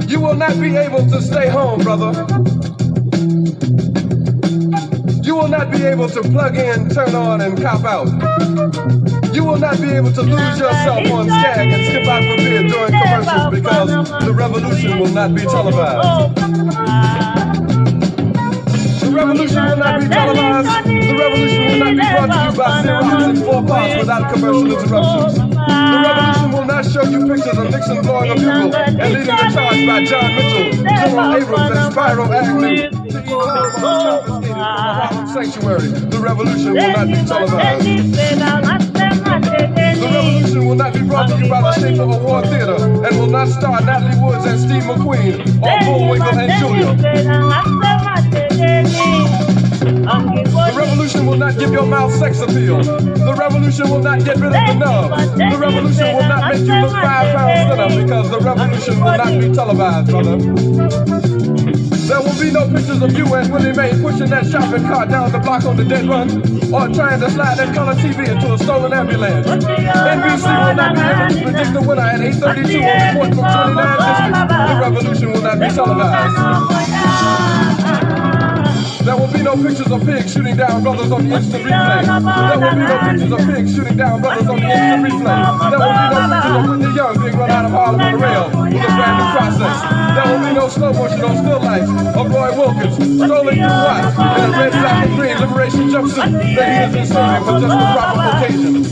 You will not be able to stay home, brother. You will not be able to plug in, turn on, and cop out. You will not be able to lose yourself on Skag and skip out for beer during commercials because the revolution will not be televised. The revolution will not be televised. The revolution will not be brought to you by Xerox in 4 parts without commercial interruptions. The revolution will not show you pictures of Nixon blowing a bugle and leading the charge by John Mitchell, General Abrams, and Spyro Agnew. Sanctuary. The revolution will not be televised. The revolution will not be brought to you by the Schaefer Award Theater and will not star Natalie Woods and Steve McQueen or Bullwinkle and Julia. The revolution will not give your mouth sex appeal. The revolution will not get rid of the nub. The revolution will not make you look 5 pounds thinner because the revolution will not be televised, brother. There will be no pictures of you and Willie Mae pushing that shopping cart down the block on the dead run or trying to slide that color TV into a stolen ambulance. NBC will not be able to predict the winner at 8:32 on Sports from 29 districts. The revolution will not be televised. There will be no pictures of pigs shooting down brothers on the instant replay. There will be no pictures of pigs shooting down brothers on the instant replay. There will be no pictures of Whitney Young being run out of Harlem on the rail with a brand new process. There will be no slow motion or still life of Roy Wilkins strolling through Watts in a red, black, and green liberation jumpsuit that he is inserting for just the proper occasion.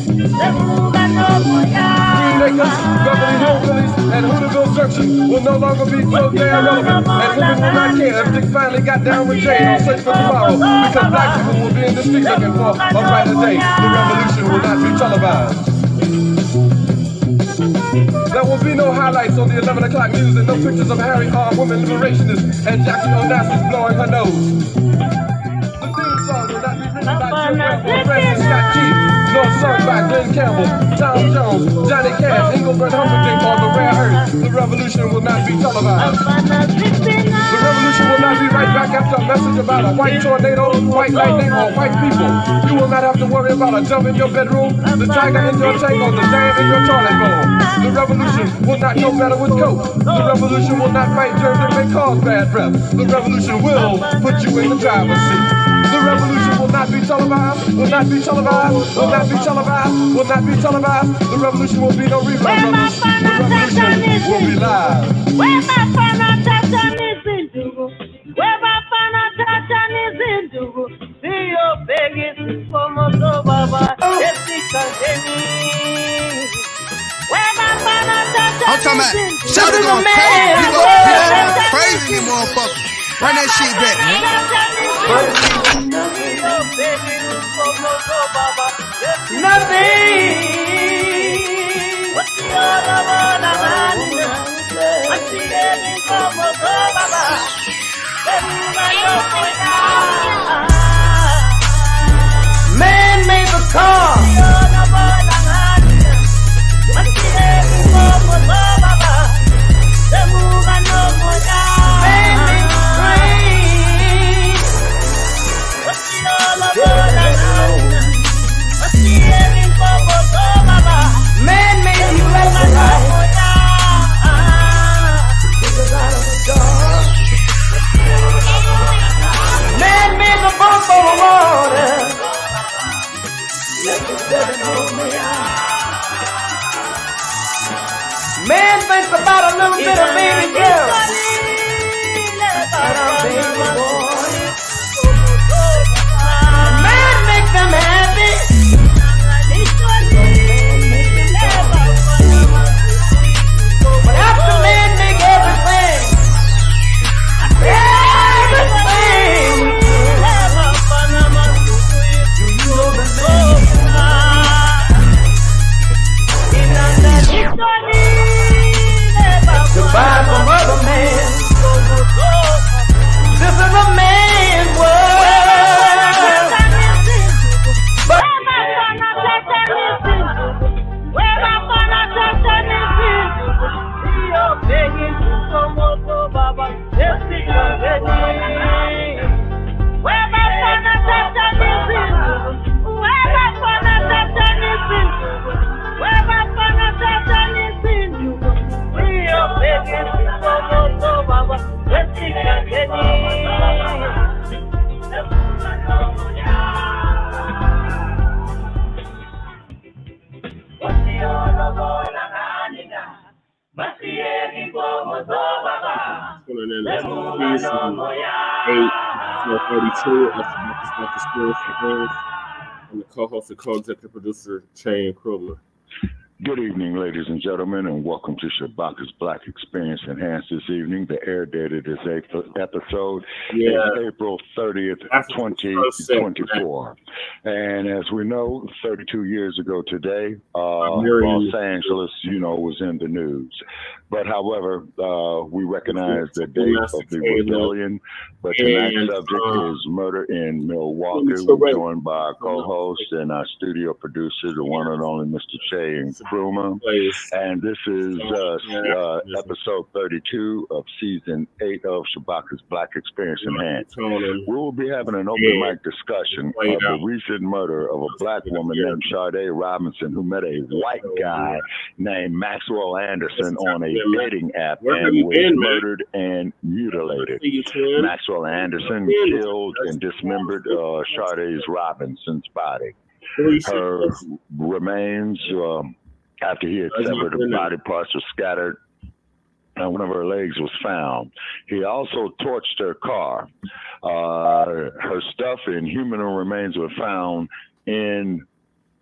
Green Acres, Beverly Hillbillies, and Hooterville Junction will no longer be so damn relevant, and women will not care if Dick finally got down with Jane on Search for Tomorrow, because black people will be in the street looking for a brighter day. The revolution will not be televised. There will be no highlights on the 11 o'clock news and no pictures of Harry R. Women liberationists and Jackie Onassis blowing her nose. The theme song will not be written by Jim Webb or Francis Scott Key, nor sung by Glenn Campbell, Tom Jones, Johnny Cash, Engelbert Humperdinck, or The Rare Earth. The revolution will not be televised. The revolution will not be right back after a message about a white tornado, white lightning, or white people. You will not have to worry about a dove in your bedroom, the tiger in your tank, or the giant in your toilet bowl. The revolution will not go better with coke. The revolution will not fight germs that may cause bad breath. The revolution will put you in the driver's seat. The revolution will not be televised, will not be televised, will not be televised, will not be televised. The revolution will be no rerun, brothers. The revolution will be live. Where my final touch is into, where my final touch is into, be your biggest for Moto Baba, yes, where my final touch I'm talking about shout it on crazy. People crazy motherfucker. Run that shit back, man. Nothing. What's the other one? What's the ending for Moto Baba? Man made the car. What's the ending for Moto Baba? Man made the train. What's the other one? What's the ending for Moto Baba? Man made the restaurant. Man made the bump over water. Man thinks about a little bit of baby girl. Man makes them happy. But after man make everything, goodbye from other men. tuning in to season 8, episode 32 of Shabaka'S Blacc Experience and Hands. I'm the co-host and co-executive producer, Shane Krugman. Good evening, ladies and gentlemen, and welcome to Shabaka'S Blacc Experience Enhanced this evening. The air date of this episode is April 30th, 2024. And as we know, 32 years ago today, Los Angeles, was in the news. But however, we recognize the date of the rebellion. But tonight's subject is murder in Milwaukee. We're joined by our co-host and our studio producer, the one and only Mr. Shane Krugman. And this is episode 32 of season 8 of Shabaka'S Blacc Experience Enhanced. We will be having an open mic discussion of the recent murder of a black woman named Sade Robinson, who met a white guy named Maxwell Anderson on a dating app and was murdered and mutilated. Maxwell Anderson killed and dismembered Sade Robinson's body. Her remains, after he had severed her body parts, were scattered, and one of her legs was found. He also torched her car. Her stuff and human remains were found in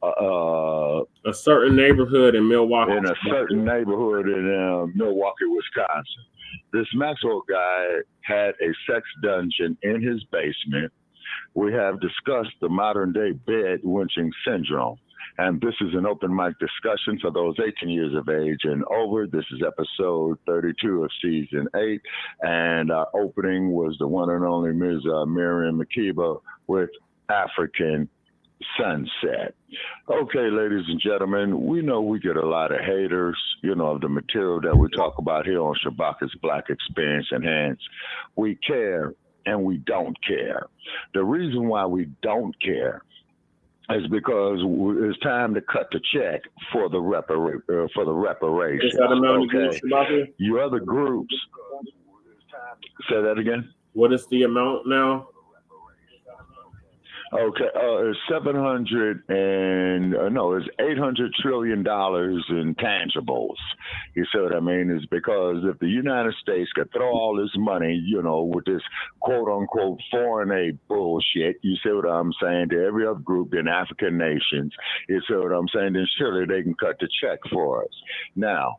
a certain neighborhood in Milwaukee. Milwaukee, Wisconsin. This Maxwell guy had a sex dungeon in his basement. We have discussed the modern day bedwenching syndrome. And this is an open mic discussion for those 18 years of age and over. This is episode 32 of season 8. And our opening was the one and only Ms. Miriam Makeba with African Sunset. Okay, ladies and gentlemen, we know we get a lot of haters, of the material that we talk about here on Shabaka'S Blacc Experience Enhanced. We care and we don't care. The reason why we don't care is because it's time to cut the check for the reparations. Is that amount okay? Your other groups. Say that again. What is the amount now? Okay, it's it's $800 trillion in tangibles. You see what I mean? It's because if the United States could throw all this money, with this quote unquote foreign aid bullshit, you see what I'm saying, to every other group in African nations, you see what I'm saying, then surely they can cut the check for us. Now,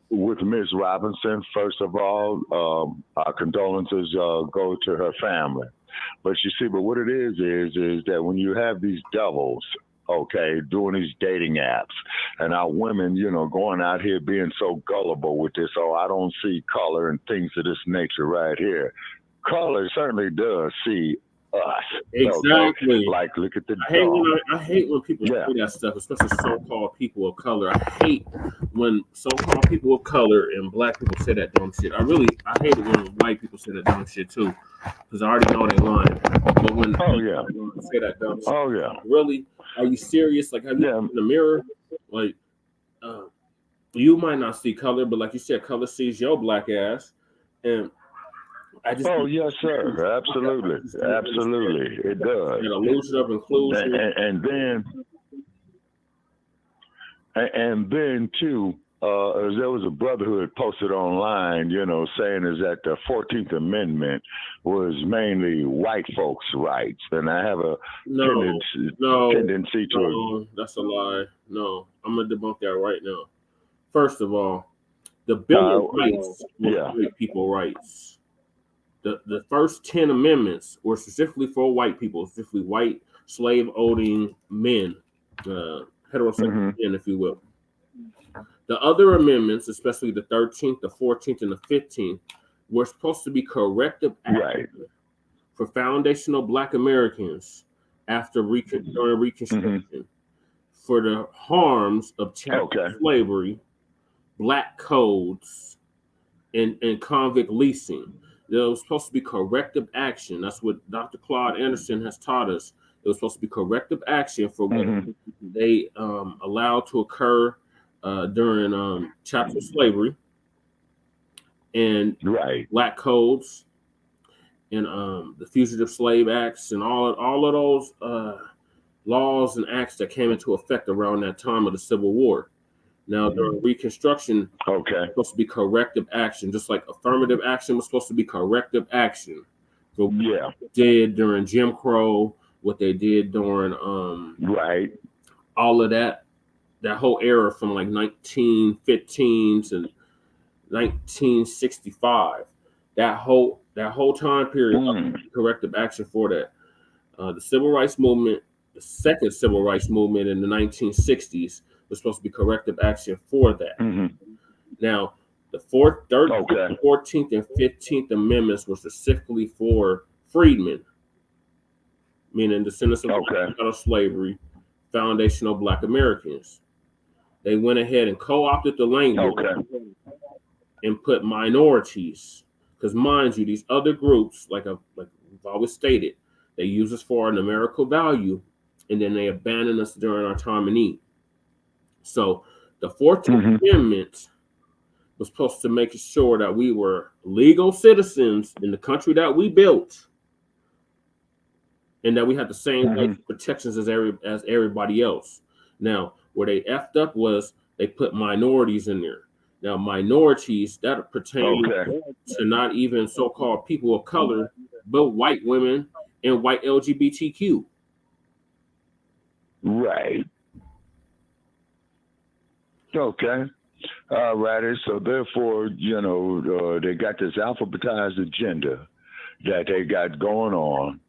with Ms. Robinson, first of all, our condolences go to her family. But you see, what it is that when you have these devils, doing these dating apps, and our women, going out here being so gullible with this, I don't see color and things of this nature right here. Color certainly does see us. Exactly. Okay? Like, look at the I hate when people say that stuff, especially so-called people of color. I hate when so-called people of color and black people say that dumb shit. I hate it when white people say that dumb shit too, because I already know they lying. But when people say that dumb shit, really, are you serious? Like, have you looked in the mirror? Like, you might not see color, but like you said, color sees your black ass, and yes, sir. Absolutely. It does. An illusion of inclusion. And then too, there was a brotherhood posted online, saying is that the 14th Amendment was mainly white folks' rights. And I have a tendency to... No, that's a lie. No, I'm going to debunk that right now. First of all, the Bill of Rights was white people rights. The first 10 amendments were specifically for white people, specifically white slave-owning men, heterosexual men, if you will. The other amendments, especially the 13th, the 14th, and the 15th, were supposed to be corrective action for foundational Black Americans during Reconstruction for the harms of chattel slavery, black codes, and convict leasing. There was supposed to be corrective action. That's what Dr. Claude Anderson has taught us. It was supposed to be corrective action for what they allowed to occur during chattel slavery and black codes and the Fugitive Slave Acts and all of those laws and acts that came into effect around that time of the Civil War. Now, during Reconstruction, Okay. supposed to be corrective action, just like affirmative action was supposed to be corrective action. So Yeah. what they did during Jim Crow, what they did during Right. all of that whole era from like 1915 to 1965, that whole time period, corrective action for that. The civil rights movement, the second civil rights movement in the 1960s, was supposed to be corrective action for that. Now, the 13th, 14th, and 15th Amendments were specifically for freedmen, meaning descendants of out of slavery, foundational Black Americans. They went ahead and co-opted the language and put minorities, because mind you, these other groups, like we've always stated, they use us for a numerical value, and then they abandon us during our time of need. So the 14th Amendment was supposed to make sure that we were legal citizens in the country that we built, and that we had the same protections as everybody else. Now, where they effed up was they put minorities in there. Now, minorities, that pertain to not even so-called people of color, but white women and white LGBTQ. Right. Okay. All righty. So therefore, they got this alphabetized agenda that they got going on.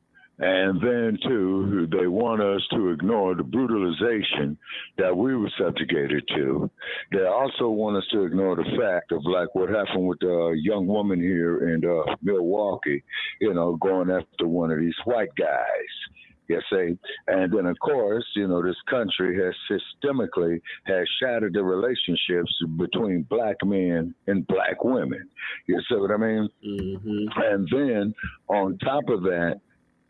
And then, too, they want us to ignore the brutalization that we were subjugated to. They also want us to ignore the fact of, like, what happened with the young woman here in Milwaukee, going after one of these white guys. Yes, see? And then, of course, this country has systemically shattered the relationships between Black men and Black women. You see what I mean? And then, on top of that,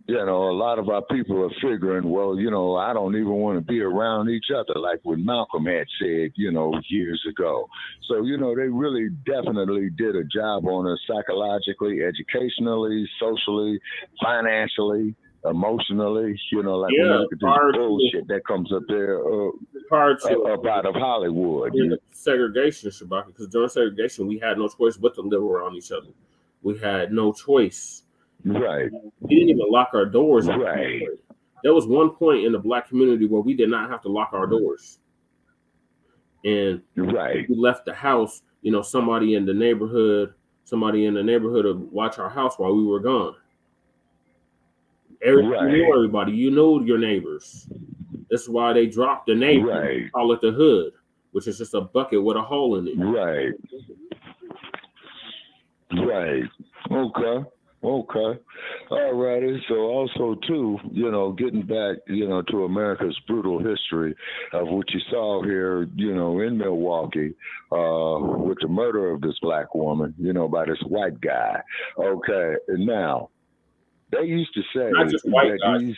a lot of our people are figuring, well, I don't even want to be around each other, like what Malcolm had said, years ago. So, they really definitely did a job on us psychologically, educationally, socially, financially, emotionally, when you look at this bullshit that comes up there up out of Hollywood. Segregation, Shabaka, because during segregation, we had no choice but to live around each other. We had no choice. Right. We didn't even lock our doors. Right. There was one point in the Black community where we did not have to lock our doors. And if we left the house, somebody in the neighborhood would watch our house while we were gone. You knew everybody. You knew your neighbors. That's why they dropped the neighbor. Call it the hood, which is just a bucket with a hole in it. Right. Okay. All righty. So also, too, getting back, to America's brutal history of what you saw here, in Milwaukee, with the murder of this Black woman, by this white guy. Okay. And now, they used to say not just white guys, these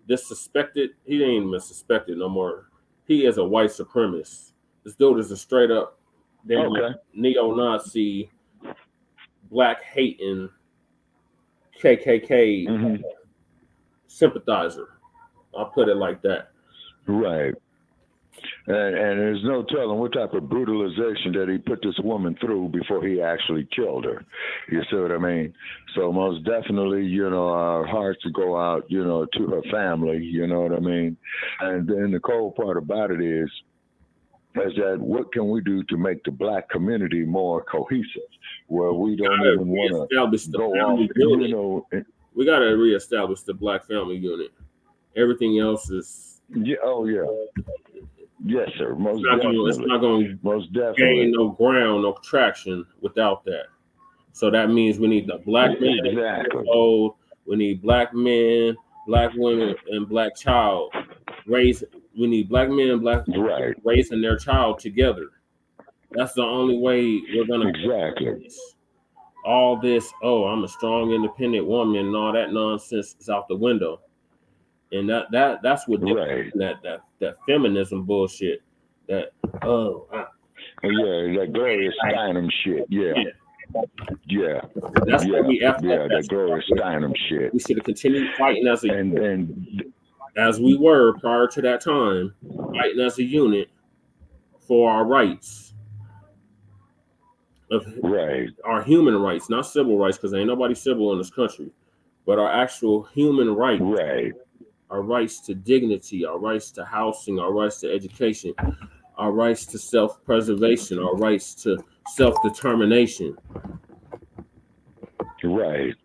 this suspected, he ain't even suspected no more. He is a white supremacist. This dude is a straight up neo-Nazi, Black hating KKK sympathizer. I'll put it like that. Right. And there's no telling what type of brutalization that he put this woman through before he actually killed her. You see what I mean? So most definitely, our hearts go out, to her family, you know what I mean? And then the cold part about it is that what can we do to make the Black community more cohesive, where we don't even want to go off, we got to reestablish the Black family unit. Everything else is... Yeah. Oh, yeah. Yes, sir. Most definitely. It's not going to gain no ground, no traction without that. So that means we need the Black men. Exactly. We need Black men, Black women, and Black child raised. We need Black men and Black women raising their child together. That's the only way we're going to all this. Oh, I'm a strong, independent woman, and all that nonsense is out the window. And that's what that feminism bullshit. That that Gloria Steinem shit. Yeah. That's what we have. That Gloria Steinem shit. We should have continued fighting as we were prior to that time, fighting as a unit for our rights, our human rights, not civil rights, because ain't nobody civil in this country, but our actual human rights, our rights to dignity, our rights to housing, our rights to education, our rights to self-preservation, our rights to self-determination. Right.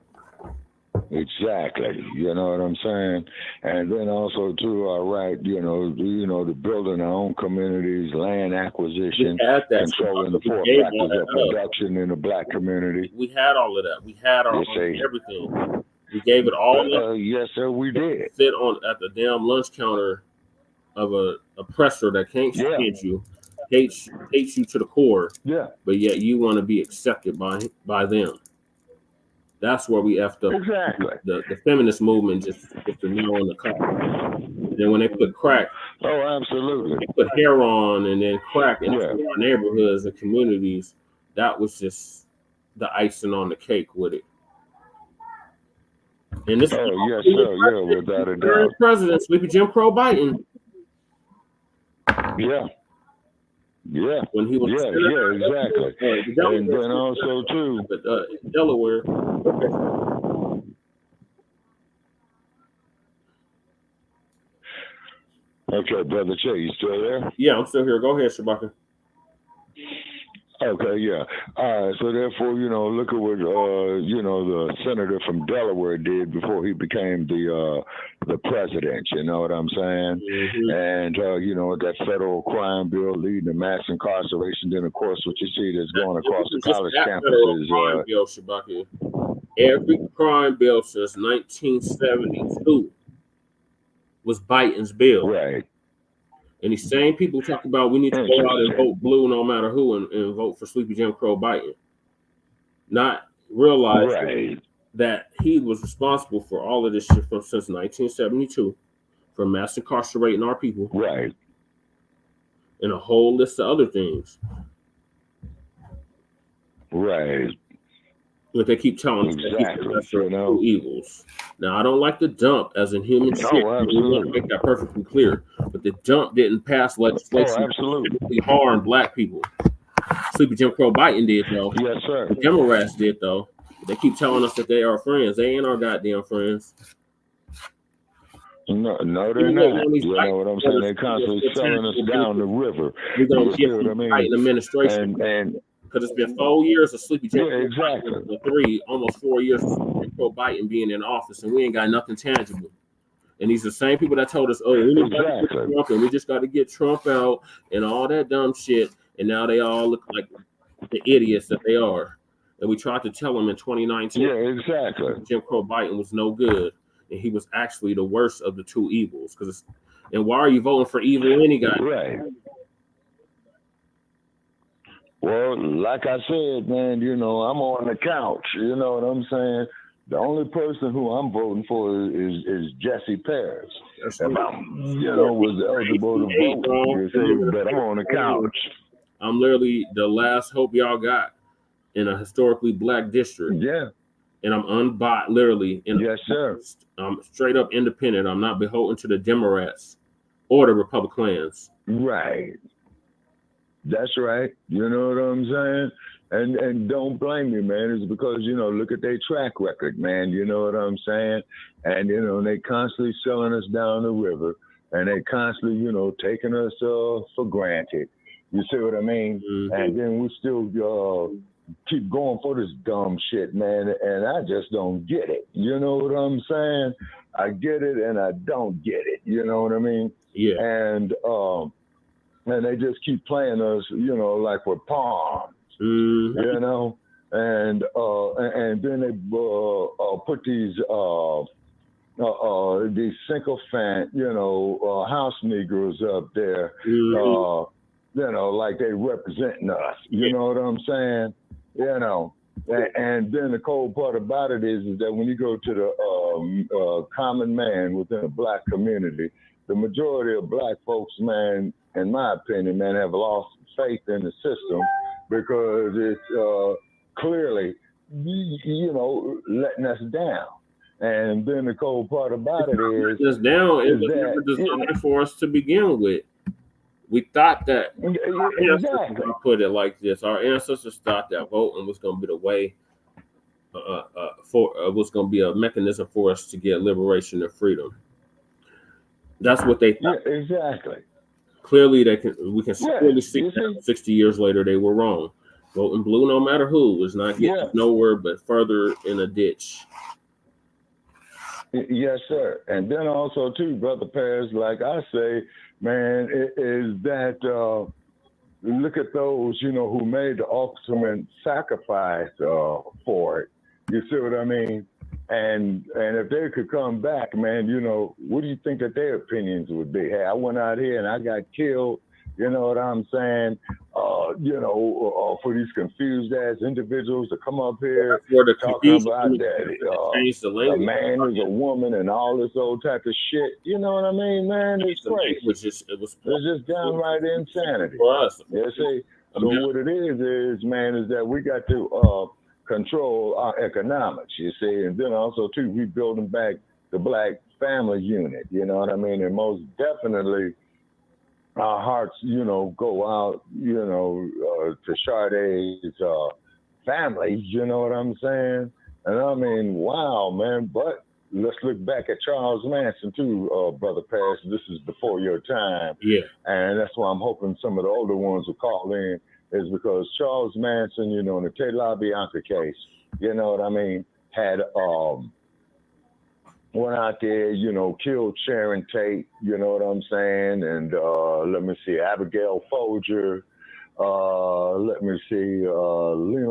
Exactly. You know what I'm saying? And then also too, our right, to building our own communities, land acquisition, controlling the four factors of production in the Black community. We had all of that. We had our everything. We gave it all up. Yes, sir, we did. Sit at the damn lunch counter of a oppressor that can't stand you, hates you to the core. Yeah. But yet you want to be accepted by them. That's where we effed up. Exactly. The feminist movement just put the nail on the coffin. And then when they put crack, absolutely, they put hair on and then crack into our neighborhoods and communities. That was just the icing on the cake with it. And this yes, sir, without a doubt. President, Sleepy Jim Crow Biden. Yeah. Yeah. When he was exactly. And then also too, Delaware. Okay, Brother Che, you still there? Yeah, I'm still here. Go ahead, Shabaka. Okay, yeah. All right, so therefore, look at what the senator from Delaware did before he became the president. You know what I'm saying? Mm-hmm. And that federal crime bill leading to mass incarceration. Then, of course, what you see that's going across the college campuses. Crime bill, Shabaka. Every crime bill since 1972 was Biden's bill. Right. And these same people talk about we need to go out and vote blue no matter who and vote for Sleepy Jim Crow Biden. Not realizing that he was responsible for all of this shit since 1972 for mass incarcerating our people. Right. And a whole list of other things. Right. But they keep telling us that he's the two evils. Now, I don't like the dump as in human shit. We want to make that perfectly clear. But the dump didn't pass legislation that specifically harmed Black people. Sleepy Jim Crow Biden did, though. Yes, sir. The Democrats did, though. They keep telling us that they are friends. They ain't our goddamn friends. No, they're not. You know what I'm saying? They're constantly selling us down the river. We're going to give them Biden administration. And because it's been 4 years of Sleepy Jim Crow exactly. almost 4 years of Sleepy Jim Crow Biden being in office, and we ain't got nothing tangible. And these are the same people that told us, we need to get Trump, and we just got to get Trump out and all that dumb shit. And now they all look like the idiots that they are. And we tried to tell them in 2019. Yeah, exactly. Jim Crow Biden was no good, and he was actually the worst of the two evils. And why are you voting for evil any guy? Right. Well, like I said, man, I'm on the couch. You know what I'm saying? The only person who I'm voting for is Jesse Paris. If I, was eligible to vote, but I'm on the couch. I'm literally the last hope y'all got in a historically Black district. Yeah. And I'm unbought, literally. Yes, sir. I'm straight up independent. I'm not beholden to the Democrats or the Republicans. Right. That's right. You know what I'm saying? And don't blame me, man. It's because, look at their track record, man. You know what I'm saying? And, they constantly selling us down the river, and they constantly, taking us for granted. You see what I mean? Mm-hmm. And then we still keep going for this dumb shit, man. And I just don't get it. You know what I'm saying? I get it and I don't get it. You know what I mean? Yeah. And they just keep playing us, like we're pawns. Mm-hmm. And then they put these sycophant, house Negroes up there, like they representing us. You know what I'm saying? And then the cold part about it is that when you go to the common man within a Black community, the majority of Black folks, man, in my opinion, man, have lost faith in the system because it's clearly, letting us down. And then the cold part about it is it's down. It was never designed for us to begin with. We thought that. Exactly. I put it like this: our ancestors thought that voting was going to be the way was going to be a mechanism for us to get liberation and freedom. That's what they thought. Yeah, exactly. Clearly, we can clearly see that 60 years later they were wrong. Voting blue, no matter who, was not getting nowhere but further in a ditch. Yes, sir. And then also too, Brother Perez, like I say, man, is that look at those, who made the ultimate sacrifice for it. You see what I mean? And if they could come back, man, what do you think that their opinions would be? Hey, I went out here and I got killed. You know what I'm saying? For these confused ass individuals to come up here talking about that a man is a woman and all this old type of shit. You know what I mean, man? It's crazy. It was just downright insanity. For us. You see? So what it is, man, is that we got to control our economics, you see, and then also too, we building back the Black family unit. You know what I mean? And most definitely, our hearts, go out, to Sade's family. You know what I'm saying? And I mean, wow, man. But let's look back at Charles Manson too, Brother Paris. This is before your time. Yeah. And that's why I'm hoping some of the older ones will call in, is because Charles Manson, in the Tate LaBianca case, you know what I mean, had went out there, killed Sharon Tate, you know what I'm saying? And let me see, Abigail Folger, let me see, Lena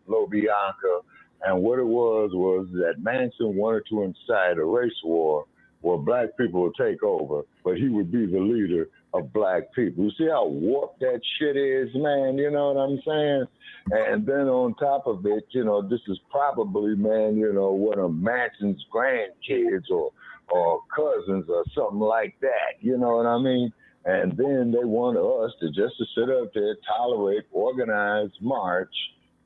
LaBianca. And what it was that Manson wanted to incite a race war where Black people would take over, but he would be the leader of Black people. You see how warped that shit is, man? You know what I'm saying? And then on top of it, this is probably, man, one of Manson's grandkids or cousins or something like that. You know what I mean? And then they want us to sit up there, tolerate, organize, march,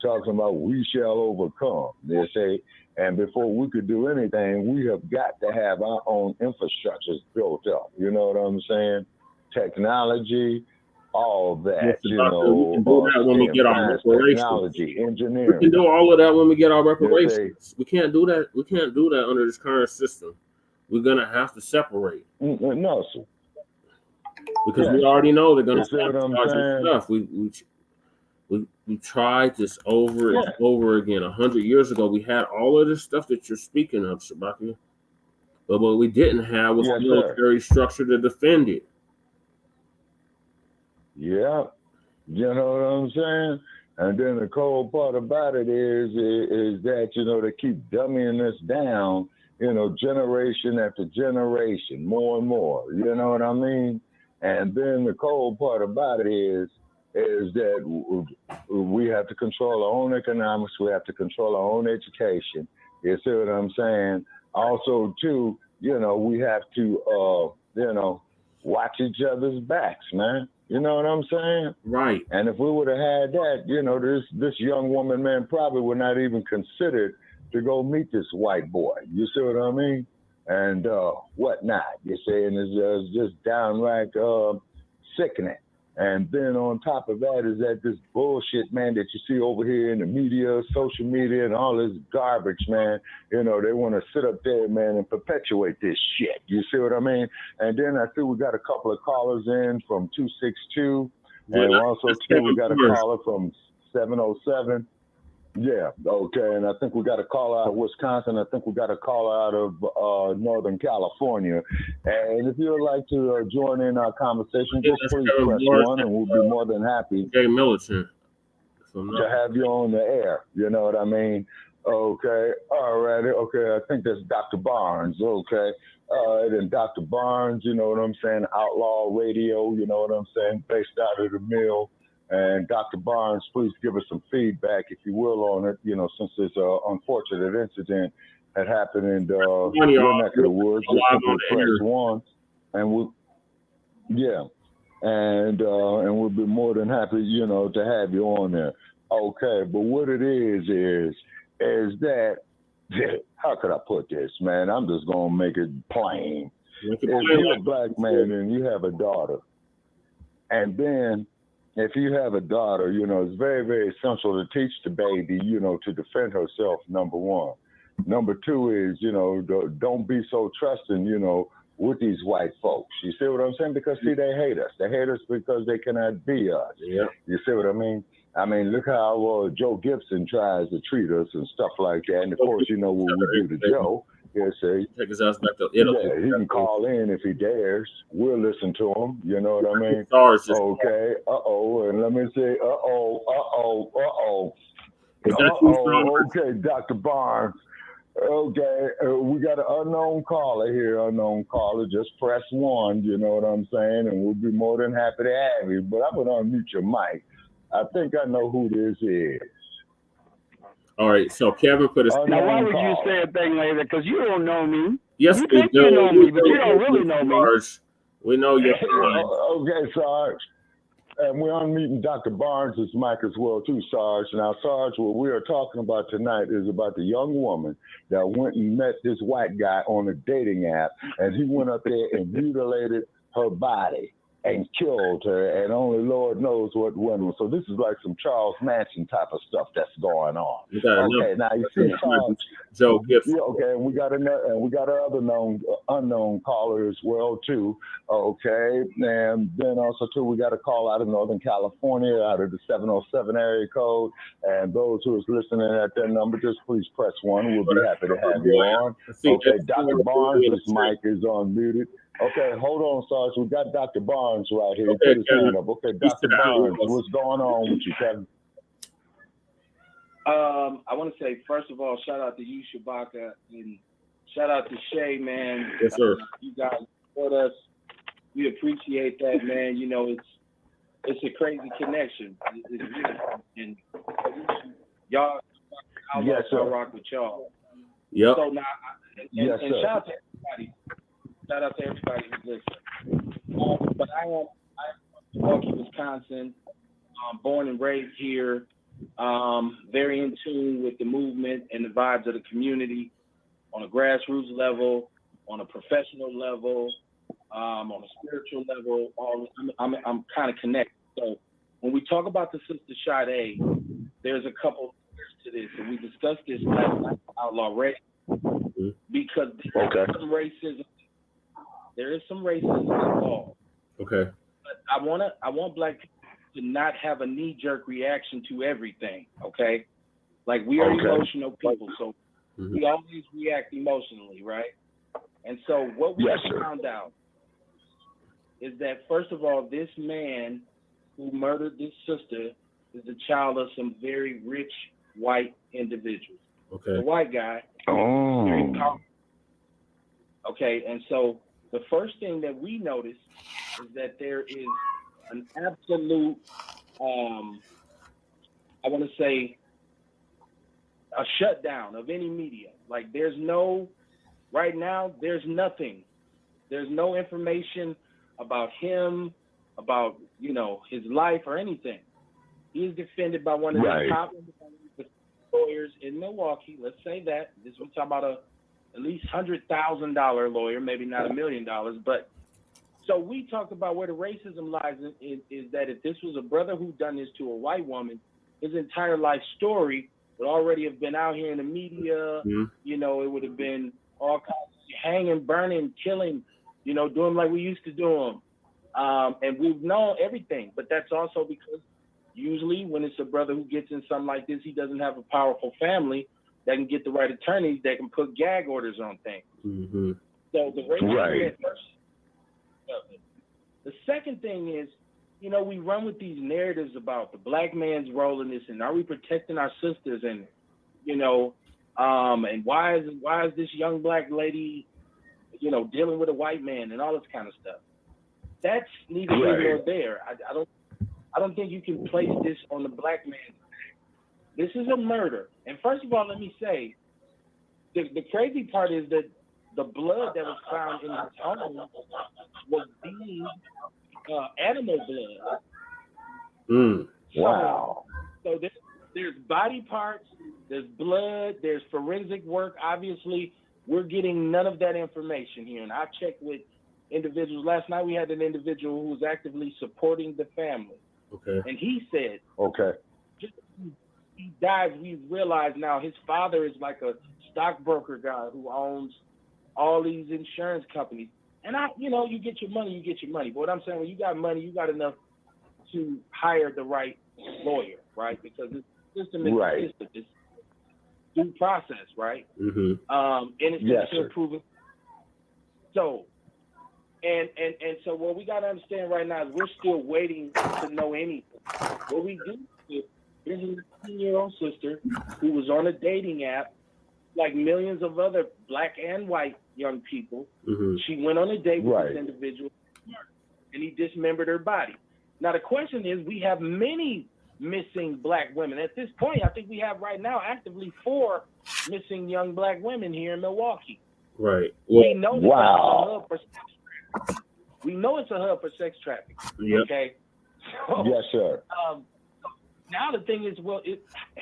talking about we shall overcome. They say, and before we could do anything, we have got to have our own infrastructures built up. You know what I'm saying? Technology, all of that. We can do that when we get our reparations. Technology, engineering. We can do all of that when we get our reparations. We can't do that. We can't do that under this current system. We're gonna have to separate. No, sir. Because we already know they're gonna sabotage stuff. We tried this over and over again. 100 years ago, we had all of this stuff that you're speaking of, Shabaka. But what we didn't have was a military structure to defend it. Yeah, you know what I'm saying? And then the cold part about it is that, they keep dumbing us down, generation after generation, more and more. You know what I mean? And then the cold part about it is that we have to control our own economics. We have to control our own education. You see what I'm saying? Also, too, we have to, watch each other's backs, man. You know what I'm saying? Right. And if we would have had that, this young woman, man, probably would not even consider to go meet this white boy. You see what I mean? And whatnot. You see, and it's just downright sickening. And then on top of that is that this bullshit, man, that you see over here in the media, social media, and all this garbage, man. They want to sit up there, man, and perpetuate this shit. You see what I mean? And then I see we got a couple of callers in from 262, and also too, we got a caller from 707. Yeah, okay, and I think we got a caller out of Wisconsin. I think we got a caller out of Northern California. And if you would like to join in our conversation, just please press 1, and we'll be more than happy to have you on the air. You know what I mean? Okay, all right, okay, I think that's Dr. Barnes, okay. Then Dr. Barnes, you know what I'm saying, Outlaw Radio, you know what I'm saying, based out of the mill. And Dr. Barnes, please give us some feedback, if you will, on it, since this unfortunate incident had happened in your neck of the woods. Just press 1. And we'll be more than happy, to have you on there. Okay, but what it is that, how could I put this, man? I'm just going to make it plain. If you're a Black man and you have a daughter, And then if you have a daughter, you know, it's very, very essential to teach the baby, you know, to defend herself, number one. Number two is, you know, don't be so trusting, you know, with these white folks. You see what I'm saying? Because, see, they hate us. They hate us because they cannot be us. Yeah. You see what I mean? I mean, look how Joe Gibson tries to treat us and stuff like that. And, of course, you know what we do to Joe. Yeah, see? Take his ass back to Italy. Yeah, he can call in if he dares. We'll listen to him. You know what I mean? Okay. Uh-oh. And let me say, uh-oh. Okay, Dr. Barnes. Okay, we got an unknown caller here, Just press 1, you know what I'm saying? And we'll be more than happy to have you. But I'm going to unmute your mic. I think I know who this is. All right, so Kevin put his... Now, why would you say a thing like that? Because you don't know me. Yes, you think you know me, but you don't really know me. We know you're... Okay, Sarge. And we're unmuting Dr. Barnes' mic as well, too, Sarge. Now, Sarge, what we are talking about tonight is about the young woman that went and met this white guy on a dating app, and he went up there and mutilated her body and killed her, and only Lord knows what went on. So this is like some Charles Manson type of stuff that's going on. Okay, now you see, Sarge, Joe Gibson. Yeah, okay, and we got our other unknown caller as well too. Okay, and then also too, we got a call out of Northern California, out of the 707 area code. And those who is listening at that number, just please press 1. We'll be happy to have you on. Okay, Dr. Barnes' mic is unmuted. Okay, hold on, Sarge. We got Dr. Barnes right here. Okay, put his hand up. Okay, Dr. Barnes, what's going on with you, Kevin? I want to say, first of all, shout out to you, Shabaka, and shout out to Shay, man. Yes, sir. You guys support us. We appreciate that, man. You know, it's a crazy connection. It's beautiful. And y'all, yes, sir. Rock with y'all. Yep. So now, yes, and sir. shout out to everybody. Shout out to everybody who's listening. But I am from Milwaukee, Wisconsin. Born and raised here. Very in tune with the movement and the vibes of the community on a grassroots level, on a professional level, on a spiritual level. I'm kind of connected. So when we talk about the sister Sade, there's a couple to this, and we discussed this last night already, because there's some racism. There is some racism involved. Okay. But I want Black people to not have a knee-jerk reaction to everything, okay? Like, we are emotional people, so we always react emotionally, right? And so what we found out is that, first of all, this man who murdered this sister is the child of some very rich white individuals. Okay. The white guy. Oh. Okay, and so the first thing that we noticed is that there is an absolute, I want to say, a shutdown of any media. Like, right now, there's nothing. There's no information about him, about, his life or anything. He is defended by one of the top lawyers in Milwaukee. Let's say that. We're talking about at least $100,000 lawyer, maybe not $1 million. But so we talked about where the racism lies is that if this was a brother who done this to a white woman, his entire life story would already have been out here in the media. It would have been all kinds of hanging, burning, killing, doing like we used to do them. And we've known everything, but that's also because usually when it's a brother who gets in something like this, he doesn't have a powerful family that can get the right attorneys that can put gag orders on things. So the racism at first. The second thing is, we run with these narratives about the black man's role in this, and are we protecting our sisters, and and why is this young black lady, dealing with a white man and all this kind of stuff. That's neither here nor there. I don't think you can place this on the black man. This is a murder. And first of all, let me say, the crazy part is that the blood that was found in his home was deemed animal blood. Wow. So there's body parts, there's blood, there's forensic work. Obviously, we're getting none of that information here. And I checked with individuals. Last night we had an individual who was actively supporting the family. Okay. And he said, okay, just he died, we realize now his father is like a stockbroker guy who owns all these insurance companies. And you get your money, But what I'm saying, when you got money, you got enough to hire the right lawyer, right? Because the system is right. it's due process, right? Mm-hmm. And it's Yes, still sir. proven. So, and so what we got to understand right now is we're still waiting to know anything. What we do is there's a 15-year-old sister who was on a dating app, like millions of other black and white young people. Mm-hmm. She went on a date with Right. this individual, and he dismembered her body. Now the question is, we have many missing black women. At this point, I think we have right now actively 4 missing young black women here in Milwaukee. Right. We know that Wow. that's a hub for sex trafficking. We know it's a hub for sex trafficking. Yep. Okay. So, Yes, sir. now the thing is, well,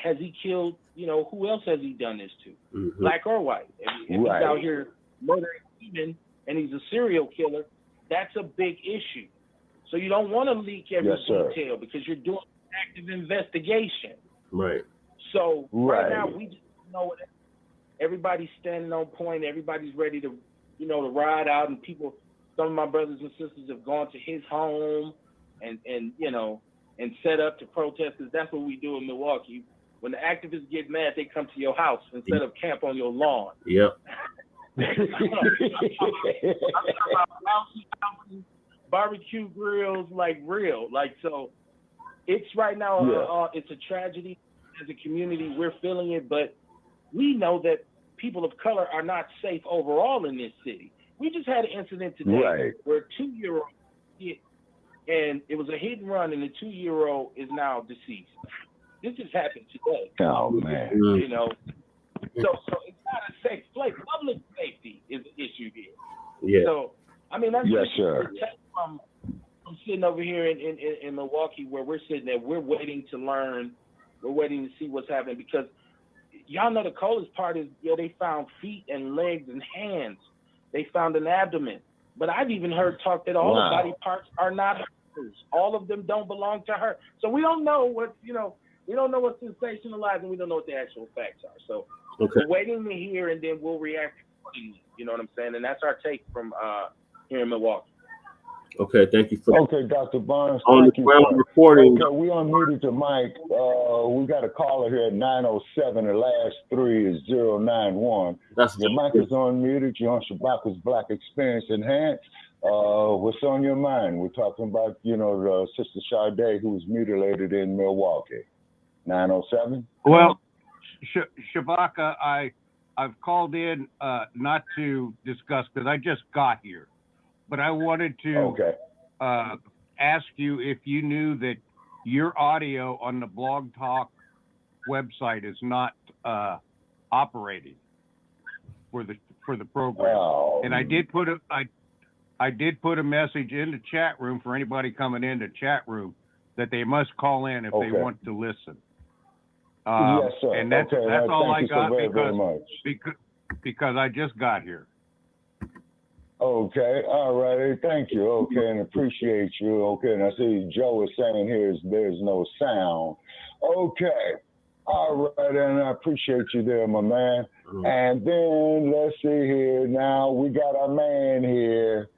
has he killed? Who else has he done this to? Mm-hmm. Black or white? If he's Right. out here murdering women and he's a serial killer, that's a big issue. So you don't want to leak every Yes, sir. detail because you're doing active investigation. Right. So right Right. now we just know that everybody's standing on point. Everybody's ready to, to ride out. And some of my brothers and sisters have gone to his home and set up to protest, because that's what we do in Milwaukee. When the activists get mad, they come to your house and set up camp on your lawn. Yep. Barbecue grills, like real, so it's right now. It's a tragedy as a community. We're feeling it, but we know that people of color are not safe overall in this city. We just had an incident today Right. where a 2-year-old hit, and it was a hit and run, and the 2-year-old is now deceased. This just happened today. Oh man. So it's not a safe place. Public safety is the issue here. Yeah. So that's Yes, just sir. from sitting over here in Milwaukee, where we're sitting there. We're waiting to learn. We're waiting to see what's happening, because y'all know the coldest part is they found feet and legs and hands. They found an abdomen. But I've even heard talk that all the body parts are not hers. All of them don't belong to her. So we don't know what's sensationalized, and we don't know what the actual facts are. So we're waiting to hear, and then we'll react accordingly. You know what I'm saying? And that's our take from here in Milwaukee. Okay, thank you for that. Okay, Dr. Barnes. On the Thank you. ground reporting. Okay, we unmuted the mic. We got a caller here at 907. The last 3 is 091. That's Your mic is unmuted. You're on Shabaka'S Blacc Experience Enhanced. What's on your mind? We're talking about, the Sister Sade, who was mutilated in Milwaukee. 907. Well, Shabaka, I've called in not to discuss, because I just got here, but I wanted to ask you if you knew that your audio on the Blog Talk website is not operating for the program. And I did put a message in the chat room for anybody coming in the chat room that they must call in if they want to listen. Yes, sir. And that's all I got, very much. because I just got here. Okay, all right, thank you. Okay, and appreciate you. Okay, and I see Joe is saying here there's no sound. Okay, all right, and I appreciate you there, my man. And then let's see here. Now we got our man here.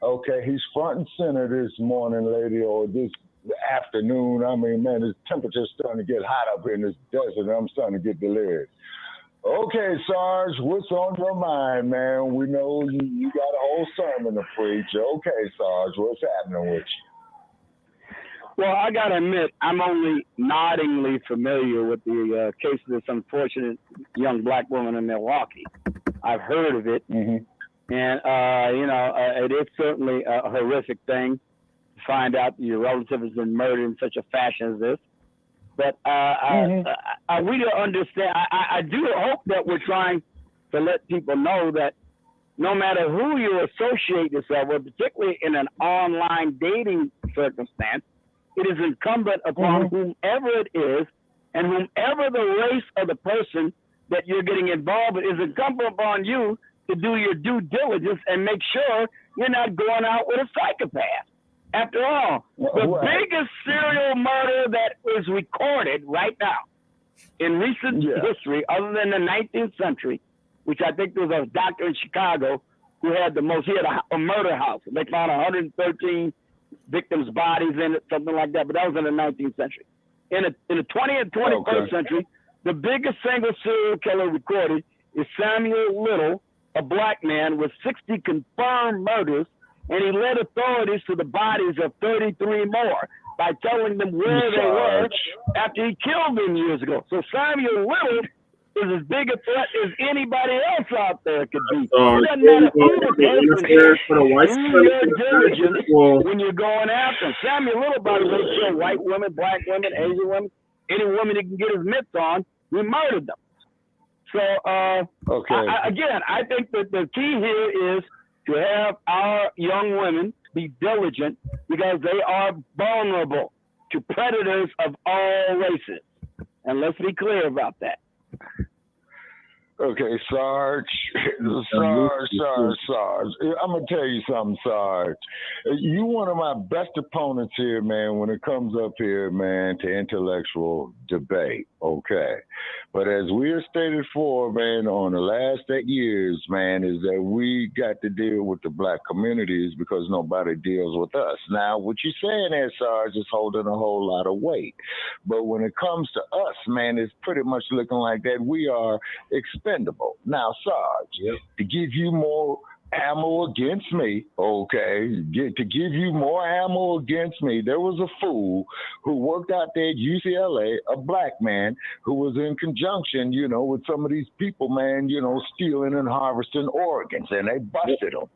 Okay, he's front and center this morning, lady, or this afternoon. I mean, man, the temperature's starting to get hot up here in this desert, and I'm starting to get delirious. Okay, Sarge, what's on your mind, man? We know you got a whole sermon to preach. Okay, Sarge, what's happening with you? Well, I got to admit, I'm only noddingly familiar with the case of this unfortunate young black woman in Milwaukee. I've heard of it, and, it is certainly a horrific thing to find out that your relative has been murdered in such a fashion as this. But I really understand. I do hope that we're trying to let people know that no matter who you associate yourself with, particularly in an online dating circumstance, it is incumbent upon whomever it is and whomever the race of the person that you're getting involved with, is incumbent upon you to do your due diligence and make sure you're not going out with a psychopath. After all, the biggest serial murder that is recorded right now in recent history, other than the 19th century, which I think there was a doctor in Chicago who had the most, he had a murder house. They found 113 victims' bodies in it, something like that, but that was in the 19th century. In the 20th and 21st century, the biggest single serial killer recorded is Samuel Little, a black man with 60 confirmed murders, and he led authorities to the bodies of 33 more by telling them where they were after he killed them years ago. So Samuel Little is as big a threat as anybody else out there could be. It doesn't matter who the person is. Do your diligence when you're going after him. Samuel Little, by the way, killed white women, black women, Asian women, any woman he can get his mitts on. We murdered them. So, again, I think that the key here is to have our young women be diligent because they are vulnerable to predators of all races. And let's be clear about that. Okay, Sarge. I'm going to tell you something, Sarge. You one of my best opponents here, man, when it comes up here, man, to intellectual debate, okay? But as we have stated before, man, on the last 8 years, man, is that we got to deal with the black communities because nobody deals with us. Now, what you're saying there, Sarge, is holding a whole lot of weight. But when it comes to us, man, it's pretty much looking like that we are expendable. Now, Sarge, to give you more ammo against me, okay, to give you more ammo against me, there was a fool who worked out there at UCLA, a black man who was in conjunction, you know, with some of these people, man, you know, stealing and harvesting organs, and they busted him.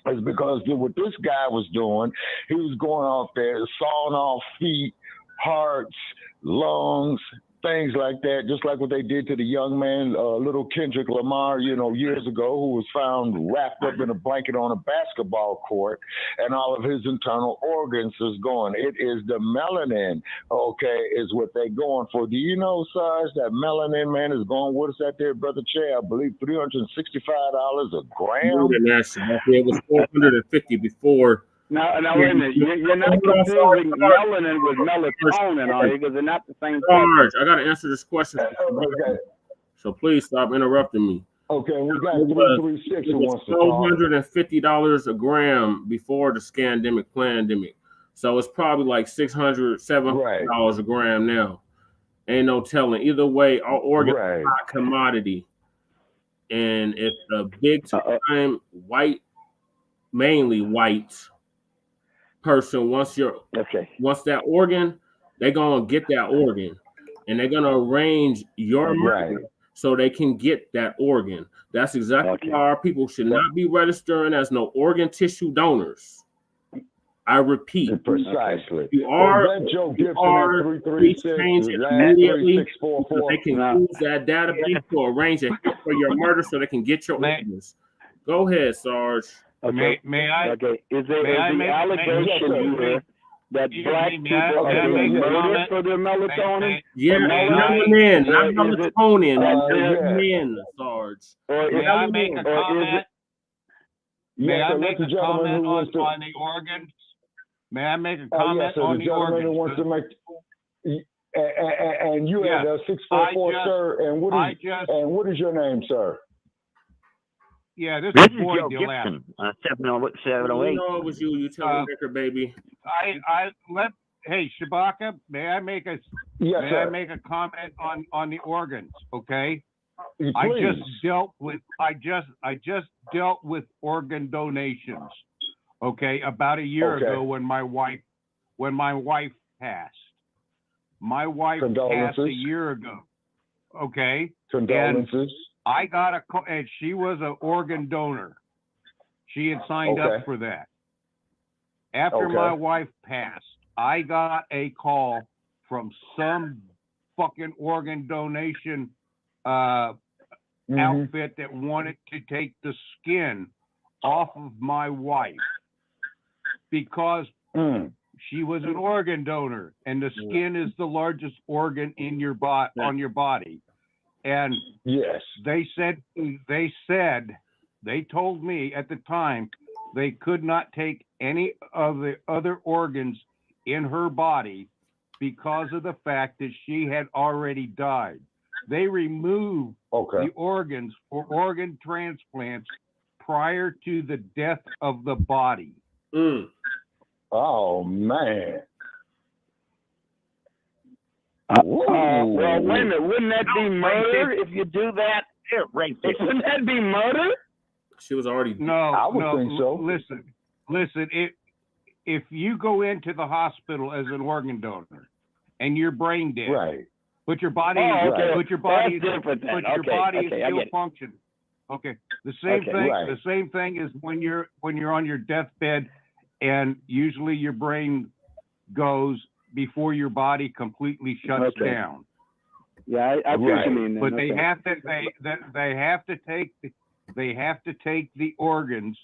It's because what this guy was doing, he was going off there sawing off feet, hearts, lungs, things like that, just like what they did to the young man, little Kendrick Lamar, you know, years ago, who was found wrapped up in a blanket on a basketball court, and all of his internal organs is gone. It is the melanin, okay, is what they're going for. Do you know, Sarge, that melanin, man, is going with us out there, Brother Che? I believe $365 a gram. It was $450 before. Now wait a minute. You're not confusing melanin with melatonin, are you? Because they're not the same thing. I got to answer this question. Okay. So please stop interrupting me. Okay, we got 336 who wants to talk. $450 a gram before the pandemic. So it's probably like $600, $700 a gram now. Ain't no telling. Either way, our organ is not commodity. And if a big time white, mainly white person wants that organ, they're gonna get that organ, and they're gonna arrange your money so they can get that organ. That's exactly why our people should not be registering as no organ tissue donors. I repeat, precisely. You are please change it immediately. They can use that database to arrange it for your murder so they can get your organs. Go ahead, Sarge. Okay. May I? Okay. Is there an allegation here that black people are being murdered for their melatonin? Yeah, melanin, not melatonin. Melanin, Sarge. May I make a comment? May I make a comment on the organs? May I make a comment on the organs? Who wants to make, and you had a 644, sir. And what is your name, sir? Yeah, this is Joe Gibson. 708. You know it was you. You tell me, baby. Hey, Shabaka, may I make a comment on the organs? Okay. Please. I just dealt with organ donations. Okay, about a year ago when my wife passed. My wife passed a year ago. Okay. Condolences. And I got a call, and she was an organ donor. She had signed up for that. After my wife passed, I got a call from some fucking organ donation outfit that wanted to take the skin off of my wife because she was an organ donor, and the skin is the largest organ in your on your body. And they said They told me at the time they could not take any of the other organs in her body because of the fact that she had already died. They removed the organs for organ transplants prior to the death of the body. Oh, man. Well, wait a minute. Wouldn't that be murder if you do that? Wouldn't that be murder? She was already. No, I would think so. Listen. If you go into the hospital as an organ donor and you're brain dead, right? But your body, is still functioning. Okay. The same thing. Right. The same thing is when you're on your deathbed, and usually your brain goes before your body completely shuts down. Yeah, I see what you mean. But they have to take the organs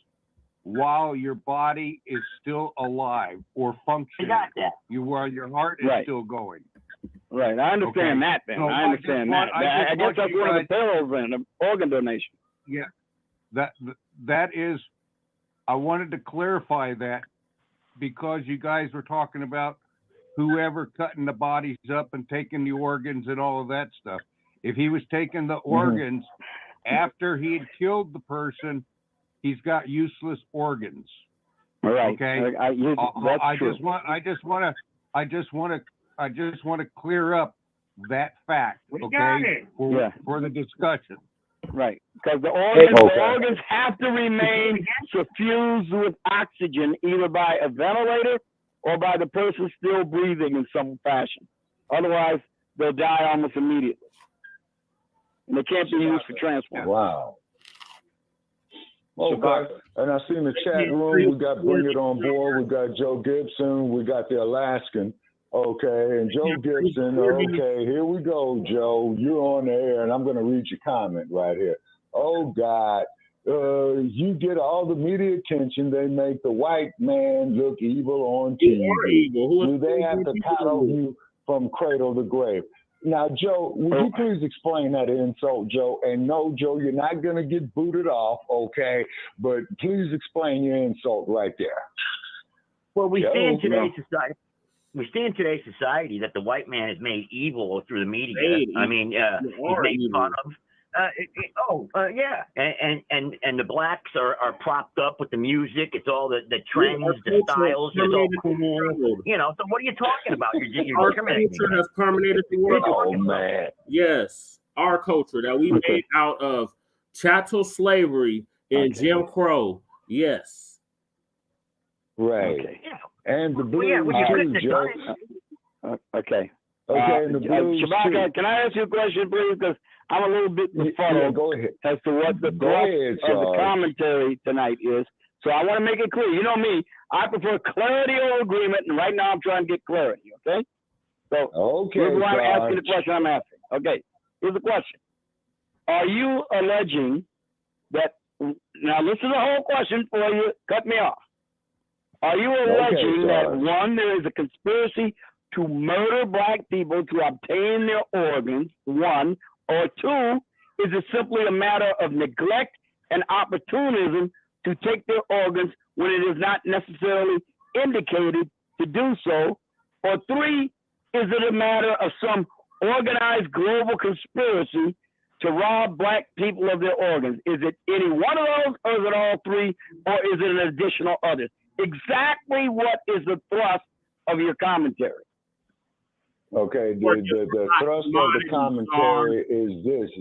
while your body is still alive or functioning. While your heart is still going. Right, I understand that, Ben. So I understand that. I guess that's one of the perils in organ donation. Yeah, that is. I wanted to clarify that because you guys were talking about whoever cutting the bodies up and taking the organs and all of that stuff. If he was taking the organs after he had killed the person, he's got useless organs. Right. Okay. I just want to clear up that fact. Okay. For the discussion. Right. Because the organs have to remain suffused with oxygen, either by a ventilator or by the person still breathing in some fashion. Otherwise, they'll die almost immediately. And they can't be used for transplant. Wow. Okay. And I see in the chat room, we got Bring It On Board. We got Joe Gibson. We got the Alaskan. Okay. And Joe Gibson. Okay. Here we go, Joe. You're on the air, and I'm going to read your comment right here. Oh, God. You get all the media attention. They make the white man look evil on TV. Do they have to paddle you from cradle to grave? Now, Joe, would you please explain that insult, Joe? And no, Joe, you're not going to get booted off, okay? But please explain your insult right there. Well, we see in today's society. We see in today's society that the white man is made evil through the media. I mean, he's made fun of. And the blacks are propped up with the music. It's all the trends, the styles. It's all cool. You know. So what are you talking about? Our culture has permeated the world. Oh man. Yes, our culture that we made out of chattel slavery and Jim Crow. Yes. Right. Okay. And the blues too, Joe. Okay. And the blues Shabaka, can I ask you a question, please? Because I'm a little bit befuddled as to what the thrust of the commentary tonight is. So I want to make it clear. You know me, I prefer clarity over agreement, and right now I'm trying to get clarity, okay? So here's why I'm asking the question I'm asking. Okay, here's the question. Are you alleging that, now this is a whole question for you, cut me off. Are you alleging that, one, there is a conspiracy to murder black people to obtain their organs, one, or two, is it simply a matter of neglect and opportunism to take their organs when it is not necessarily indicated to do so? Or three, is it a matter of some organized global conspiracy to rob black people of their organs? Is it any one of those, or is it all three, or is it an additional others? Exactly what is the thrust of your commentary? Okay, the thrust of the commentary is this.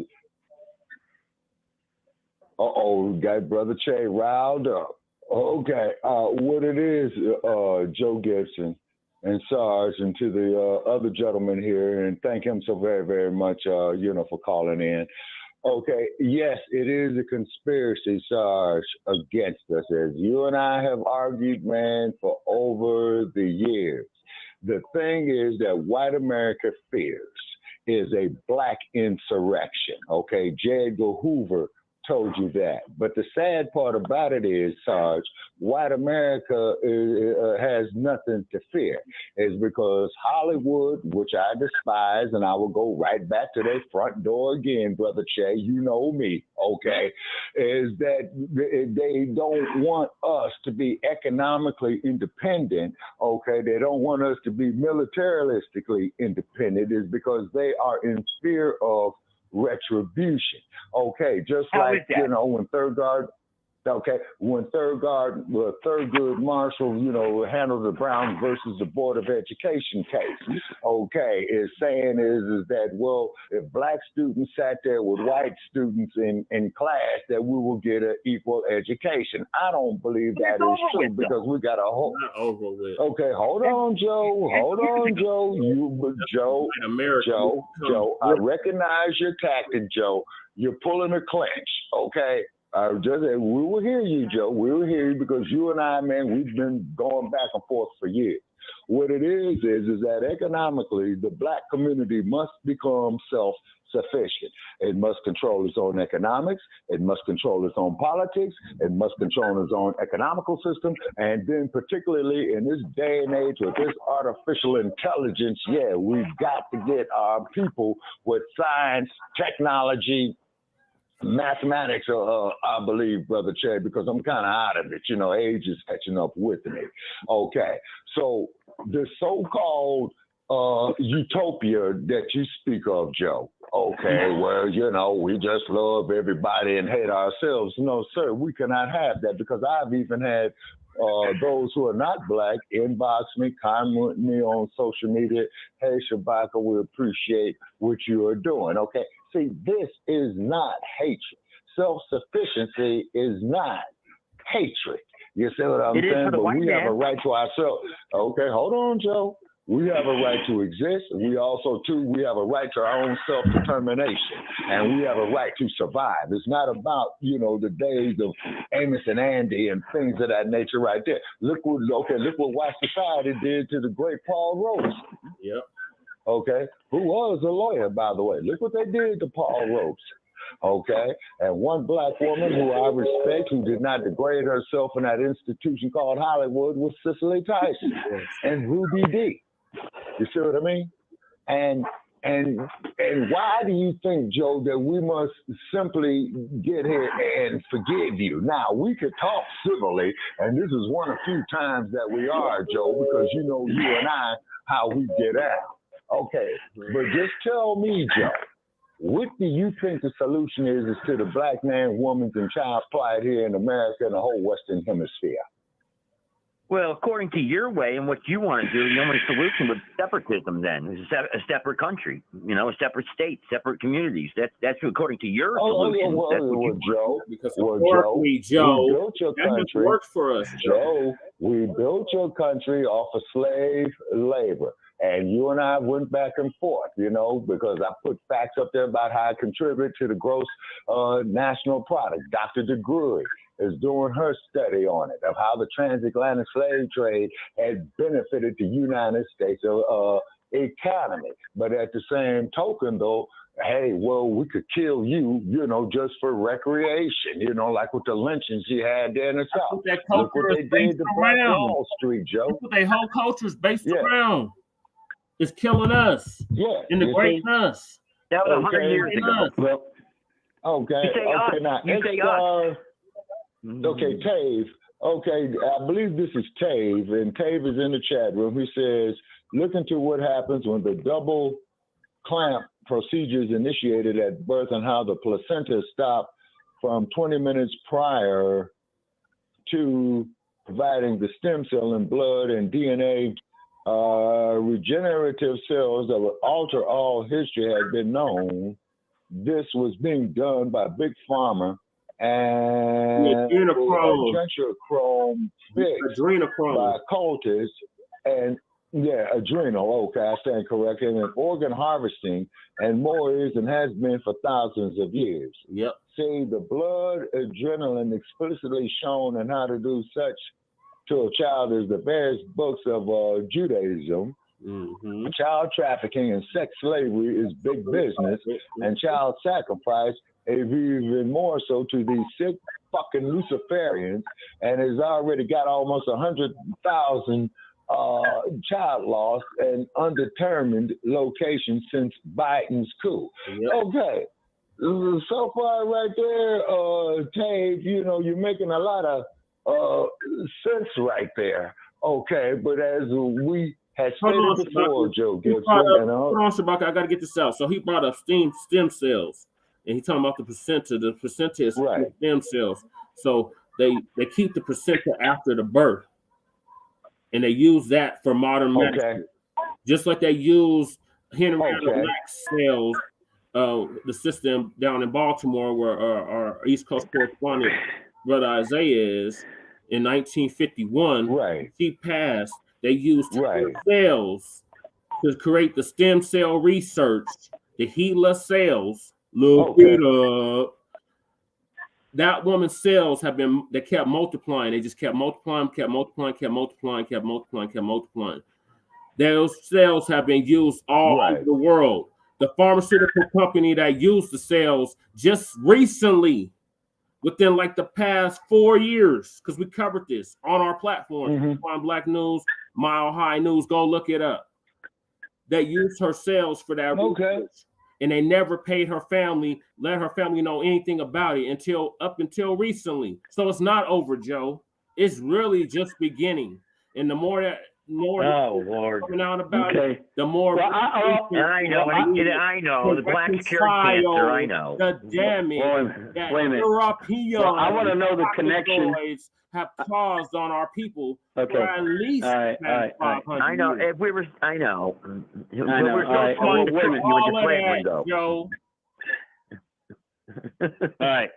We got Brother Che riled up. Okay, what it is, Joe Gibson and Sarge, and to the other gentleman here, and thank him so very, very much, for calling in. Okay, yes, it is a conspiracy, Sarge, against us, as you and I have argued, man, for over the years. The thing is that white America fears is a black insurrection. Okay, J. Edgar Hoover told you that. But the sad part about it is, Sarge, white America has nothing to fear. It's because Hollywood, which I despise, and I will go right back to their front door again, Brother Che, you know me, okay, is that they don't want us to be economically independent, okay? They don't want us to be militaristically independent, is because they are in fear of retribution. Okay, just like, you know, when Thurgood Marshall, you know, handled the Brown versus the Board of Education case. Okay, is saying is that, well, if black students sat there with white students in class, that we will get an equal education. I don't believe that is true because we got a whole. Okay, hold on, Joe. Hold on, Joe. Joe, I recognize your tactic, Joe. You're pulling a clinch, okay? We will hear you, Joe. We will hear you because you and I, man, we've been going back and forth for years. What it is that economically, the black community must become self-sufficient. It must control its own economics. It must control its own politics. It must control its own economical system. And then particularly in this day and age with this artificial intelligence, yeah, we've got to get our people with science, technology, mathematics, I believe, Brother Che, because I'm kind of out of it. You know, age is catching up with me. Okay, so the so-called utopia that you speak of, Joe. Okay, well, you know, we just love everybody and hate ourselves. No, sir, we cannot have that because I've even had those who are not black inbox me, comment me on social media. Hey, Shabaka, we appreciate what you are doing. Okay. See, this is not hatred. Self-sufficiency is not hatred. You see what I'm saying? But we have a right to ourselves. Okay, hold on, Joe. We have a right to exist. We also, too, we have a right to our own self-determination. And we have a right to survive. It's not about, you know, the days of Amos and Andy and things of that nature right there. Look what white society did to the great Paul Robeson. Yep. Okay, who was a lawyer, by the way. Look what they did to Paul Robeson. Okay, and one black woman who I respect, who did not degrade herself in that institution called Hollywood, was Cicely Tyson and Ruby Dee. You see what I mean? And why do you think, Joe, that we must simply get here and forgive you? Now, we could talk civilly, and this is one of the few times that we are, Joe, because you know you and I, how we get out. Okay, but just tell me, Joe, what do you think the solution is to the black man, woman, and child plight here in America and the whole Western Hemisphere? Well, according to your way and what you want to do, the only solution would be separatism then. It's a separate country, you know, a separate state, separate communities. That's according to your solution. Joe, we built your country. Worked for us, Joe, we built your country off of slave labor. And you and I went back and forth, you know, because I put facts up there about how I contribute to the gross national product. Dr. DeGruy is doing her study on it, of how the transatlantic slave trade had benefited the United States economy. But at the same token, though, hey, well, we could kill you, you know, just for recreation, you know, like with the lynchings you had there in the South. Look what they did to Black Wall Street, Joe. That's what their whole culture is based around. It's killing us. Yeah. And degrading us. That was 100 years ago. Well, okay. Okay, Tave. Okay, I believe this is Tave, and Tave is in the chat room. He says, look into what happens when the double clamp procedure is initiated at birth and how the placenta is stopped from 20 minutes prior to providing the stem cell and blood and DNA regenerative cells that would alter all history had been known. This was being done by Big Pharma and adrenochrome by cultists and adrenal, okay, I stand corrected, and organ harvesting and more is and has been for thousands of years. Yep. See, the blood adrenaline explicitly shown in how to do such to a child is the various books of Judaism. Child trafficking and sex slavery is big business, and child sacrifice even more so to these sick fucking Luciferians, and has already got almost 100,000 child loss and undetermined locations since Biden's coup. Yep. Okay. So far right there, Tate, you know, you're making a lot of sense right there. Okay, but as we had stated before, Joe Gibson, hold on, Shabaka, I got to get this out. So he brought up stem cells, and he's talking about the placenta. The placenta is stem cells. So they keep the placenta after the birth, and they use that for modern medicine, just like they use Henrietta Lacks cells. The system down in Baltimore, where our East Coast correspondent brother Isaiah is, in 1951, she passed. They used cells to create the stem cell research, the HeLa cells. Look it up. That woman's cells they kept multiplying. They just kept multiplying. Those cells have been used all over the world. The pharmaceutical company that used the cells just recently, within like the past 4 years, because we covered this on our platform, on Black News, Mile High News, go look it up. They used her cells for that research, and they never paid her family, let her family know anything about it until recently. So it's not over, Joe. It's really just beginning. And the more Lord, coming out about it, the more I know the black cure cancer. I know the damage that European I want to know the connection have caused on our people for at least 500 I know. years. If we were, I know. We're so close to all of that, Joe. All right.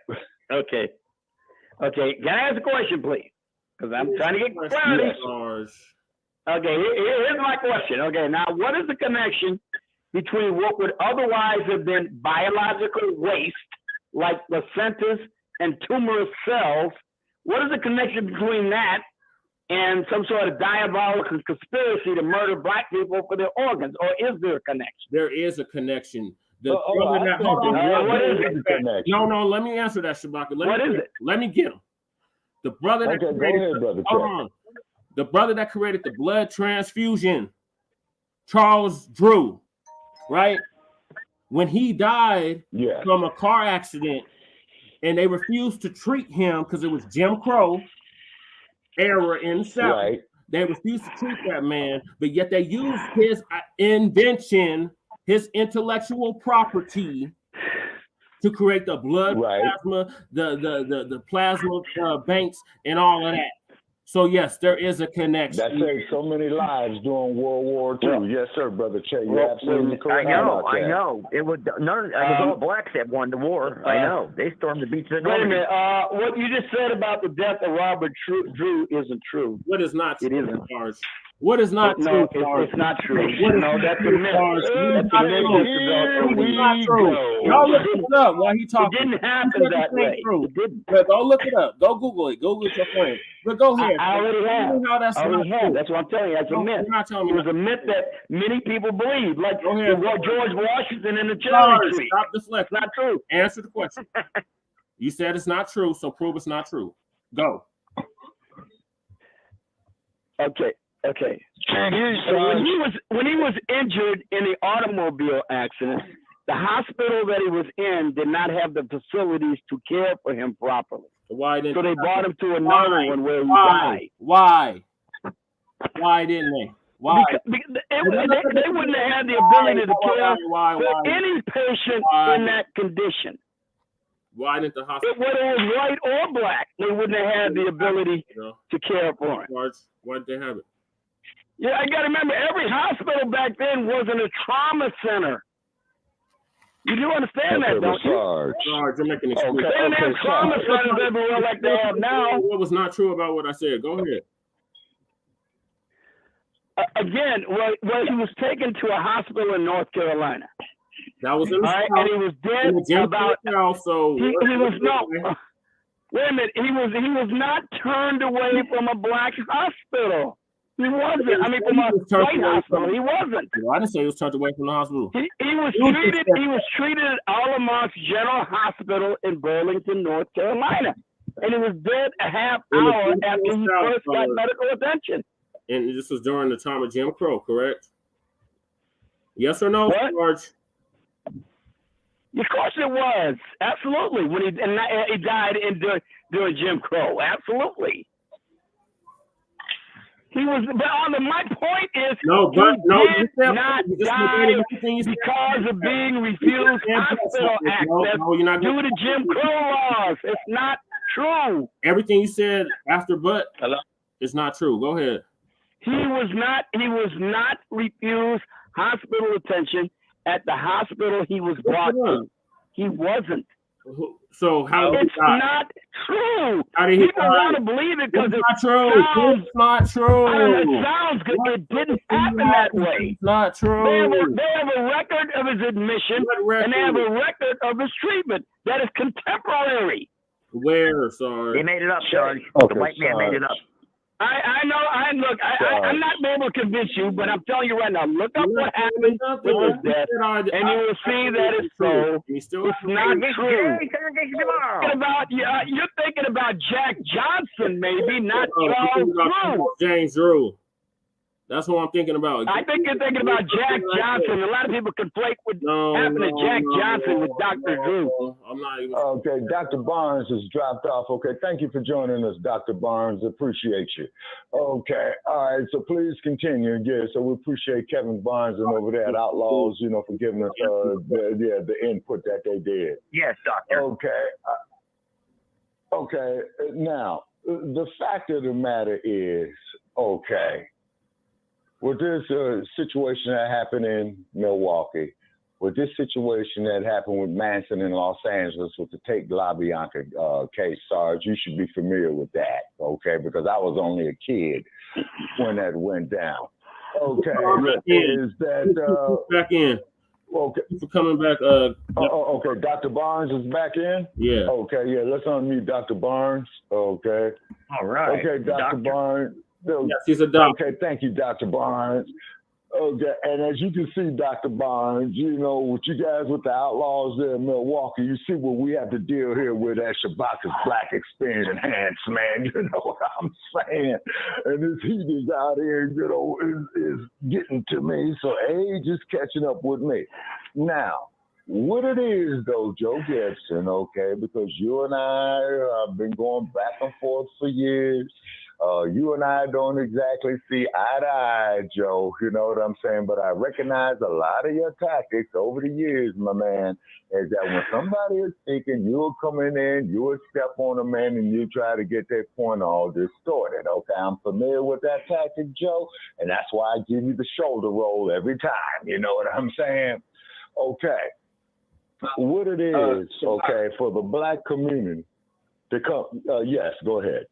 Okay. Can I ask a question, please? Because I'm trying to get clarity. Okay, here's my question. Okay, now what is the connection between what would otherwise have been biological waste, like placentas and tumorous cells? What is the connection between that and some sort of diabolical conspiracy to murder black people for their organs? Or is there a connection? There is a connection. What is the connection? No, let me answer that, Shabaka. What is it? Let me get him. The brother that created the brother that created the blood transfusion, Charles Drew, right? When he died from a car accident, and they refused to treat him because it was Jim Crow era in the South. They refused to treat that man, but yet they used his invention, his intellectual property, to create the blood plasma, the plasma banks, and all of that. So yes, there is a connection. That saved so many lives during World War II. Yes, sir, Brother Che. You're absolutely correct. I know. It was all blacks that won the war. I know. They stormed the beaches. Wait a minute. What you just said about the death of Robert Drew isn't true. What is not true? It isn't. What is not true? It's not true. No, that's a myth. That's a myth. It's not true. Y'all look it up while he talking. It didn't happen that way. It didn't. Go look it up. Go Google it. Go with your friend. But go ahead. I already have. That's what I'm telling you. That's a myth. You're not telling me. It was a myth that many people believe, like George Washington and the cherry tree. Stop deflecting. It's not true. Answer the question. You said it's not true, so prove it's not true. Go. Okay. So when he was injured in the automobile accident, the hospital that he was in did not have the facilities to care for him properly. So they brought him to another one where he died. Why didn't they? Why? Because they wouldn't have had the ability to care for any patient in that condition. Why didn't the hospital? Whether it was white or black, they wouldn't have had the ability to care for him. Why did they have it? Yeah, I got to remember, every hospital back then wasn't a trauma center. You do understand that, don't you? Sarge, you're making excuses. They didn't have trauma centers everywhere like they have now. What was not true about what I said? Go ahead. Again, he was taken to a hospital in North Carolina. That was in the South. And he was dead about. He was no. Wait a minute. He was not turned away from a black hospital. He wasn't. I mean, from a white hospital, he wasn't. Well, I didn't say he was turned away from the hospital. He was treated at Alamance General Hospital in Burlington, North Carolina. And he was dead a half hour after he first got medical attention. And this was during the time of Jim Crow, correct? Yes or no, what? George? Of course it was. Absolutely. When he died during Jim Crow. Absolutely. He was, but my point is, he did not die because of being refused hospital access due to Jim Crow laws. It's not true. Everything you said after but is not true. Go ahead. He was not refused hospital attention at the hospital he was brought to. He wasn't. So how did it's he die? Not true. How did he People die? want to believe it because it's not true. It sounds good. It didn't happen that way. It's not true. They have a record of his admission, and they have a record of his treatment that is contemporary. Where, Sarge? They made it up, Sarge. The white man made it up. I know. I'm not able to convince you, but I'm telling you right now. Look up what happened with his death, and you will see that it's so. It's not true. You're thinking about Jack Johnson, maybe, not Charles Drew. James Drew. That's what I'm thinking about. I think you're thinking about Jack Johnson. A lot of people conflate what happened to Jack Johnson with Dr. Drew. I'm not even. Okay, Dr. Barnes has dropped off. Okay, thank you for joining us, Dr. Barnes. Appreciate you. Okay, all right, so please continue. Yeah, so we appreciate Kevin Barnes and over there at Outlaws, for giving us the input that they did. Yes, doctor. Okay, now, the fact of the matter is, with this situation that happened in Milwaukee, with this situation that happened with Manson in Los Angeles with the Tate LaBianca case, Sarge, you should be familiar with that, okay? Because I was only a kid when that went down. Okay, is that... back in. Okay. For coming back. Okay, Dr. Barnes is back in? Yeah. Okay, yeah, let's unmute Dr. Barnes. Okay. All right. Okay, Dr. Barnes. Yes, he's a doctor. Okay, thank you, Dr. Barnes. Okay, and as you can see, Dr. Barnes, with you guys with the Outlaws there in Milwaukee, you see what we have to deal here with at Shabaka'S Blacc Experience Enhanced, man. You know what I'm saying? And this heat is out here, is getting to me. So age is catching up with me. Now, what it is, though, Joe Gibson, okay, because you and I have been going back and forth for years. You and I don't exactly see eye to eye, Joe, you know what I'm saying? But I recognize a lot of your tactics over the years, my man, is that when somebody is speaking, you'll come in, you will step on them, man, and you try to get their point all distorted, okay? I'm familiar with that tactic, Joe, and that's why I give you the shoulder roll every time, you know what I'm saying? Okay. What it is, okay, for the Black community to come, yes, go ahead.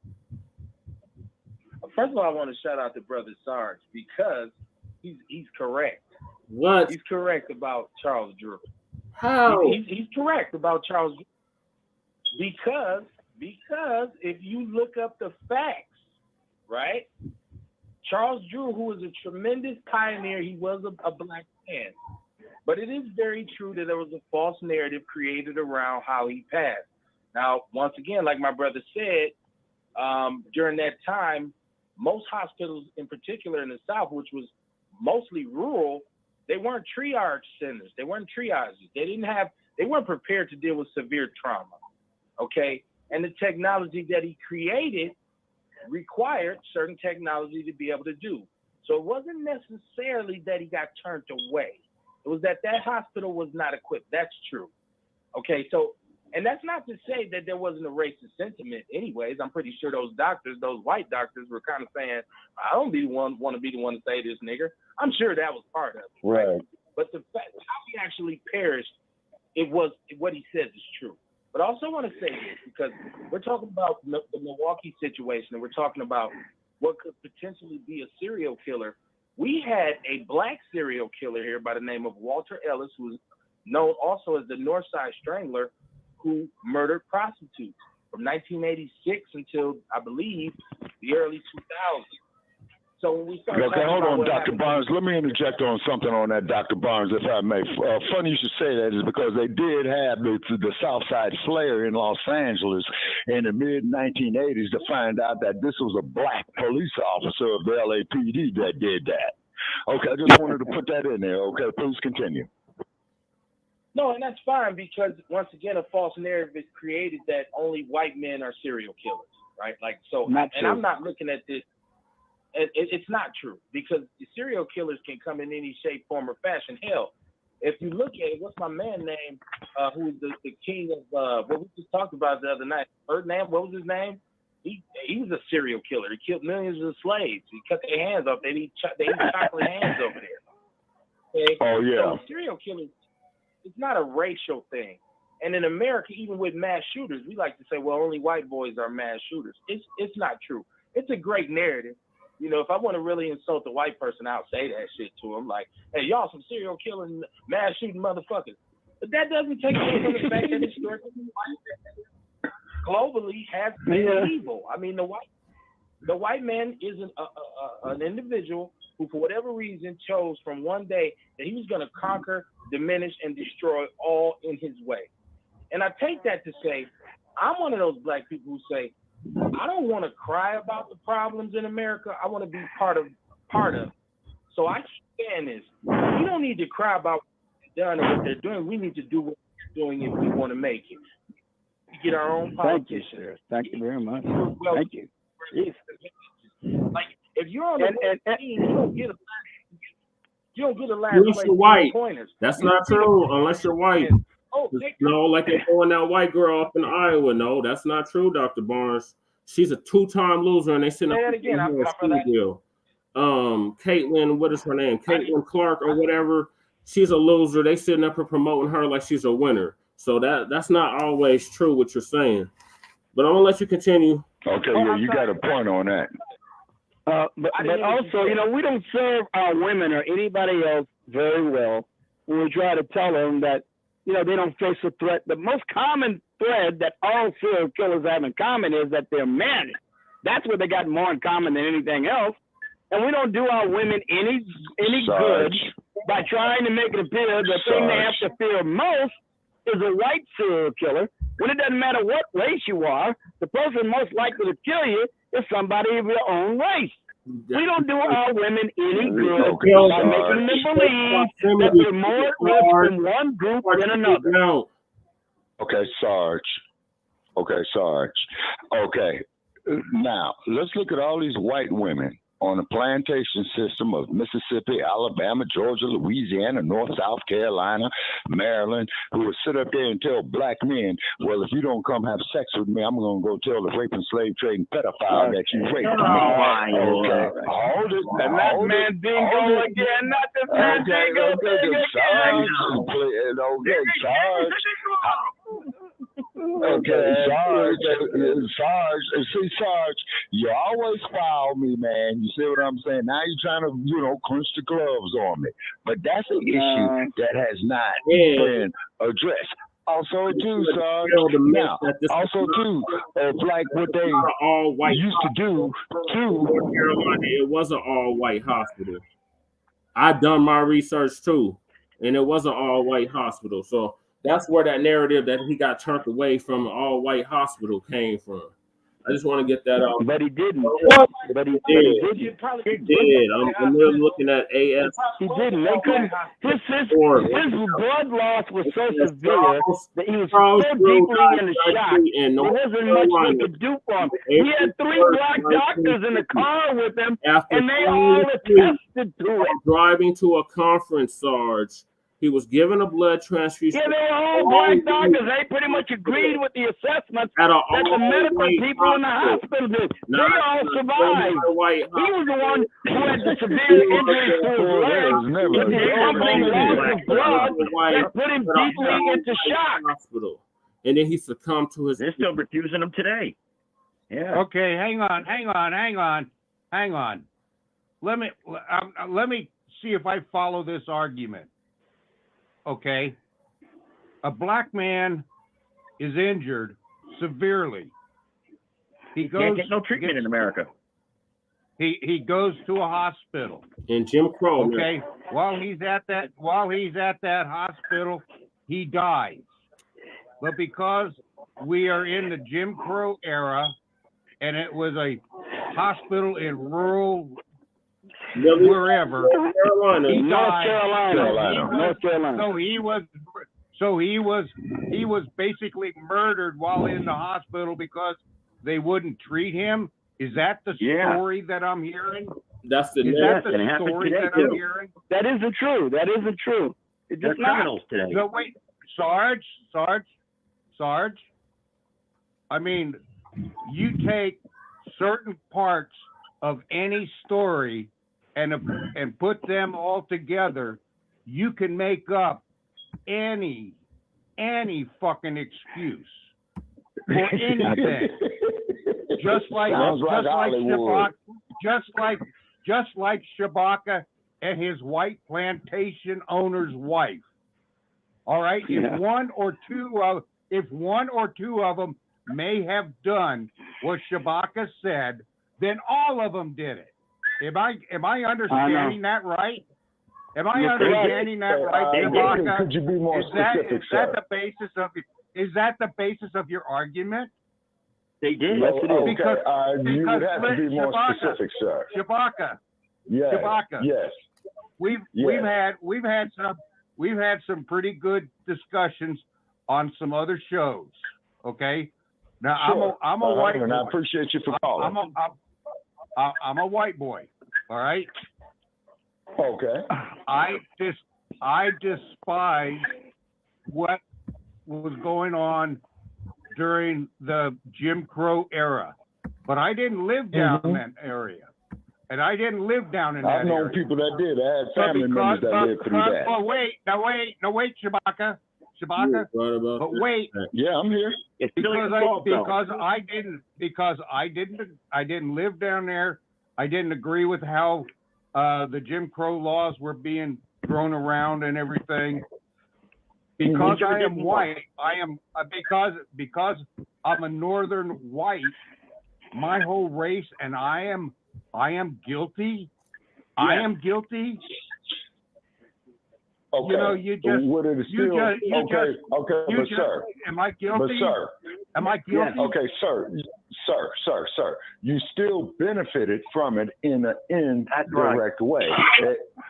First of all, I want to shout out to Brother Sarge because he's correct. What? He's correct about Charles Drew. How? He's correct about Charles Drew. Because if you look up the facts, right? Charles Drew, who was a tremendous pioneer, he was a black man. But it is very true that there was a false narrative created around how he passed. Now, once again, like my brother said, during that time, most hospitals, in particular in the South, which was mostly rural, they weren't triage centers. They weren't triages. They weren't prepared to deal with severe trauma. Okay. And the technology that he created required certain technology to be able to do. So it wasn't necessarily that he got turned away. It was that hospital was not equipped. That's true. Okay. So, and that's not to say that there wasn't a racist sentiment anyways. I'm pretty sure those doctors, those white doctors were kind of saying, I don't want to be the one to say this, nigger. I'm sure that was part of it. Right. But the fact how he actually perished, it was what he says is true. But I also want to say this because we're talking about the Milwaukee situation and we're talking about what could potentially be a serial killer. We had a black serial killer here by the name of Walter Ellis, who's known also as the Northside Strangler, who murdered prostitutes from 1986 until, I believe, the early 2000s. So when we start okay, hold on, Dr. Barnes. Let me interject on something on that, Dr. Barnes, if I may. Funny you should say that is because they did have the Southside Flare in Los Angeles in the mid-1980s to find out that this was a black police officer of the LAPD that did that. Okay, I just wanted to put that in there. Okay, please continue. No, and that's fine because, once again, a false narrative is created that only white men are serial killers, right? Like, so, and I'm not looking at this. It's not true because the serial killers can come in any shape, form, or fashion. Hell, if you look at it, what's my man name? Who's the king of what we just talked about the other night? Ferdinand, what was his name? He was a serial killer. He killed millions of slaves. He cut their hands off. They eat chocolate hands over there. Okay? Oh yeah. So serial killers, it's not a racial thing. And in America, even with mass shooters, we like to say, well, only white boys are mass shooters. It's not true. It's a great narrative. You know, if I want to really insult a white person, I'll say that shit to them, like, hey, y'all some serial killing, mass shooting motherfuckers. But that doesn't take away from the fact that historically globally has been evil. I mean, the white man is an individual who, for whatever reason, chose from one day that he was going to conquer, diminish, and destroy all in his way. And I take that to say, I'm one of those black people who say, I don't want to cry about the problems in America. I want to be part of it. So I understand this. We don't need to cry about what they've done or what they're doing. We need to do what we're doing if we want to make it. We get our own politicians. Thank you, sir. Thank you very much. Well, thank you. Like if you're on the team, you don't get a last unless place you're white. pointers. That's not true. Unless you're white. No, like they're throwing that white girl up in Iowa. No, that's not true, Dr. Barnes. She's a two-time loser, and they sent her a deal. Caitlin, what is her name? Caitlin Clark or whatever. She's a loser. They sitting up and promoting her like she's a winner. So that's not always true what you're saying. But I'm gonna let you continue. Okay, yeah, you got a point on that. But also, you know, we don't serve our women or anybody else very well when we try to tell them that, you know, they don't face a threat. The most common thread that all serial killers have in common is that they're men. That's what they got more in common than anything else. And we don't do our women any good by trying to make it appear the thing they have to fear most is a white serial killer. When it doesn't matter what race you are, the person most likely to kill you is somebody of your own race. We don't do our women any good by making them believe that we're more at risk from one group than another. Okay, Sarge. Okay, now let's look at all these white women on the plantation system of Mississippi, Alabama, Georgia, Louisiana, North, South Carolina, Maryland, who would sit up there and tell black men, well, if you don't come have sex with me, I'm going to go tell the raping, slave trading pedophile that you raped me. Okay, hold it. And that man bingo again, not the man bingo again. Okay, Sarge, Sarge, you always foul me, man. You see what I'm saying? Now you're trying to, clench the gloves on me. But that's an issue that has not been addressed. Also, too, Sarge. Now, also, too, like what they used to do, too. It was an all-white hospital. I done my research, too, and it was an all-white hospital. So that's where that narrative that he got turned away from an all-white hospital came from. I just want to get that out. But he didn't. But he did. He did. I'm really looking at AS. He didn't. They couldn't. His blood loss was so severe that he was so deeply in the shock. There wasn't much they could do for him. He had 3 black doctors in the car with him, and they all attested to it. Driving to a conference, Sarge. He was given a blood transfusion. Yeah, they were all black doctors. They pretty much agreed with the assessment that the medical people in the hospital did. They all survived. He was the one who had the severe injuries to his legs. The accompanying loss of blood that put him deeply into shock. And then he succumbed to his... They're still refusing him today. Yeah. Okay, hang on. Let me see if I follow this argument. Okay, a black man is injured severely. He can't get no treatment in America. He goes to a hospital. In Jim Crow. Okay. While he's at that hospital, he dies. But because we are in the Jim Crow era, and it was a hospital in rural wherever, North Carolina. So he was basically murdered while in the hospital because they wouldn't treat him. Is that the story that I'm hearing? That's the story that I'm hearing? That isn't true. That isn't true. It's just criminals today. No, wait, Sarge. I mean, you take certain parts of any story and put them all together, you can make up any fucking excuse for anything. just like Shabaka and his white plantation owner's wife. All right, if one or two of them may have done what Shabaka said, then all of them did it. Am I understanding that right? Am I understanding that right, Shabaka? Could you be more specific, sir? Is that the basis of your argument? They did. Yes, it is. Because you would have to be more specific, sir. Shabaka. Yes. Shabaka. Yes. We've had some pretty good discussions on some other shows. Okay. Now sure. I'm a white boy. And I appreciate you for calling. I'm a white boy. All right. Okay. I despise what was going on during the Jim Crow era, but I didn't live down in that area, and I didn't live down in that area. I've known people that did. I had family members that lived through that. Oh wait, wait, Shabaka. But wait. Yeah, I'm here. Because I didn't live down there. I didn't agree with how the Jim Crow laws were being thrown around and everything. Because I am white, because I'm a northern white, my whole race, and I am guilty. Yeah. I am guilty. Okay. You know, you just. Sir. Am I guilty? But sir. Am I guilty? Yeah, okay, sir. You still benefited from it in an indirect way.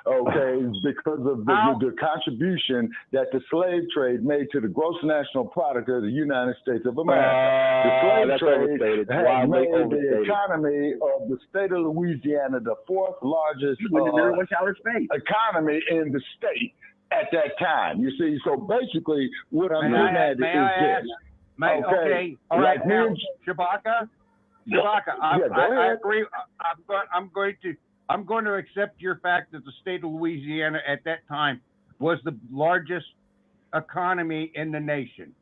Okay, because of the contribution that the slave trade made to the gross national product of the United States of America. The slave trade had made the economy of the state of Louisiana the fourth largest economy in the state at that time. You see, so basically what I'm getting at is this. Okay. All right. Now, Shabaka, I agree. I'm going to accept your fact that the state of Louisiana at that time was the largest economy in the nation.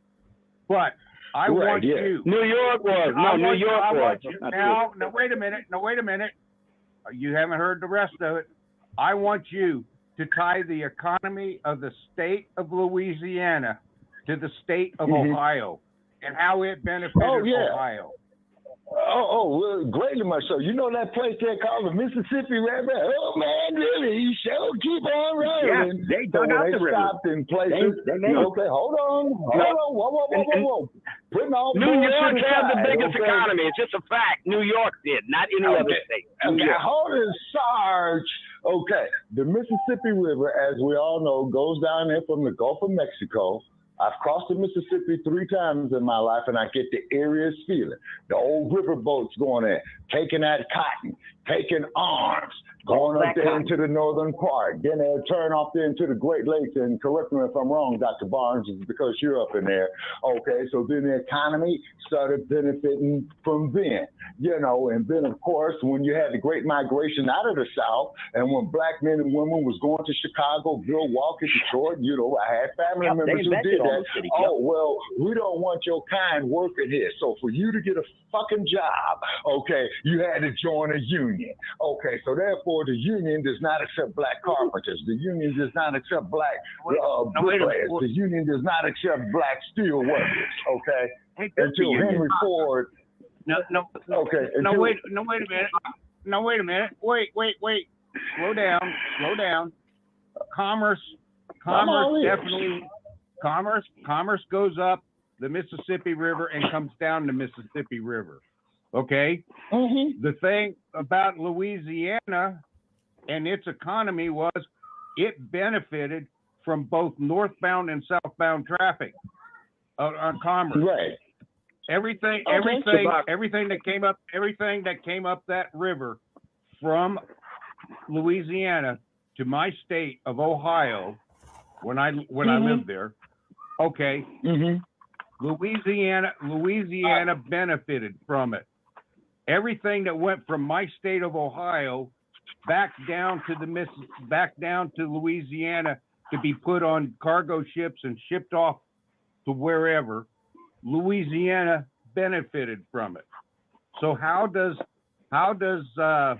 But I want you. New York was. New York was. Now, wait a minute. You haven't heard the rest of it. I want you to tie the economy of the state of Louisiana to the state of Ohio and how it benefited Ohio. Well, greatly much so. You know that place there called the Mississippi River? Oh, man, really? You sure keep on rolling. Yeah, they dug out the river. Stopped in places. Okay, hold on. Whoa. New York has the biggest economy. It's just a fact. New York did, not any other state. Okay, hold it, Sarge. Okay, the Mississippi River, as we all know, goes down there from the Gulf of Mexico. I've crossed the Mississippi 3 times in my life, and I get the eeriest feeling. The old river boats going there, taking that cotton, taking arms, going up there into the northern part. Then they'll turn off there into the Great Lakes, and correct me if I'm wrong, Dr. Barnes, because you're up in there. Okay, so then the economy started benefiting from then, and then, of course, when you had the Great Migration out of the South, and when black men and women was going to Chicago, Milwaukee, Detroit, I had family members who did that. Well, we don't want your kind working here. So for you to get a fucking job, okay, you had to join a union. Okay, so therefore the union does not accept black carpenters. The union does not accept black bricklayers. The union does not accept black steel workers. Okay, until Henry Ford. Wait a minute. Now wait a minute. Wait. Slow down. Commerce definitely. Commerce goes up the Mississippi River and comes down the Mississippi River. Okay. Mm-hmm. The thing about Louisiana and its economy was it benefited from both northbound and southbound traffic on commerce. Right. Everything that came up that river from Louisiana to my state of Ohio when I lived there. Okay. Mm-hmm. Louisiana benefited from it. Everything that went from my state of Ohio back down to Louisiana to be put on cargo ships and shipped off to wherever, Louisiana benefited from it. So how does the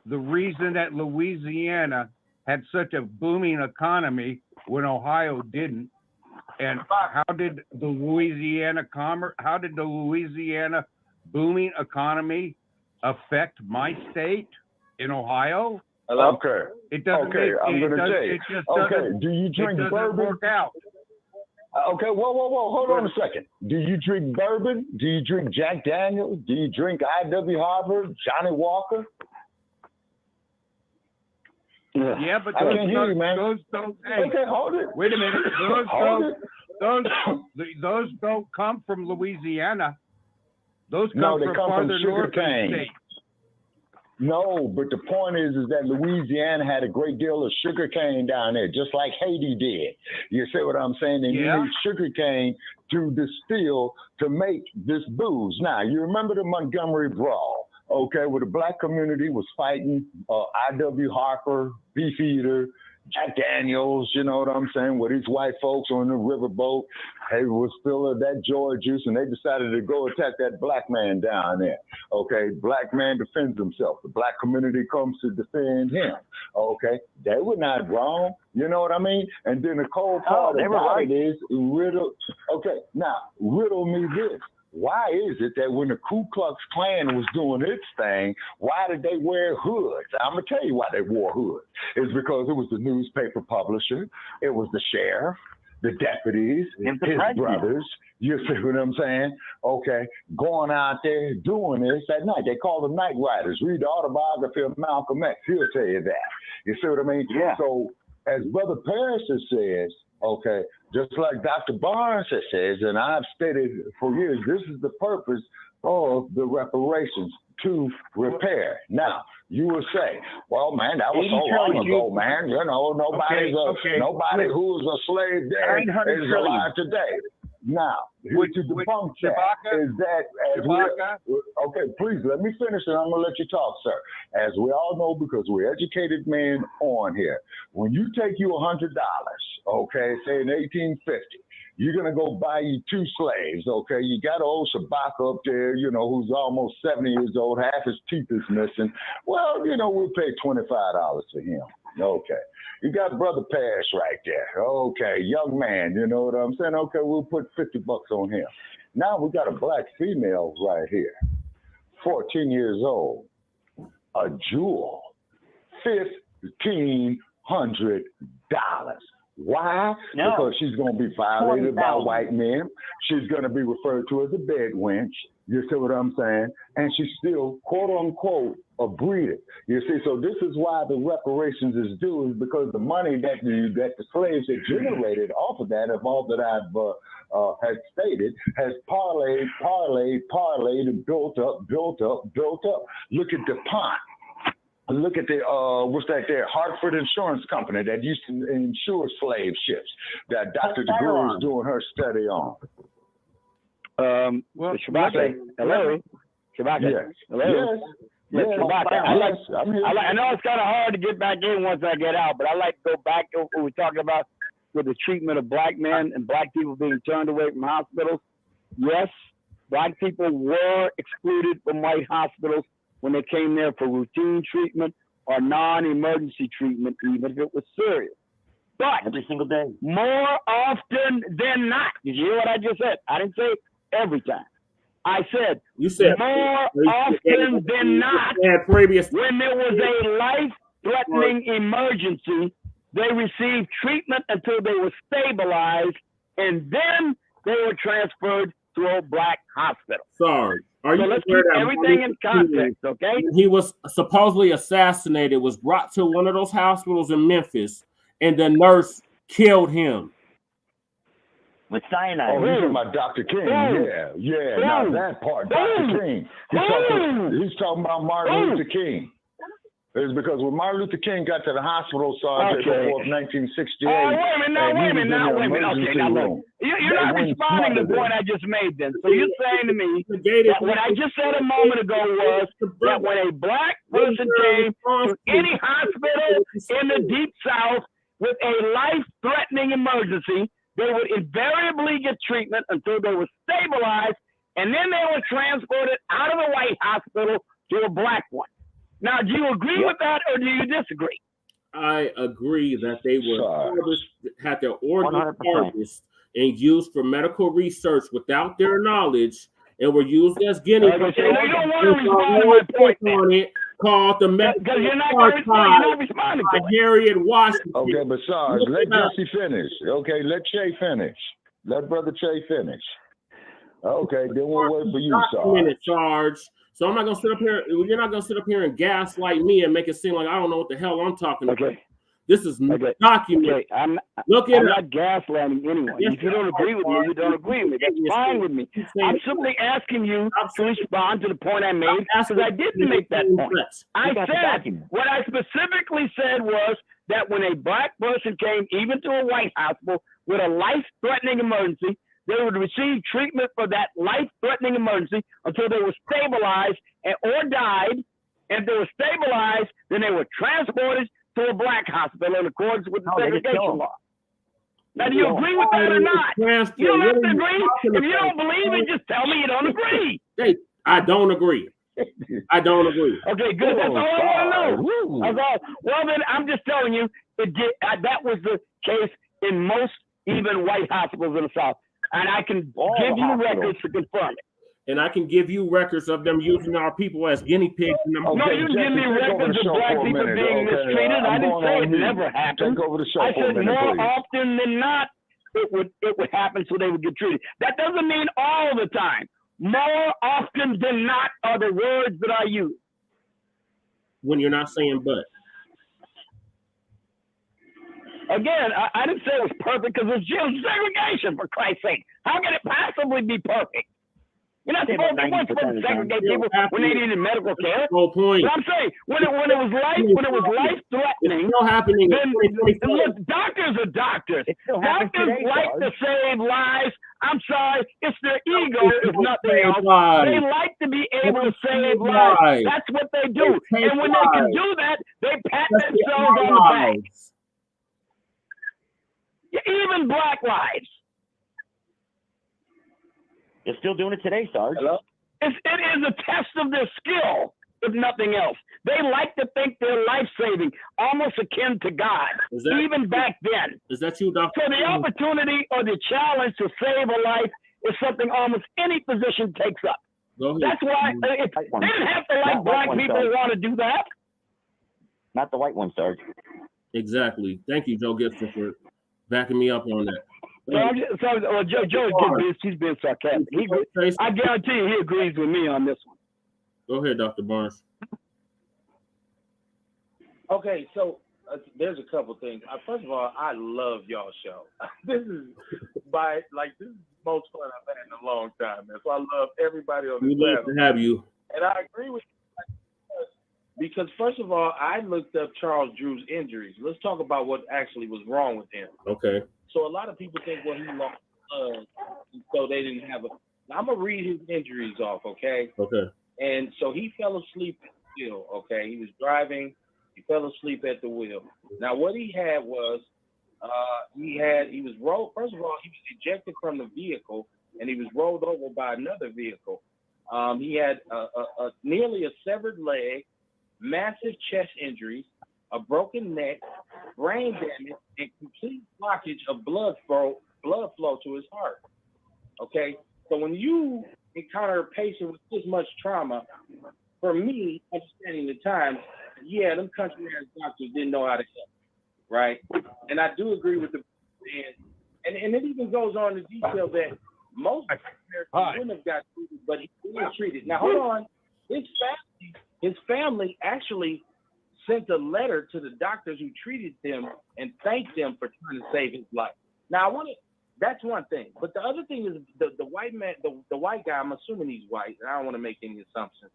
reason that Louisiana had such a booming economy when Ohio didn't, and how did the Louisiana booming economy affect my state in Ohio? Okay. It doesn't. Okay, I'm going to tell you. Okay, do you drink bourbon? Work out. Okay, whoa. Hold on a second. Do you drink bourbon? Do you drink Jack Daniels? Do you drink I.W. Harvard, Johnny Walker? Yeah, but I can't hear you, man. Hey, okay, hold it. Wait a minute. Those don't come from Louisiana. Those come from farther north in the state. No, but the point is that Louisiana had a great deal of sugar cane down there, just like Haiti did. You see what I'm saying? And you need sugar cane to distill to make this booze. Now, you remember the Montgomery Brawl, okay, where the black community was fighting I.W. Harper, Beefeater, Jack Daniels, you know what I'm saying, with these white folks on the riverboat. They was full of that joy juice, and they decided to go attack that black man down there. Okay, black man defends himself. The black community comes to defend him. Okay, they were not wrong. You know what I mean? And then the cold part about it is riddle me this. Why is it that when the Ku Klux Klan was doing its thing, why did they wear hoods? I'm going to tell you why they wore hoods. It's because it was the newspaper publisher, it was the sheriff, the deputies, his brothers. You see what I'm saying? Okay, going out there doing this at night. They call them night riders. Read the autobiography of Malcolm X. He'll tell you that. You see what I mean? Yeah. So as Brother Parrish says, okay, just like Dr. Barnes says, and I've stated for years, this is the purpose of the reparations, to repair. Now, you will say, well, man, that was so long ago, man. You know, nobody who was a slave there is alive today. Now, to debunk that is that, okay, please let me finish and I'm going to let you talk, sir. As we all know, because we're educated men on here, when you take you $100, okay, say in 1850, you're going to go buy you 2 slaves, okay? You got old Shabaka up there, you know, who's almost 70 years old, half his teeth is missing. Well, you know, we'll pay $25 for him. Okay. You got Brother Parrish right there. Okay, young man, you know what I'm saying? Okay, we'll put $50 on him. Now we got a black female right here, 14 years old, a jewel, $1,500. Why? No. Because she's going to be violated by white men. She's going to be referred to as a bedwench. You see what I'm saying? And she's still, quote unquote, a breeder. You see, so this is why the reparations is due, is because the money that the slaves had generated off of that, of all that I've had stated, has parlayed, and built up. Look at DuPont. Look at the what's that there? Hartford Insurance Company that used to insure slave ships that Dr. DeGruy is doing her study on. Shabaka. Hello. Shabaka. Yes. Hello. Yes. Shabaka. I know it's kind of hard to get back in once I get out, but I like to go back to what we were talking about with the treatment of black men and black people being turned away from hospitals. Yes, black people were excluded from white hospitals when they came there for routine treatment or non-emergency treatment, even if it was serious. But every single day, more often than not, did you hear what I just said? I didn't say every time. I said, you said more often than not, when there was a life-threatening emergency, they received treatment until they were stabilized, and then they were transferred to a black hospital. Sorry. So let's keep everything in context, okay? He was supposedly assassinated, was brought to one of those hospitals in Memphis, and the nurse killed him. With cyanide. Oh, you're talking about Dr. King. Yeah. Now that part, Dr. King. He's talking about Martin Luther King. It's because when Martin Luther King got to the hospital, Sergeant, before 1968. Oh, wait a minute. Okay, now look. You're not responding to the point I just made then. So you're saying to me that what I just said a moment ago was that when a black person came to any hospital in the Deep South with a life-threatening emergency, they would invariably get treatment until they were stabilized, and then they were transported out of the white hospital to a black one. Now, do you agree with that, or do you disagree? I agree that they were had their organs harvested and used for medical research without their knowledge, and were used as guinea pigs. You don't want to respond to my point on it. Called the medical you're not responding to Harriet Washington. Okay, but Sarge, let Jesse finish. Okay, let Che finish. Let Brother Che finish. Okay, then we'll wait for you, Sarge. Sarge. So I'm not gonna sit up here. You're not gonna sit up here and gaslight me and make it seem like I don't know what the hell I'm talking about. This is documented. I'm not gaslighting anyone. If you don't agree with me, you don't agree with me. That's fine with me. I'm simply asking you to respond to the point I made because I didn't make that point. I said, what I specifically said was that when a black person came even to a white hospital with a life-threatening emergency, they would receive treatment for that life-threatening emergency until they were stabilized or died. And if they were stabilized, then they were transported to a black hospital in accordance with the segregation law. Now, do you agree with that or not? You don't have to agree. If you don't believe it, just tell me you don't agree. I don't agree. I don't agree. Okay, good. That's all I want to know. That's all. Well, then I'm just telling you, that was the case in most even white hospitals in the South. And I can give you records to confirm it. And I can give you records of them using our people as guinea pigs. No, you give me records of black people being mistreated. I didn't say it never happened. I said more often than not, it would happen so they would get treated. That doesn't mean all the time. More often than not are the words that I use. When you're not saying but. Again, I didn't say it was perfect because it's segregation, for Christ's sake. How can it possibly be perfect? You're not supposed to segregate people when they needed medical care. No point. But I'm saying when it was life threatening. It's still happening. Look, doctors are doctors. Doctors like to save lives. I'm sorry, it's their ego, if nothing else. They like to be able to save lives. That's what they do. And when they can do that, they pat themselves on the back. Even black lives. They're still doing it today, Sarge. Hello? It is a test of their skill, if nothing else. They like to think they're life-saving, almost akin to God, even back then. Is that you, Dr. So the opportunity or the challenge to save a life is something almost any physician takes up. That's why they didn't have to like black people who want to do that. Not the white one, Sarge. Exactly. Thank you, Joe Gibson, for backing me up on that. He's being sarcastic. I guarantee you he agrees with me on this one. Go ahead, Dr. Barnes. Okay, so there's a couple things. First of all, I love y'all's show. This is the most fun I've had in a long time, man. So I love everybody on this panel. We love to have you. And I agree with you because, first of all, I looked up Charles Drew's injuries. Let's talk about what actually was wrong with him. Okay. So a lot of people think, well, he lost blood, so they didn't have I'm going to read his injuries off, okay? Okay. And so he fell asleep at the wheel, okay? He was driving. He fell asleep at the wheel. Now, what he had was he was rolled. First of all, he was ejected from the vehicle, and he was rolled over by another vehicle. He had nearly a severed leg, massive chest injuries, a broken neck, brain damage, and complete blockage of blood flow to his heart. Okay, so when you encounter a patient with this much trauma. For me, understanding the times, yeah, them country-ass doctors didn't know how to help, right? And I do agree with the man. And it even goes on to detail that most Americans wouldn't have got treated, but he was treated. Now, hold on. His family actually sent a letter to the doctors who treated them and thanked them for trying to save his life. Now, that's one thing. But the other thing is the white man, the white guy, I'm assuming he's white, and I don't want to make any assumptions,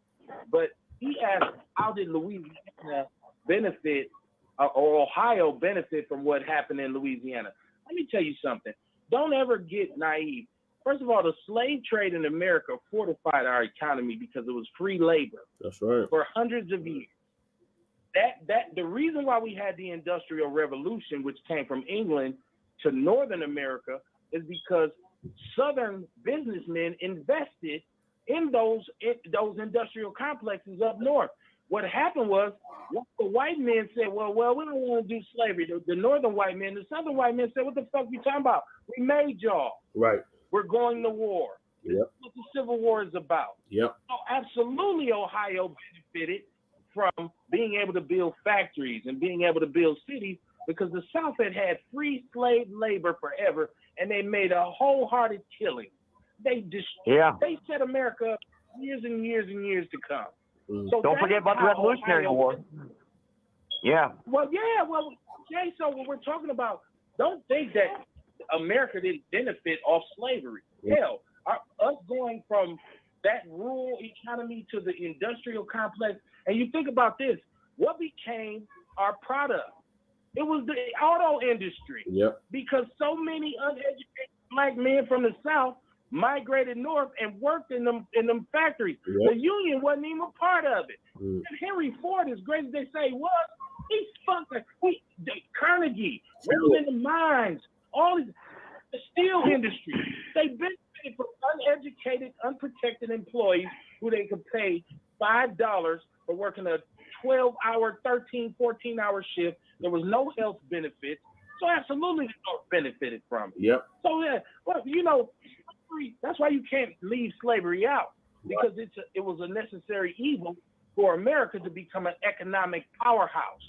but he asked, how did Louisiana benefit or Ohio benefit from what happened in Louisiana? Let me tell you something. Don't ever get naive. First of all, the slave trade in America fortified our economy because it was free labor. That's right. For hundreds of years. That the reason why we had the Industrial Revolution, which came from England to Northern America, is because Southern businessmen invested in those industrial complexes up north. What happened was, the white men said, well, we don't want to do slavery. The Northern white men, the Southern white men said, what the fuck you talking about? We made y'all. Right. We're going to war. Yep. That's what the Civil War is about. Yep. So absolutely Ohio benefited from being able to build factories and being able to build cities because the South had free slave labor forever, and they made a wholehearted killing. They set America up years and years and years to come. So don't forget about the Revolutionary War. Yeah. Well, Jay, so when we're talking about, don't think that America didn't benefit off slavery. Hell, us going from that rural economy to the industrial complex, and you think about this, what became our product? It was the auto industry. Yep. Because so many uneducated black men from the South migrated north and worked in them factories. Yep. The Union wasn't even a part of it. And Henry Ford, as great as they say was, he fucking Carnegie, working in the mines, all these, the steel industry. They benefited from uneducated, unprotected employees who they could pay $5 for working a 12-hour, 13, 14-hour shift. There was no health benefits. So absolutely the North benefited from it. Yep. So that's why you can't leave slavery out, because it was a necessary evil for America to become an economic powerhouse.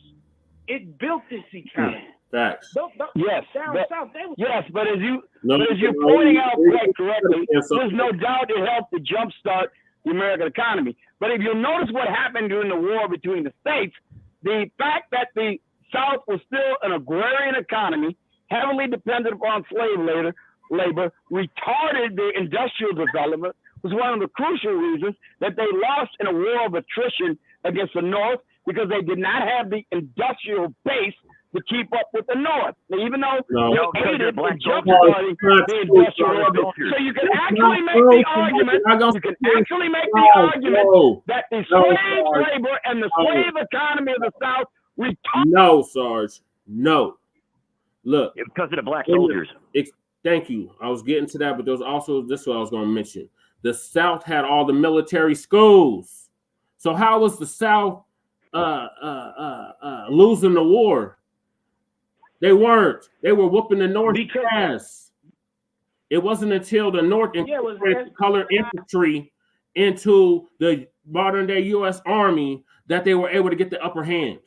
It built this economy. Facts. Yes, down south, they was but as you're pointing out quite correctly, there's no doubt it helped to jumpstart the American economy. But if you'll notice what happened during the war between the states, the fact that the South was still an agrarian economy, heavily dependent upon slave labor, retarded the industrial development, was one of the crucial reasons that they lost in a war of attrition against the North, because they did not have the industrial base to keep up with the North. Even though they aided in jumpstarting the industrial revolution. So you can actually make the argument, that the slave labor and the slave economy of the South retarded. No, Sarge. No. Look. Because of the black soldiers. Thank you. I was getting to that, but there's also this what I was going to mention. The South had all the military schools. So how was the South losing the war? They weren't. They were whooping the North ass. It wasn't until the North incorporated colored infantry into the modern day U.S. Army that they were able to get the upper hand.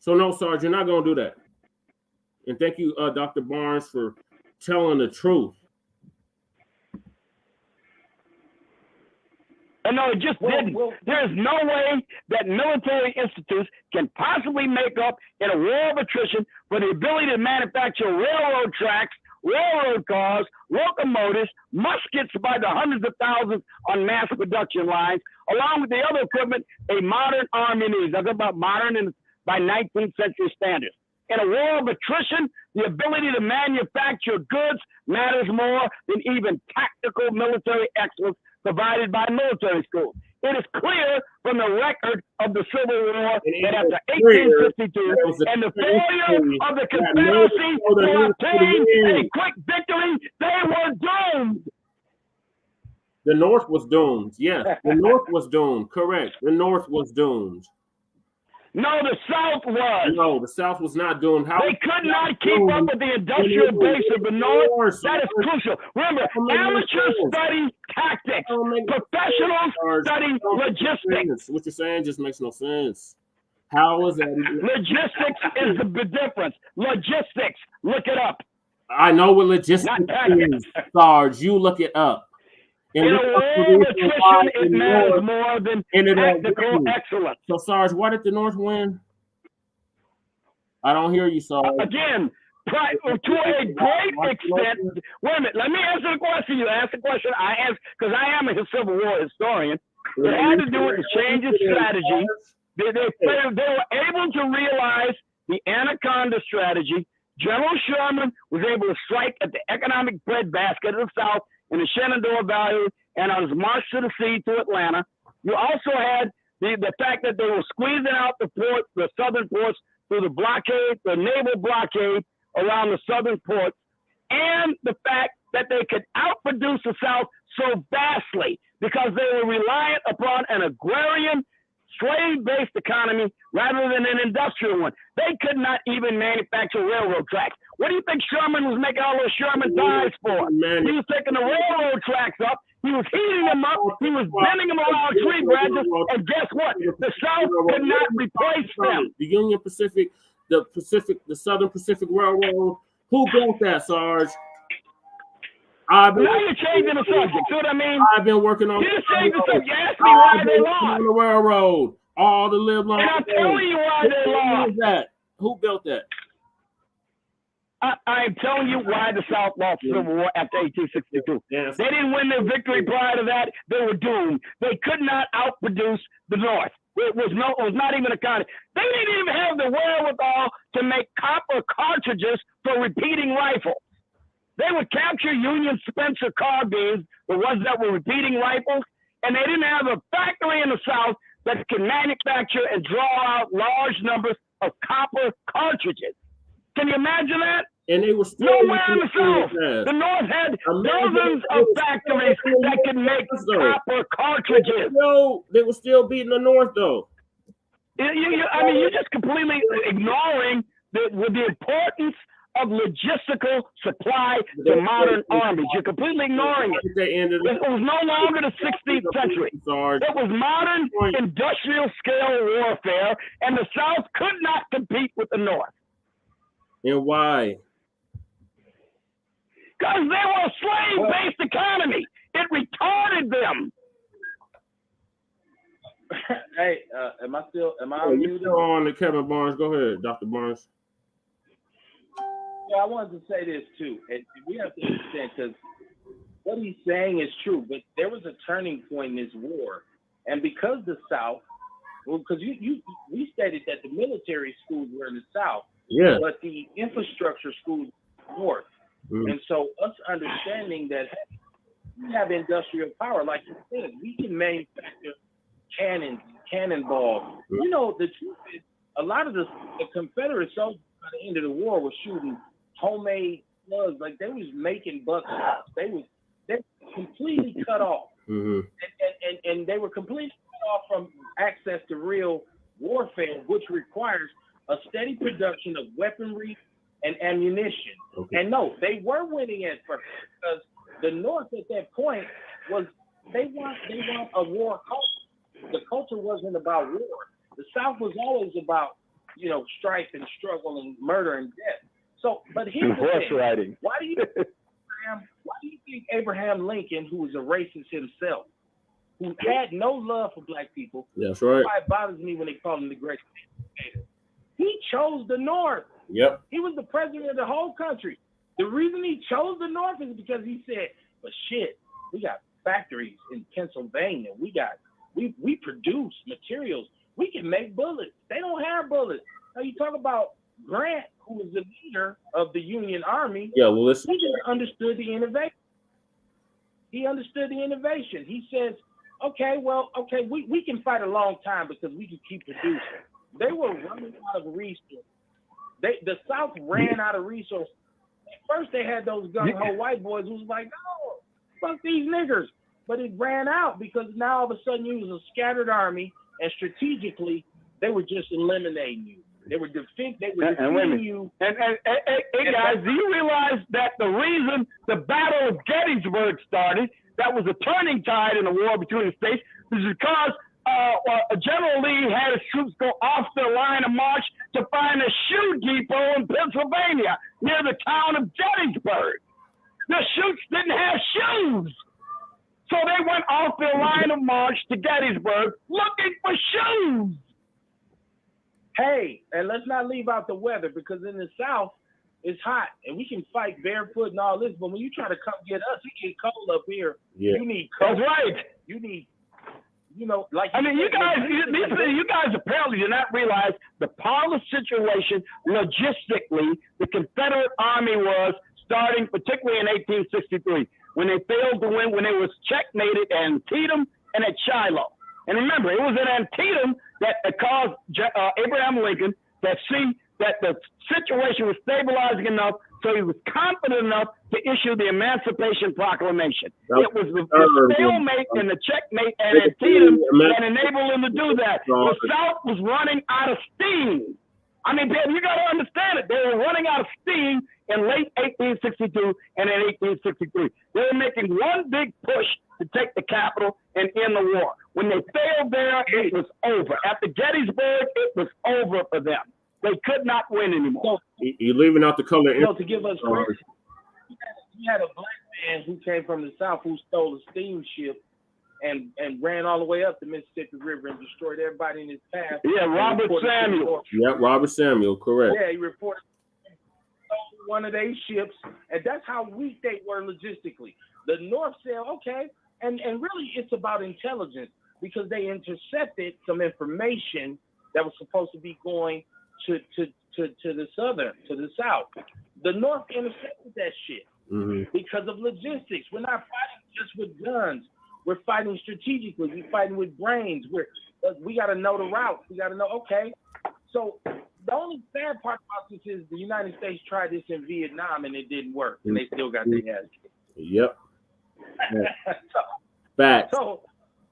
So no, Sarge, you're not going to do that. And thank you, Dr. Barnes, for telling the truth. No, it just didn't. There's no way that military institutes can possibly make up in a war of attrition for the ability to manufacture railroad tracks, railroad cars, locomotives, muskets by the hundreds of thousands on mass production lines, along with the other equipment a modern army needs. I'm talking about modern by 19th century standards. In a war of attrition, the ability to manufacture goods matters more than even tactical military excellence provided by military schools. It is clear from the record of the Civil War that after 1852 and the failure of the Confederacy to obtain a quick victory, they were doomed. The North was doomed. Yes, the North was doomed. Correct. The North was doomed. No, the South was. No, the South was not doing. They could not keep up with the industrial base of the North. That is crucial. Remember, amateurs study tactics. Professionals study logistics. What you're saying just makes no sense. How is that? Logistics is the difference. Logistics. Look it up. I know what logistics is, Sarge. You look it up. In a world of attrition, it matters more than technical excellence. So, Sarge, why did the North win? I don't hear you, Sarge. Again, to a great extent. Wait a minute. Let me answer the question. You asked the question. I asked because I am a Civil War historian. It had to do with the change of strategy. They were able to realize the Anaconda strategy. General Sherman was able to strike at the economic breadbasket of the South in the Shenandoah Valley and on his march to the sea to Atlanta. You also had the fact that they were squeezing out the southern ports through the blockade, the naval blockade around the southern ports, and the fact that they could outproduce the South so vastly because they were reliant upon an agrarian, slave-based economy rather than an industrial one. They could not even manufacture railroad tracks. What do you think Sherman was making all those Sherman ties for? He was taking the railroad tracks up, he was heating them up, he was bending them around tree branches, and guess what? The South could not replace them. The Union Pacific, the Southern Pacific Railroad, who built that, Sarge? Now you're changing the subject. See what I mean? I've been working on. You just changed the subject. You asked me why they lost. On the railroad, all the live long. And I'm telling you why they lost. Who built that? I'm telling you why the South lost the Civil War after 1862. Yes. They didn't win their victory prior to that. They were doomed. They could not outproduce the North. It was not even a contest. They didn't even have the wherewithal to make copper cartridges for repeating rifles. They would capture Union Spencer carbines, the ones that were repeating rifles, and they didn't have a factory in the South that could manufacture and draw out large numbers of copper cartridges. Can you imagine that? And they were still nowhere in the South. The North had dozens of factories that could make copper cartridges. They were still beating the North, though. I mean, you're just completely ignoring the importance of logistical supply to modern armies. You're completely ignoring it. It was no longer the 16th century. It was modern industrial scale warfare, and the South could not compete with the North. And why? Because they were a slave-based economy. It retarded them. Hey, am I you're still on the Kevin Barnes? Go ahead, Dr. Barnes. Yeah, I wanted to say this too, and we have to understand because what he's saying is true. But there was a turning point in this war, and because the South, because we stated that the military schools were in the South, but the infrastructure schools were north, and so us understanding that we have industrial power, like you said, we can manufacture cannons, cannonballs. You know, the truth is, a lot of the Confederate soldiers by the end of the war were shooting homemade slugs, like they was making buckshots. They were completely cut off, and they were completely cut off from access to real warfare, which requires a steady production of weaponry and ammunition. And no, they were winning at first because the North at that point was they want a war culture. The culture wasn't about war. The South was always about strife and struggle and murder and death. So, but here's the thing. Why do you think Abraham Lincoln, who was a racist himself, who had no love for black people, that's right. Why it bothers me when they call him the great dictator. He chose the North. Yep. He was the president of the whole country. The reason he chose the North is because he said, but shit, we got factories in Pennsylvania. We produce materials. We can make bullets. They don't have bullets. Now you talk about Grant, who was the leader of the Union Army. Yeah, well, listen. He just understood the innovation. He says, we can fight a long time because we can keep producing. They were running out of resources. The South ran out of resources. At first, they had those gung-ho white boys who was like, no, fuck these niggers. But it ran out because now all of a sudden you was a scattered army, and strategically They were just eliminating you. They were defeating you. And hey guys, do you realize that the reason the Battle of Gettysburg started, that was a turning tide in the war between the states, is because General Lee had his troops go off the line of march to find a shoe depot in Pennsylvania near the town of Gettysburg. The Shoots didn't have shoes. So they went off their line of march to Gettysburg looking for shoes. Hey, and let's not leave out the weather, because in the South, it's hot and we can fight barefoot and all this, but when you try to come get us, it get cold up here. Yeah. You need cold. That's right. You need, like you guys apparently do not realize the parlous situation logistically the Confederate Army was starting, particularly in 1863, when they failed to win, when they was checkmated at Antietam and at Shiloh. And remember, it was at Antietam that caused Abraham Lincoln that the situation was stabilizing enough, so he was confident enough to issue the Emancipation Proclamation. It was the stalemate and the checkmate at Antietam that enabled him to do that. The South was running out of steam. I mean, you got to understand it. They were running out of steam in late 1862 and in 1863. They were making one big push to take the capital and end the war. When they failed there, it was over. After Gettysburg, it was over for them. They could not win anymore. You're leaving out the color. To give us credit, you had a black man who came from the South who stole a steamship and ran all the way up the Mississippi River and destroyed everybody in his path. Yeah, Robert Samuel. Yeah, Robert Samuel, correct. Yeah, he reported one of their ships, and that's how weak they were logistically. The North said, okay, and really it's about intelligence, because they intercepted some information that was supposed to be going to the South. The North intercepted that shit because of logistics. We're not fighting just with guns. We're fighting strategically. We're fighting with brains. We got to know the route. We got to know, okay. So the only sad part about this is the United States tried this in Vietnam and it didn't work, and they still got their ass kicked. Yep. Facts.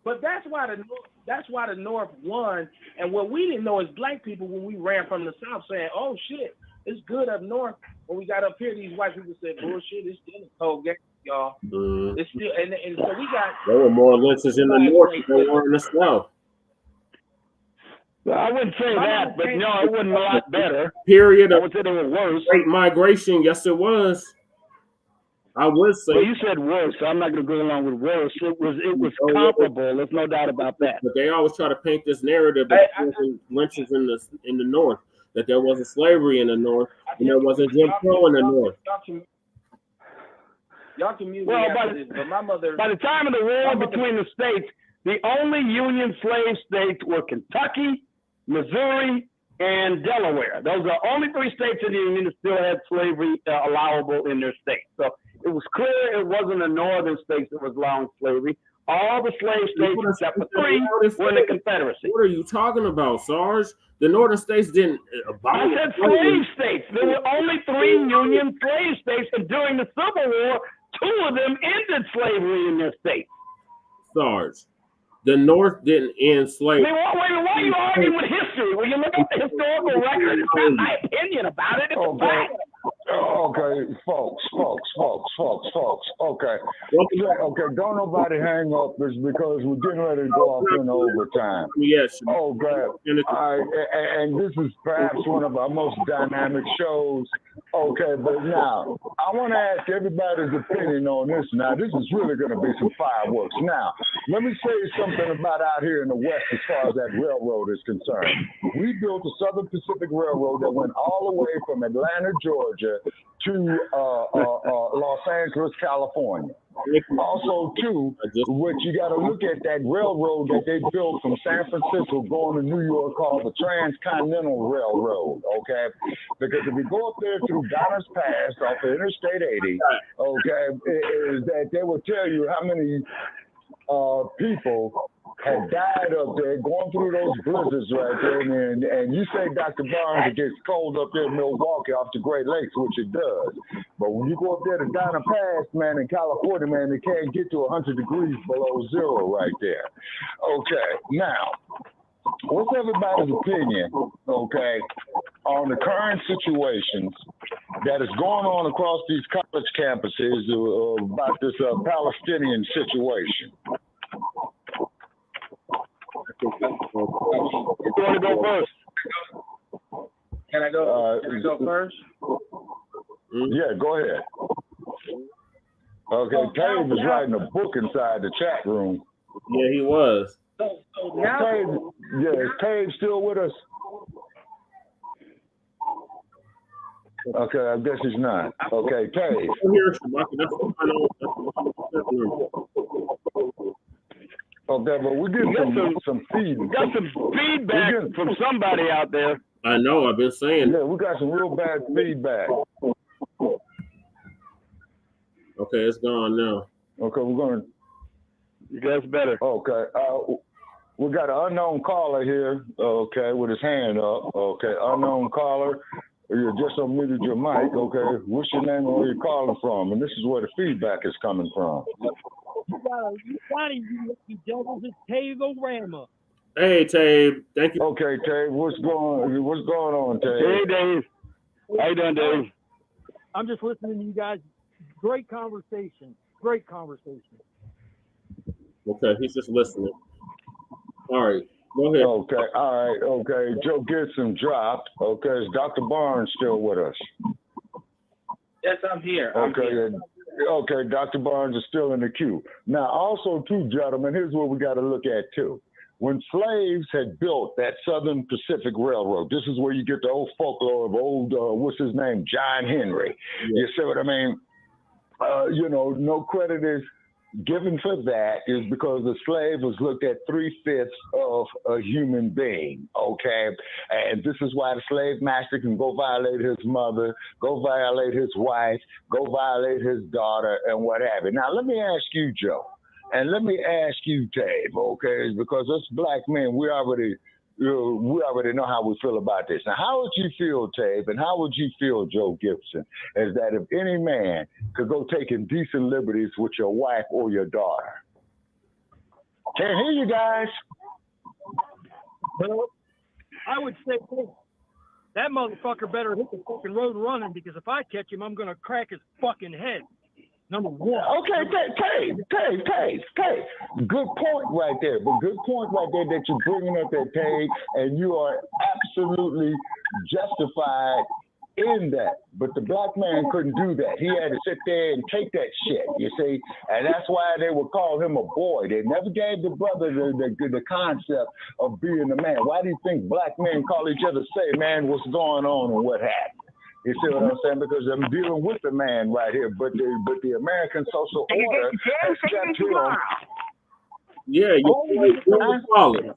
But that's why the North won. And what we didn't know as black people when we ran from the South, saying, "Oh shit, it's good up north." When we got up here, these white people said, "Bullshit, it's still a cold game, y'all." It's still, and so we got. There were more lynchings in the North than there were in the South. Well, I wouldn't say that, but no, it wasn't a lot better. Period. I would say they were worse. Great migration, yes, it was. I would say. Well, you said worse, so I'm not going to go along with worse. It was comparable. There's no doubt about that. But they always try to paint this narrative that there was lynchings in the North, that there wasn't slavery in the North, and there wasn't Jim Crow in the North. Y'all can mute me after this, but my mother. By the time of the war between the states, the only Union slave states were Kentucky, Missouri, and Delaware. Those are the only three states in the Union that still had slavery allowable in their states. So it was clear it wasn't the northern states that was allowing slavery. All the slave states except for three were in the Confederacy. What are you talking about, Sarge? The northern states didn't abolish. I said slave states. There were only three Union slave states, and during the Civil War, two of them ended slavery in their states. Sarge, the North didn't end slavery. I mean, why are you arguing with history? When you look at the historical record, it's not my opinion about it. It's a fact. Okay, folks. Okay. Don't nobody hang up. It's because we're getting ready to go off in overtime. Yes. Okay. And this is perhaps one of our most dynamic shows. Okay, but now I want to ask everybody's opinion on this. Now, this is really going to be some fireworks. Now, let me say something about out here in the West as far as that railroad is concerned. We built the Southern Pacific Railroad that went all the way from Atlanta, Georgia, to Los Angeles, California. Also, too, what you got to look at that railroad that they built from San Francisco going to New York called the Transcontinental Railroad, okay? Because if you go up there through Donner's Pass off of Interstate 80, okay, is that they will tell you how many people had died up there going through those blizzards right there. And you say, Dr. Barnes, it gets cold up there in Milwaukee off the Great Lakes, which it does. But when you go up there to Donner Pass, man, in California, man, it can't get to 100 degrees below zero right there. Okay, now, what's everybody's opinion, okay, on the current situations that is going on across these college campuses about this Palestinian situation? You want to go first? Can I go? Can I go first? Yeah, go ahead. Okay, Cave is writing a book inside the chat room. Yeah, he was. So now, is Cave still with us? Okay, I guess he's not. Okay, Cave. Okay, but we get some feedback. We got some feedback from somebody out there. I know, I've been saying. Yeah, we got some real bad feedback. Okay, it's gone now. Okay, we're going to. That's better. Okay. We got an unknown caller here, okay, with his hand up. Okay, unknown caller. You just unmuted your mic, okay. What's your name and where you calling from? And this is where the feedback is coming from. It's Tave-O-Rama. Hey, Tave. Thank you. Okay, Tave. What's going on, Tave? Hey, Dave. How you doing, Dave? I'm just listening to you guys. Great conversation. Great conversation. Okay, he's just listening. All right, go ahead. Okay, all right, okay. Joe Gibson dropped. Okay, is Dr. Barnes still with us? Yes, I'm here. Okay, Dr. Barnes is still in the queue. Now, also, too, gentlemen, here's what we got to look at, too. When slaves had built that Southern Pacific Railroad, this is where you get the old folklore of old, what's his name, John Henry. Yeah. You see what I mean? No credit is given for that is because the slave was looked at 3/5 of a human being, okay? And this is why the slave master can go violate his mother, go violate his wife, go violate his daughter, and what have you. Now, let me ask you, Joe, and let me ask you, Dave, okay? Because us black men, we already know how we feel about this. Now, how would you feel, Tabe, and how would you feel, Joe Gibson, is that if any man could go take indecent liberties with your wife or your daughter? Can't hear you guys. Well, I would say that motherfucker better hit the fucking road running, because if I catch him, I'm going to crack his fucking head. Number one. Okay, Cave. Good point right there. But good point right there that you're bringing up that, Cave, and you are absolutely justified in that. But the black man couldn't do that. He had to sit there and take that shit, you see? And that's why they would call him a boy. They never gave the brother the concept of being a man. Why do you think black men call each other, say, man, what's going on and what happened? You see what I'm saying? Because I'm dealing with the man right here, but the American social order has kept him. Yeah, you're calling.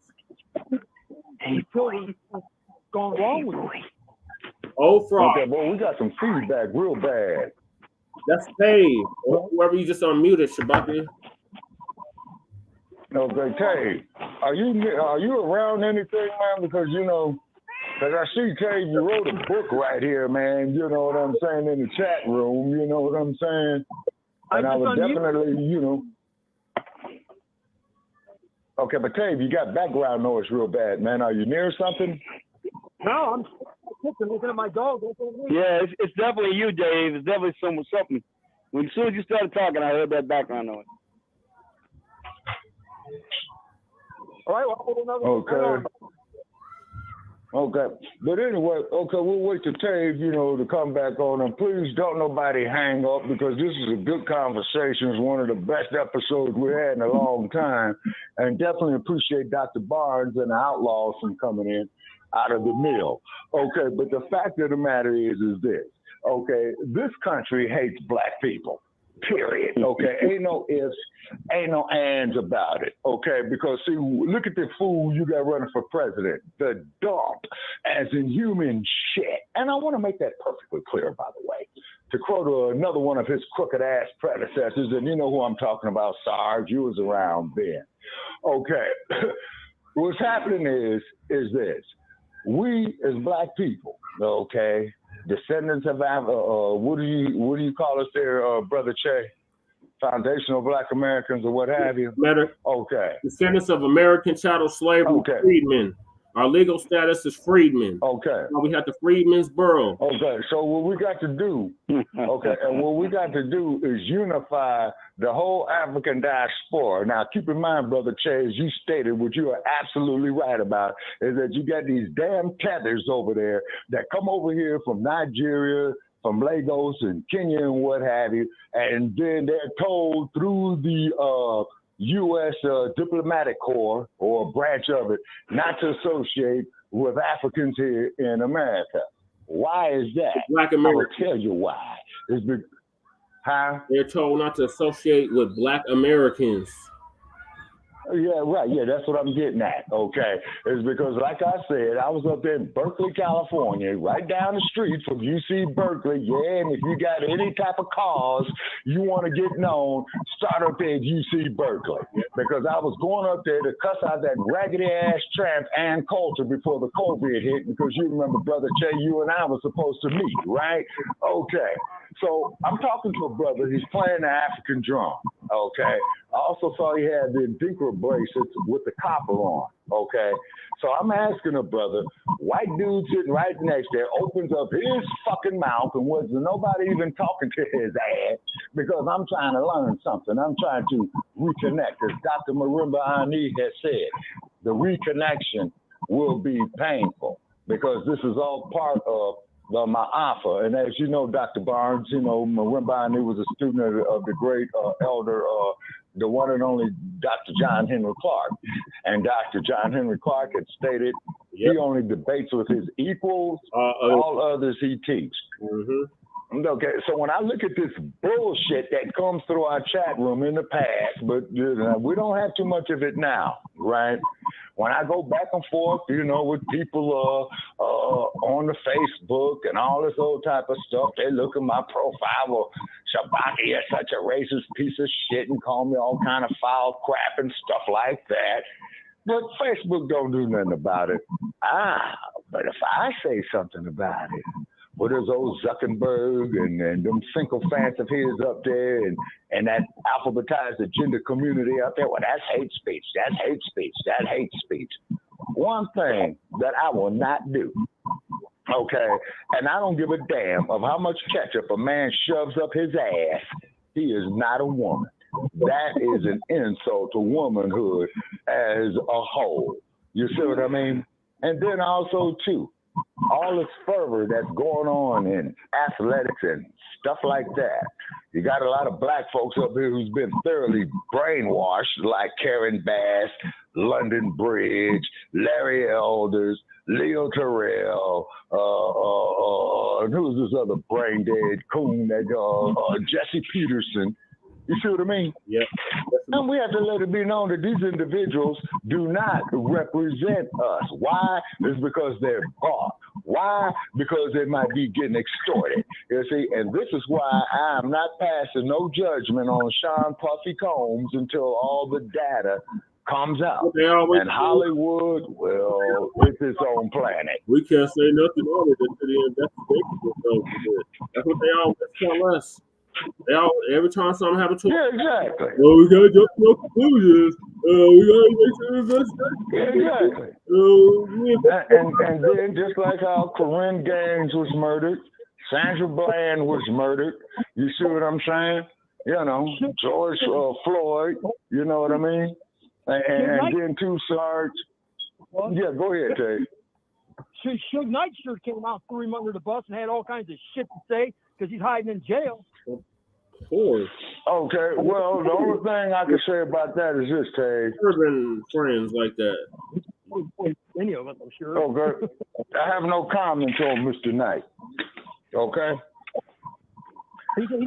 Hey, boy, what's going wrong with me? Oh, fraud. Okay, boy, we got some feedback real bad. That's Dave. Whoever you just unmuted, Shabaka. Okay, Dave, are you around anything, man? Because because I see, Cave, you wrote a book right here, man. You know what I'm saying, in the chat room. You know what I'm saying? And I would definitely, Okay, but Cave, you got background noise real bad, man. Are you near something? No, I'm looking at my dog. Yeah, it's definitely you, Dave. It's definitely something. As soon as you started talking, I heard that background noise. All right, well, I'll put another one. Okay, but anyway, we'll wait to Dave, to come back on. And please don't nobody hang up, because this is a good conversation. It's one of the best episodes we had in a long time. And definitely appreciate Dr. Barnes and the Outlaws from coming in out of the mill. Okay, but the fact of the matter is this. Okay, this country hates black people. Period. Okay, ain't no ifs, ain't no ands about it. Okay, because see, look at the fool you got running for president, the dump, as in human shit. And I want to make that perfectly clear, by the way. To quote another one of his crooked ass predecessors, and you know who I'm talking about, Sarge. You was around then. Okay, what's happening is this: we as black people, okay, descendants of what do you call us there, Brother Che? Foundational Black Americans or what have you? Matter. Okay. Descendants of American chattel slavery freedmen. Our legal status is freedmen. Okay. Now we have the Freedmen's Bureau. Okay, so what we got to do, is unify the whole African diaspora. Now, keep in mind, Brother Che, as you stated, what you are absolutely right about is that you got these damn tethers over there that come over here from Nigeria, from Lagos and Kenya and what have you, and then they're told through the U.S. Diplomatic Corps or a branch of it not to associate with Africans here in America. Why is that? Black Americans. I will tell you why. It's They're told not to associate with Black Americans. Yeah, right. Yeah, that's what I'm getting at. Okay. It's because, like I said, I was up there in Berkeley, California, right down the street from UC Berkeley. Yeah, and if you got any type of cause you want to get known, start up there at UC Berkeley. Because I was going up there to cuss out that raggedy-ass tramp Ann Coulter before the COVID hit, because you remember, Brother Che, you and I were supposed to meet, right? Okay. So I'm talking to a brother. He's playing the African drum, okay? I also saw he had the Dinkra bracelets with the copper on, okay? So I'm asking a brother, white dude sitting right next there, opens up his fucking mouth and was nobody even talking to his ass, because I'm trying to learn something. I'm trying to reconnect. As Dr. Marimba Ani has said, the reconnection will be painful, because this is all part of my offer. And as you know, Dr. Barnes, you know, Marimba Ani was a student of the great elder, the one and only Dr. John Henry Clark. And Dr. John Henry Clark had stated he only debates with his equals, all others he teaches. Mm-hmm. Okay, so when I look at this bullshit that comes through our chat room in the past, but we don't have too much of it now, right? When I go back and forth, you know, with people on the Facebook and all this old type of stuff, they look at my profile, well, Shabaki is such a racist piece of shit, and call me all kind of foul crap and stuff like that. But Facebook don't do nothing about it. But if I say something about it, well, there's old Zuckerberg and them sycophants of his up there and that alphabetized agenda community out there. Well, that's hate speech. That's hate speech. That hate speech. One thing that I will not do, okay, and I don't give a damn of how much ketchup a man shoves up his ass, he is not a woman. That is an insult to womanhood as a whole. You see what I mean? And then also, too, all this fervor that's going on in athletics and stuff like that. You got a lot of black folks up here who's been thoroughly brainwashed, like Karen Bass, London Bridge, Larry Elders, Leo Terrell, who's this other brain dead coon that Jesse Peterson. You see what I mean? Yeah. And we have to let it be known that these individuals do not represent us. Why? It's because they're bought. Why? Because they might be getting extorted. You see, and this is why I'm not passing no judgment on Sean Puffy Combs until all the data comes out. And Hollywood, well, it's its own planet. We can't say nothing on it until the investigation is over. That's what they always tell us. Every time something happens to us. Yeah, exactly. Well, we gotta jump to no conclusions. We gotta make sure investigation. Exactly. And then just like how Corinne Gaines was murdered, Sandra Bland was murdered. You see what I'm saying? You know, George Floyd. You know what I mean? And then too, Sarge. Yeah, go ahead, Tate. Suge Knight sure came out, threw him under the bus, and had all kinds of shit to say because he's hiding in jail. Okay, well, the only thing I can say about that is this, Tay. Urban friends like that. Any of them, I'm sure. Okay. I have no comments on Mr. Knight. Okay?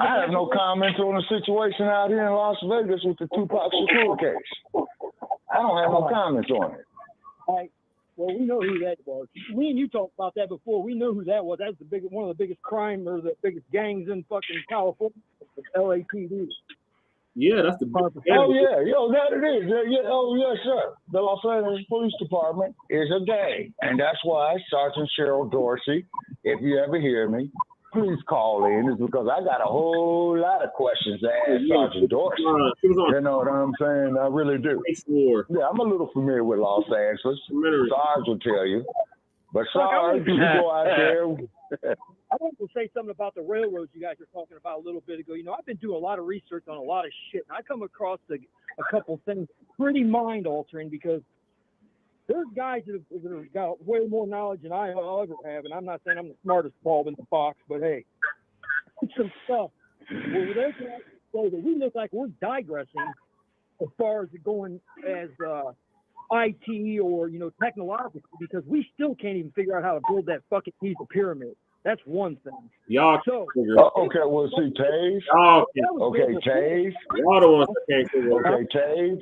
I have no comments on the situation out here in Las Vegas with the Tupac Shakur case. I don't have no comments on it. All right. Well, we know who that was. Me and you talked about that before. We know who that was. That's one of the biggest crime or the biggest gangs in fucking California. LAPD. Yeah, that's the perfect. Oh yeah, that it is. Yeah. Oh yes, sir. The Los Angeles Police Department is a gang, and that's why Sergeant Cheryl Dorsey, if you ever hear me, please call in is because I got a whole lot of questions to ask Sergeant Dorsey. You know what I'm saying? I really do. Yeah, I'm a little familiar with Los Angeles. Sarge will tell you. But Sarge, you go out there. I want to say something about the railroads you guys were talking about a little bit ago. You know, I've been doing a lot of research on a lot of shit, and I come across a couple things pretty mind-altering because there's guys that have got way more knowledge than I'll ever have, and I'm not saying I'm the smartest bulb in the box, but hey, some stuff where they're trying to say that we look like we're digressing as far as going as IT or, you know, technological, because we still can't even figure out how to build that fucking piece of pyramid. That's one thing. Y'all okay, well, see, Taze. Okay, Taze. Y'all the ones that can't figure it out. Okay, Taze.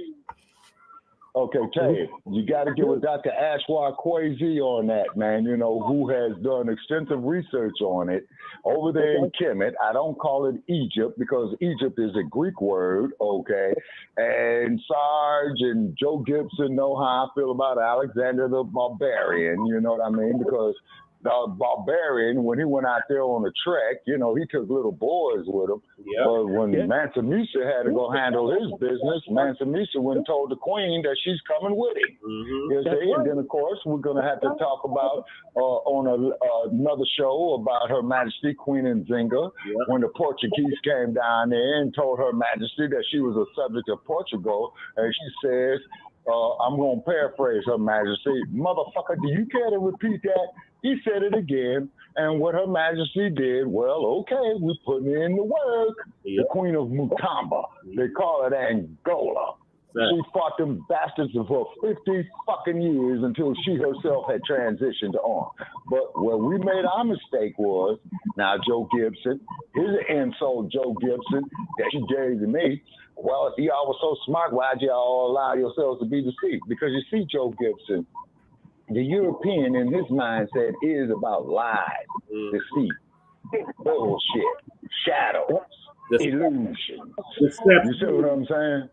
Okay, Taze. You got to get with Dr. Ashwar Kwesi on that, man, you know, who has done extensive research on it over there in Kemet. I don't call it Egypt because Egypt is a Greek word, okay? And Sarge and Joe Gibson know how I feel about Alexander the Barbarian, you know what I mean? Because the Barbarian, when he went out there on a trek, you know, he took little boys with him. Yep. But when Mansa Musa had to go handle his business, Mansa Musa went and told the queen that she's coming with him. You see? And then, of course, we're going to have to talk about on another show about Her Majesty Queen Nzinga, when the Portuguese came down there and told Her Majesty that she was a subject of Portugal. And she says, I'm going to paraphrase Her Majesty, motherfucker, do you care to repeat that? He said it again, and what Her Majesty did, well, okay, we're putting in the work. The Queen of Mutamba, they call it Angola. She fought them bastards for 50 fucking years until she herself had transitioned on. But where we made our mistake was, now Joe Gibson, here's an insult, Joe Gibson, that you gave to me. Well, if y'all were so smart, why'd y'all allow yourselves to be deceived? Because you see, Joe Gibson, the European in his mindset is about lies, deceit, bullshit, shadows, illusion. You see what I'm saying?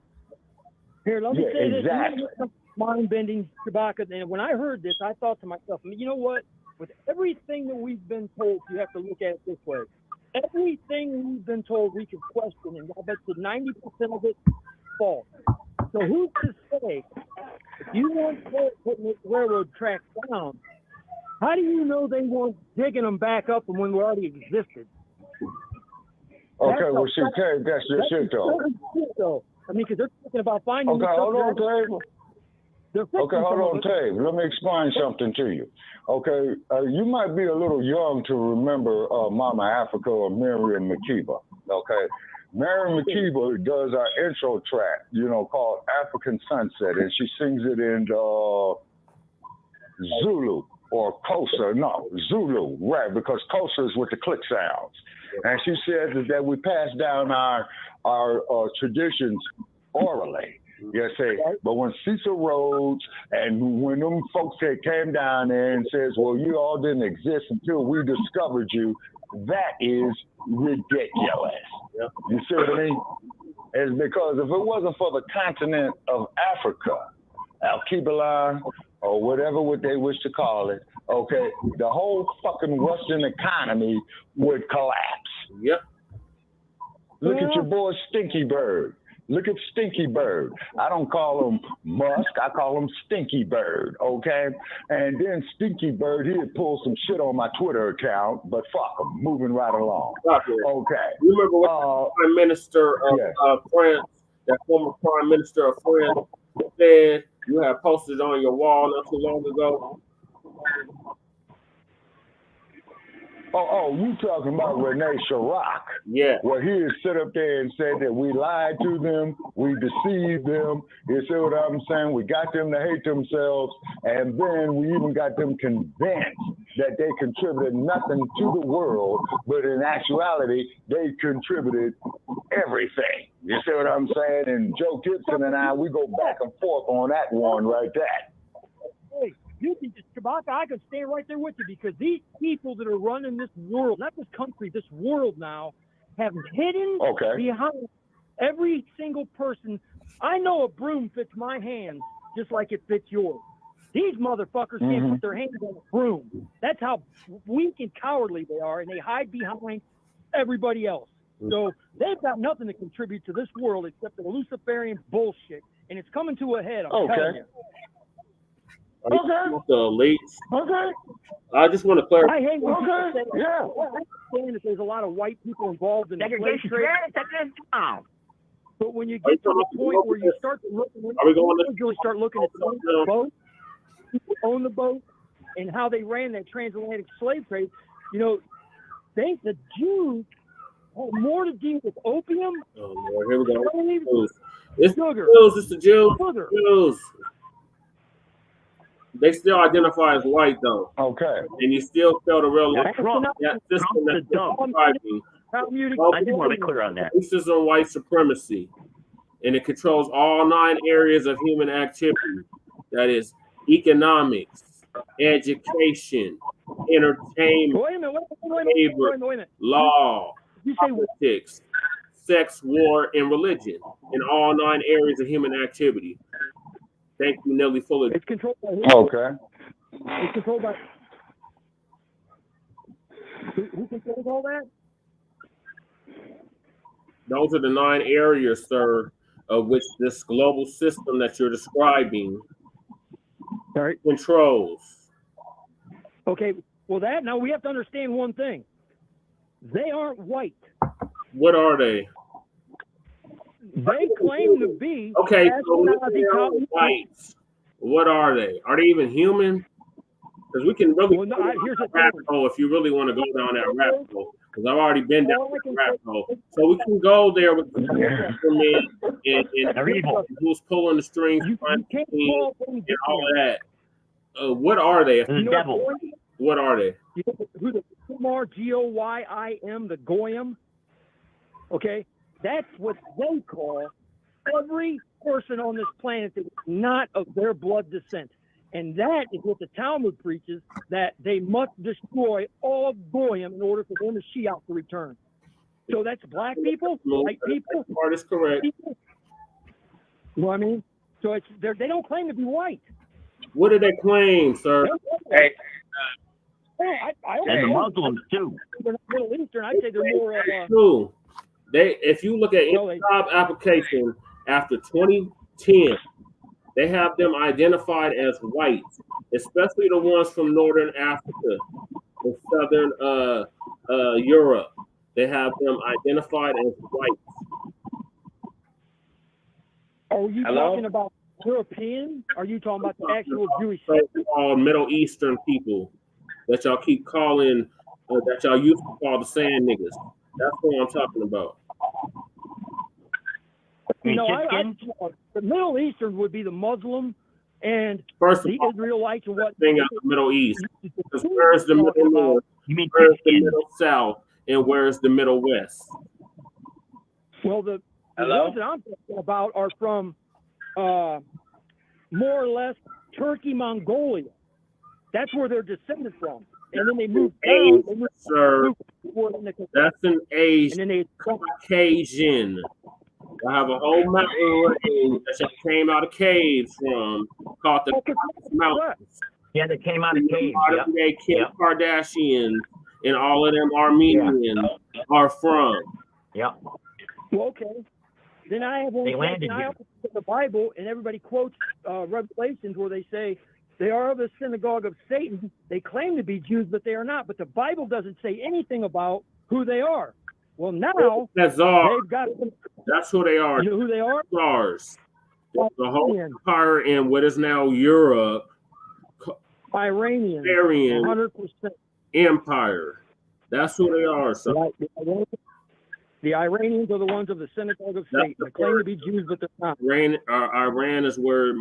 Here, let me say exactly. This. Mind-bending, Shabaka. And when I heard this, I thought to myself, you know what? With everything that we've been told, you have to look at it this way. Everything we've been told we can question, and I bet you 90% of it false. So who's to say, if you want to put this railroad tracks down, how do you know they weren't digging them back up from when we already existed? Okay, well, she Terry, that's your shit, though. I mean, because they're thinking about finding. Okay, hold on, Terry. Okay, hold on, Terry. Let me explain something to you. Okay, you might be a little young to remember Mama Africa or Miriam Makeba. Okay. Miriam Makeba does our intro track, you know, called African Sunset, and she sings it in Zulu or Xhosa. No, Zulu, right, because Xhosa is with the click sounds. And she says that we pass down our traditions orally. You see, but when Cecil Rhodes and when them folks that came down there and says, well, you all didn't exist until we discovered you, that is ridiculous. Yep. You see what I mean? It's because if it wasn't for the continent of Africa, Al-Kibala, or whatever what they wish to call it, okay, the whole fucking Western economy would collapse. Yep. Look at your boy Stinky Bird. Look at Stinky Bird. I don't call him Musk. I call him Stinky Bird, okay? And then Stinky Bird, he'd pull some shit on my Twitter account, but fuck him, moving right along. Okay. You remember what the Prime Minister of France, that former Prime Minister of France, said you had posted on your wall not too long ago? Oh, you talking about Rene Chirac? Yeah. Where he had sit up there and said that we lied to them, we deceived them. You see what I'm saying? We got them to hate themselves, and then we even got them convinced that they contributed nothing to the world, but in actuality, they contributed everything. You see what I'm saying? And Joe Gibson and I, we go back and forth on that one right there. Hey, you can just, Shabaka, I could stand right there with you, because these people that are running this world, not this country, this world now, have hidden behind every single person. I know a broom fits my hands just like it fits yours. These motherfuckers can't put their hands on a broom. That's how weak and cowardly they are, and they hide behind everybody else. So they've got nothing to contribute to this world except the Luciferian bullshit, and it's coming to a head. I'm telling you. The elites. Okay. I just want to clarify. I hate when people say, I understand that there's a lot of white people involved in the slave trade. But when you get to the point where you start to look, you start looking at the boat, people own the boat, and how they ran that transatlantic slave trade, you know, the Jews had more to do with opium. Oh Lord, here we go. It's sugar. It's the Jews. They still identify as white though. Okay. And you still feel the real that system that's describing. I just want to be clear on that. This is on white supremacy, and it controls all 9 areas of human activity. That is economics, education, entertainment, labor, law, politics, sex, war, and religion. In all 9 areas of human activity. Thank you, Nelly Fuller. It's controlled by Okay. It's controlled by who controls all that? Those are the 9 areas, sir, of which this global system that you're describing controls. Okay, well now we have to understand one thing. They aren't white. What are they? They claim to be. Okay, so whites. What are they? Are they even human? Because we can really here's a rabbit hole if you really want to go down that rabbit hole. Because I've already been down that rabbit hole. So we can go there with the and who's pulling the strings and all that. What are they? The devil. What are they? You know who the Goyim, the Goyim? Okay, that's what they call every person on this planet that is not of their blood descent. And that is what the Talmud preaches, that they must destroy all of Goyim in order for the Mashiach to return. So that's black people, white people. That part is correct. People. You know what I mean? So they don't claim to be white. What do they claim, sir? Hey. I And the Muslims too. They're not Middle Eastern. I'd say they're more. True. If you look at any job application after 2010, they have them identified as white, especially the ones from Northern Africa and Southern Europe. They have them identified as white. Are you talking about European? Are you talking about the actual Jewish? So-called Middle Eastern people that y'all keep calling, that y'all used to call the sand niggas. That's what I'm talking about. You know, the Middle Eastern would be the Muslim and the Israelites and what thing out the Middle East. Because where's the Middle North? Where's the Middle South? And where's the Middle West? Well, the ones that I'm talking about are from more or less Turkey, Mongolia. That's where they're descended from. And then they moved down. Sir, that's an Asian, Caucasian. I have a whole mountain range that came out of caves from, called the Mountains. Yeah, they came out of caves. Kim Kardashian and all of them Armenians are from. Yeah. Well, okay. Then I have one question. I open the Bible, and everybody quotes Revelations where they say they are of the synagogue of Satan. They claim to be Jews, but they are not. But the Bible doesn't say anything about who they are. Well, now they've got. That's who they are. You know who they are? Czars. The whole empire in what is now Europe. Iranian. 100% empire. That's who they are. So. The Iranians are the ones of the synagogue of Satan. They claim to be Jews, but they're not. Iran is where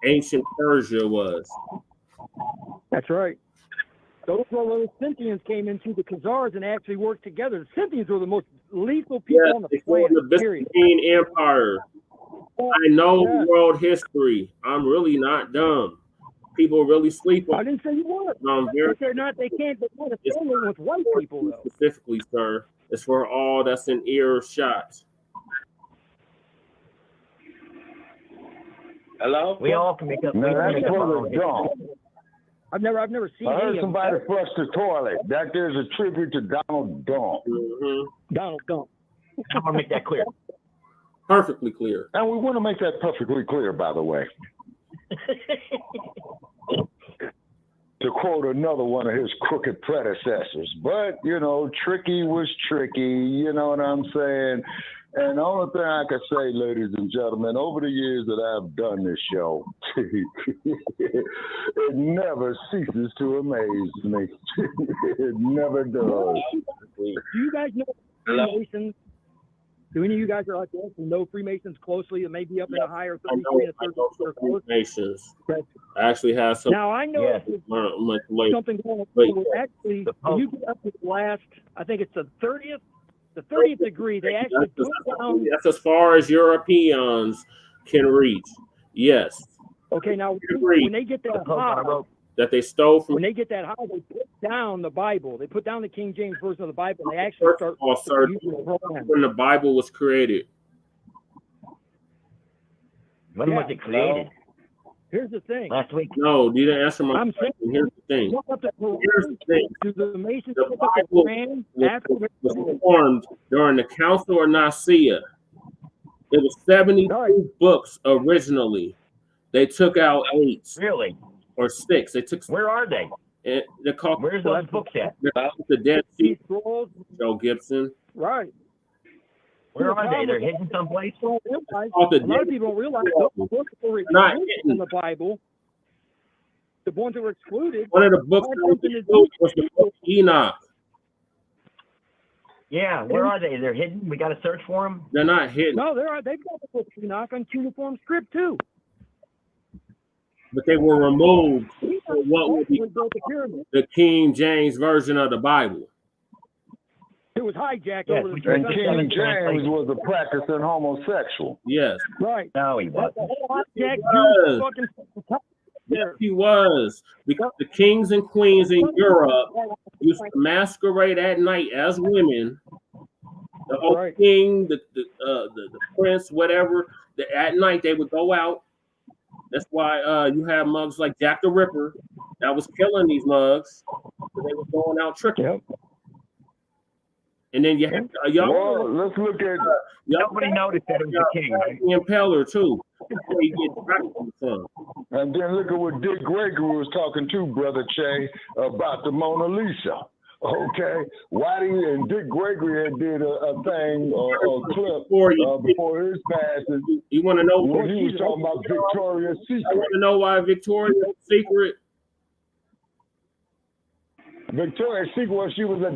ancient Persia was. That's right. Those were where the Scythians came into the Khazars and actually worked together. The Scythians were the most lethal people on the planet. The Byzantine Empire. I know world history. I'm really not dumb. People really sleep on. I didn't say you were. They're not. They can't. They're not affiliated with white people, though. Specifically, sir, it's for all that's in earshot. Hello? We all can make up. No, that's make up our for own the dump. I've never seen I heard any somebody of them. flush the toilet. That there's a tribute to Donald Dump. Donald Dump. I want to make that clear. Perfectly clear. And we want to make that perfectly clear, by the way. To quote another one of his crooked predecessors. But, you know, tricky was tricky, you know what I'm saying? And the only thing I can say, ladies and gentlemen, over the years that I've done this show, it never ceases to amaze me. It never does. Do you guys know Freemasons? Do any of you guys are like this and know Freemasons closely and maybe up in a higher 33 and 34 Freemasons. I actually have some. Now I know something going on. Actually, when you get up to the last, I think it's the 30th degree, they actually put down. That's as far as Europeans can reach. Yes. Okay, now when they get that high, that they stole from. When they get that high, they put down the Bible. They put down the King James version of the Bible. And they actually start using the program. When the Bible was created. When was it created? Here's the thing. Last week. No, you didn't answer my question. Here's the thing. The Masons the Bible was formed during the Council of Nicaea. It was 72 books originally. They took out 8. Really? Or 6. They took. Where are they? They're called. Where's those books at? The Dead Sea Scrolls. Joe Gibson. Right. Where are they? They're hidden someplace. A lot of people don't realize those books were excluded from the Bible. The ones that were excluded. One of the books that was excluded was the book Enoch. Yeah, where are they? They're hidden. We got to search for them. They're not hidden. No, they've got the book Enoch on cuneiform script too. But they were removed for what would be the King James version of the Bible. It was hijacked over the. And King James was a practicing homosexual. Yes. Right. No, he wasn't. Yes, he was. Because the kings and queens in Europe used to masquerade at night as women. The whole king, the prince, whatever. At night they would go out. That's why you have mugs like Jack the Ripper that was killing these mugs. So they were going out tricking. Yep. And then you have well, let's look at. Nobody noticed that it was the king. Right? The Impeller too. That's where you get Dracula from. And then look at what Dick Gregory was talking to, Brother Che, about the Mona Lisa. Okay, Whitey and Dick Gregory had did a thing, a clip before his passing. You want to know when he was talking about Victoria's Secret? You want to know why Victoria's Secret? Victoria's Secret was she was a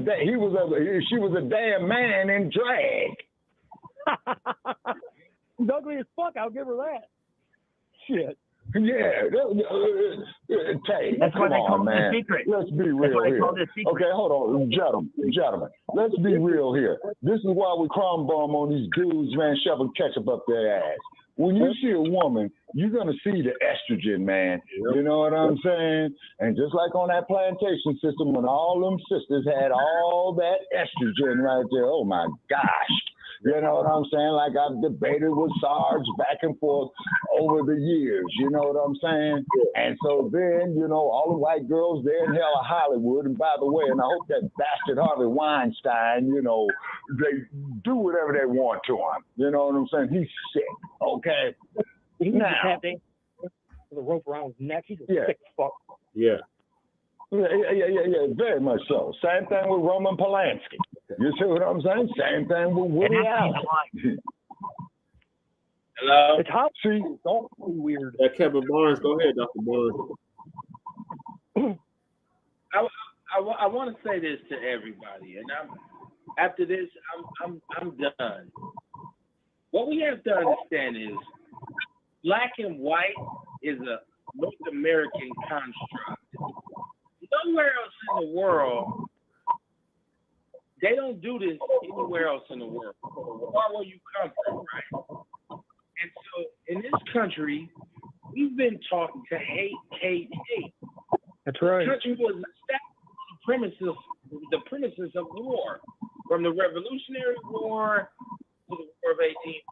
damn man in drag. She's ugly as fuck. I'll give her that. Shit. Yeah, Tay, that's why they call it the secret. Let's be real here. Okay, hold on, gentlemen. Let's be real here. This is why we crumb bomb on these dudes, man, shoving ketchup up their ass. When you see a woman, you're gonna see the estrogen, man. You know what I'm saying? And just like on that plantation system, when all them sisters had all that estrogen right there, oh my gosh. You know what I'm saying? Like I've debated with Sarge back and forth over the years. You know what I'm saying? And so then, you know, all the white girls there in hell of Hollywood. And by the way, and I hope that bastard Harvey Weinstein, you know, they do whatever they want to him. You know what I'm saying? He's sick. Okay. He now, just have the rope around his neck. He's a sick fuck. Yeah. Yeah, very much so. Same thing with Roman Polanski. You see what I'm saying? Same thing with Woody Allen. Hello? It's how it's all weird. Kevin Barnes, go ahead, Dr. Barnes. I want to say this to everybody, and after this, I'm done. What we have to understand is black and white is a North American construct. Nowhere else in the world, they don't do this anywhere else in the world. Far where you come from, right? And so in this country, we've been taught to hate. That's right. The country was established on the premises of war, from the Revolutionary War to the War of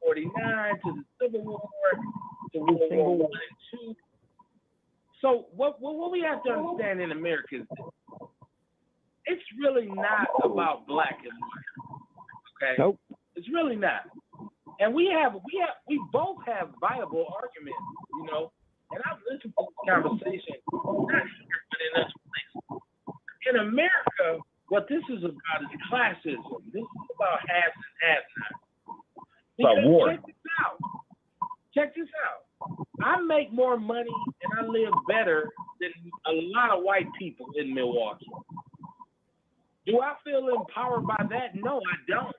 1849 to the Civil War. to World War I and II. So what we have to understand in America is this. It's really not about black and white. Okay? Nope. It's really not. And we both have viable arguments, you know. And I've listened to this conversation, not here, but in other places. In America, what this is about is classism. This is about haves and have-nots. About war. Check this out. I make more money and I live better than a lot of white people in Milwaukee. Do I feel empowered by that? No, I don't.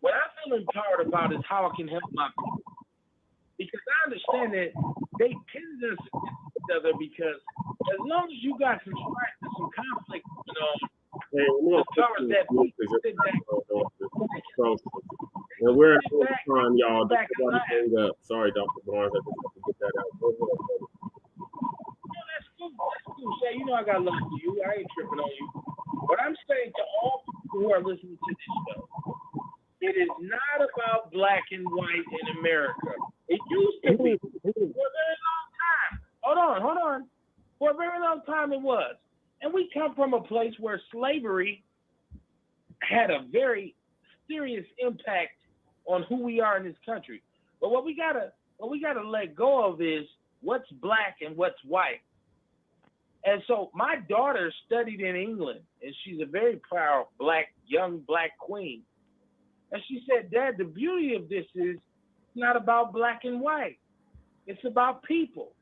What I feel empowered about is how I can help my people. Because I understand that they tend us against each other because as long as you got some strife and some conflict going on, as far as that people sit back. And we're at time, y'all. Sorry, Dr. Barnes, I just have to get that out. Go ahead, brother. No, that's cool. Shay, you know I got love for you. I ain't tripping on you. What I'm saying to all people who are listening to this show, it is not about black and white in America. It used to be for a very long time. Hold on. For a very long time it was. And we come from a place where slavery had a very serious impact on who we are in this country. But what we gotta let go of is what's black and what's white. And so my daughter studied in England, and she's a very proud young black queen. And she said, Dad, the beauty of this is it's not about black and white. It's about people.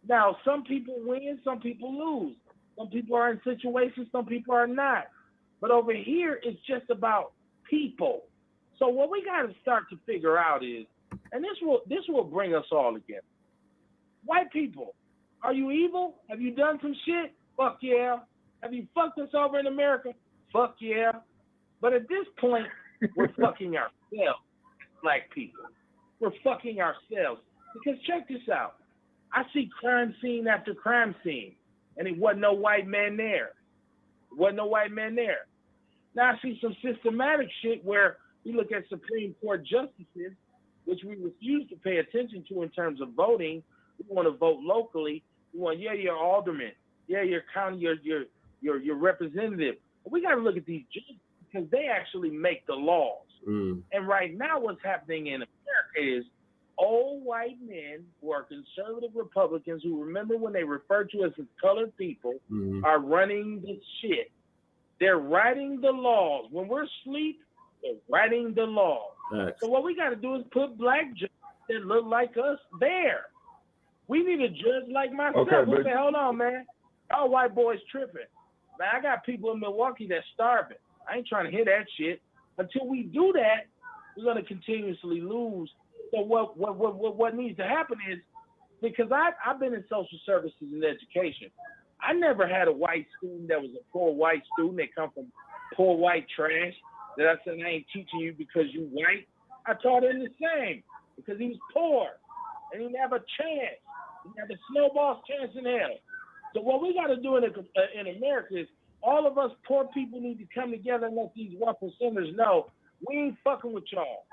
Now, some people win, some people lose. Some people are in situations, some people are not. But over here, it's just about people. So what we got to start to figure out is, and this will bring us all together. White people, are you evil? Have you done some shit? Fuck yeah. Have you fucked us over in America? Fuck yeah. But at this point, we're fucking ourselves, black people. We're fucking ourselves. Because check this out. I see crime scene after crime scene, and it wasn't no white man there. Now I see some systematic shit where we look at Supreme Court justices, which we refuse to pay attention to in terms of voting. We want to vote locally. We want, your alderman. Your county, your representative. But we got to look at these judges because they actually make the laws. And right now what's happening in America is old white men who are conservative Republicans who remember when they refer to us as colored people are running the shit. They're writing the laws. When we're asleep, they're writing the laws. Right. So what we got to do is put black judges that look like us there. We need a judge like myself who say, hold on, man. All white boys tripping. Man, I got people in Milwaukee that's starving. I ain't trying to hear that shit. Until we do that, we're going to continuously lose. So what needs to happen is, because I've been in social services and education, I never had a white student that was a poor white student that come from poor white trash that I said, I ain't teaching you because you white. I taught him the same because he was poor and he didn't have a chance. He had a snowball's chance in hell. So what we got to do in America is all of us poor people need to come together and let these 1%ers know we ain't fucking with y'all.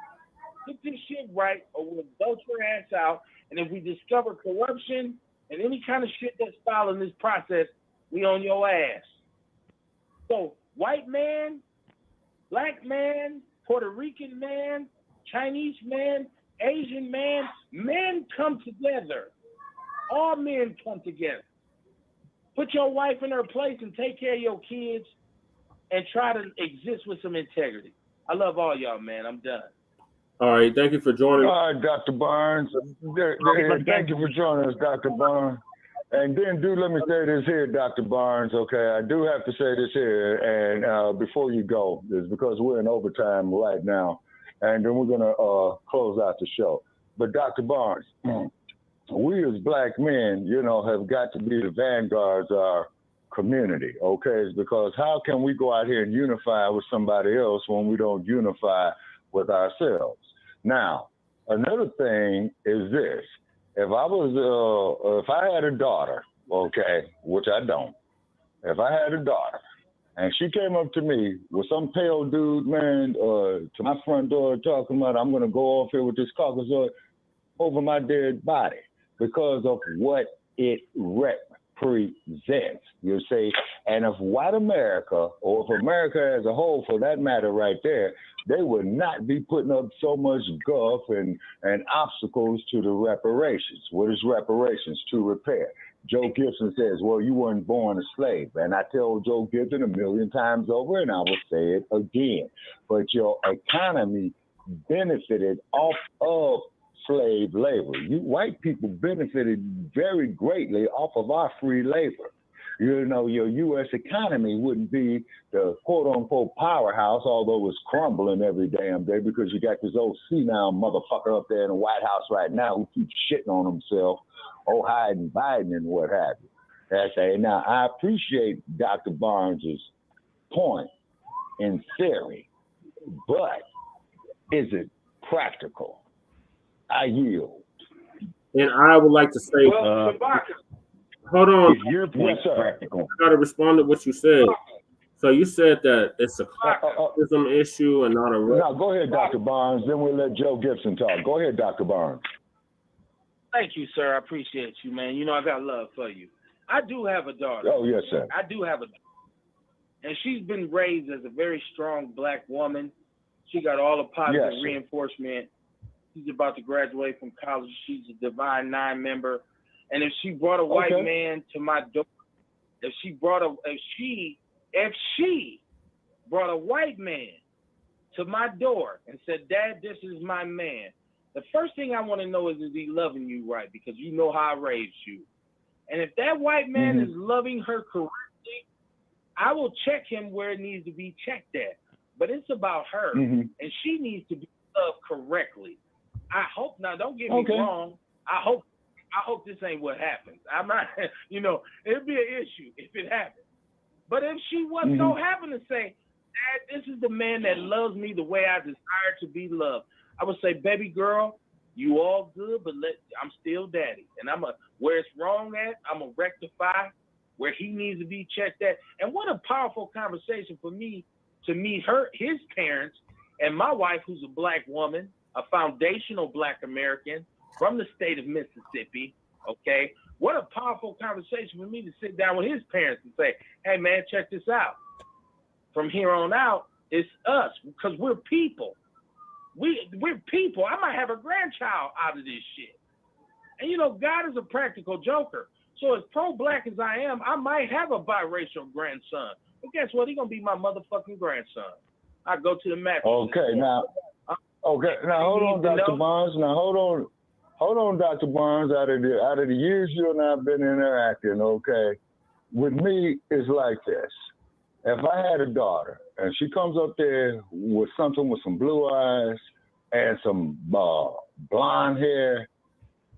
Get this shit right or we'll vote your ass out. And if we discover corruption and any kind of shit that's following this process, we on your ass. So white man, black man, Puerto Rican man, Chinese man, Asian man, men come together. All men come together. Put your wife in her place and take care of your kids and try to exist with some integrity. I love all y'all, man. I'm done. All right. Thank you for joining. All right, Dr. Barnes. Thank you for joining us, Dr. Barnes. And then let me say this here, Dr. Barnes, okay? I do have to say this here, and before you go, is because we're in overtime right now, and then we're going to close out the show. But Dr. Barnes, we as black men, have got to be the vanguards of our community, okay? It's because how can we go out here and unify with somebody else when we don't unify with ourselves? Now, another thing is this. If I had a daughter, okay, which I don't, if I had a daughter and she came up to me with some pale dude, man, to my front door talking about, I'm going to go off here with this Caucasoid, over my dead body because of what it represents, you see. And if white America, or if America as a whole for that matter right there, they would not be putting up so much guff and obstacles to the reparations. What is reparations? To repair. Joe Gibson says, well, you weren't born a slave. And I tell Joe Gibson 1,000,000 times over, and I will say it again. But your economy benefited off of slave labor. You white people benefited very greatly off of our free labor. You know, your U.S. economy wouldn't be the quote-unquote powerhouse, although it's crumbling every damn day because you got this old senile motherfucker up there in the White House right now who keeps shitting on himself, hiding Biden and what have you. That's a, now, I appreciate Dr. Barnes's point in theory, but is it practical? I yield. And I would like to say, hold on. Your point practical. I got to respond to what you said. So you said that it's a classism issue and not a... No, go ahead, Dr. Barnes. Then we'll let Joe Gibson talk. Go ahead, Dr. Barnes. Thank you, sir. I appreciate you, man. You know, I got love for you. I do have a daughter. Oh, yes, sir. I do have a daughter. And she's been raised as a very strong Black woman. She got all the positive reinforcement. She's about to graduate from college. She's a Divine Nine member. And if she brought a white man to my door, if she brought a white man to my door and said, Dad, this is my man, the first thing I want to know is he loving you right? Because you know how I raised you. And if that white man is loving her correctly, I will check him where it needs to be checked at. But it's about her, and she needs to be loved correctly. I hope, now don't get me wrong, I hope this ain't what happens. I'm not, you know, it'd be an issue if it happened. But if she was so happen to say, Dad, this is the man that loves me the way I desire to be loved, I would say, baby girl, you all good, but I'm still daddy. And where it's wrong at, I'm going to rectify where he needs to be checked at. And what a powerful conversation for me to meet his parents, and my wife, who's a Black woman, a foundational Black American from the state of Mississippi, okay? What a powerful conversation for me to sit down with his parents and say, hey, man, check this out. From here on out, it's us, because we're people. We're people. I might have a grandchild out of this shit. And, you know, God is a practical joker. So as pro-Black as I am, I might have a biracial grandson. But guess what? He's going to be my motherfucking grandson. I go to the match. Okay, now hold on, Dr. Barnes. Now, hold on, Dr. Barnes. Out of the years you and I have been interacting, okay, with me, it's like this. If I had a daughter and she comes up there with something with some blue eyes and some blonde hair,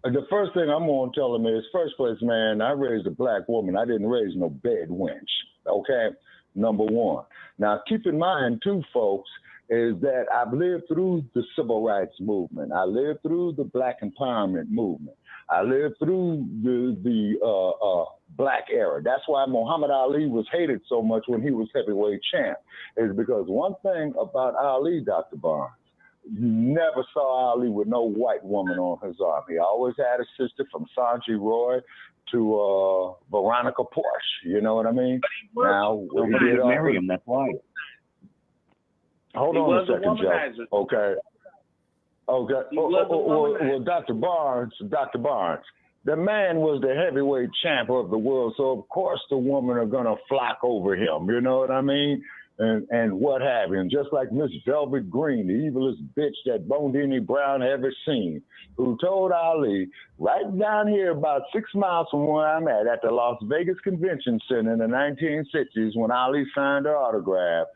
the first thing I'm going to tell them is, first place, man, I raised a Black woman. I didn't raise no bedwench, okay? Number one. Now, keep in mind, too, folks, is that I've lived through the civil rights movement. I lived through the Black empowerment movement. I lived through the Black era. That's why Muhammad Ali was hated so much when he was heavyweight champ, is because one thing about Ali, Dr. Barnes, you never saw Ali with no white woman on his arm. He always had a sister, from Sanjay Roy to Veronica Porsche. You know what I mean? Now, nobody did marry him. That's why. Hold on a second, Joe. Okay. Well, Dr. Barnes, the man was the heavyweight champ of the world, so of course the women are gonna flock over him. You know what I mean? And what have you. And just like Miss Velvet Green, the evilest bitch that Bondini Brown ever seen, who told Ali, right down here about 6 miles from where I'm at the Las Vegas Convention Center in the 1960s, when Ali signed her autograph,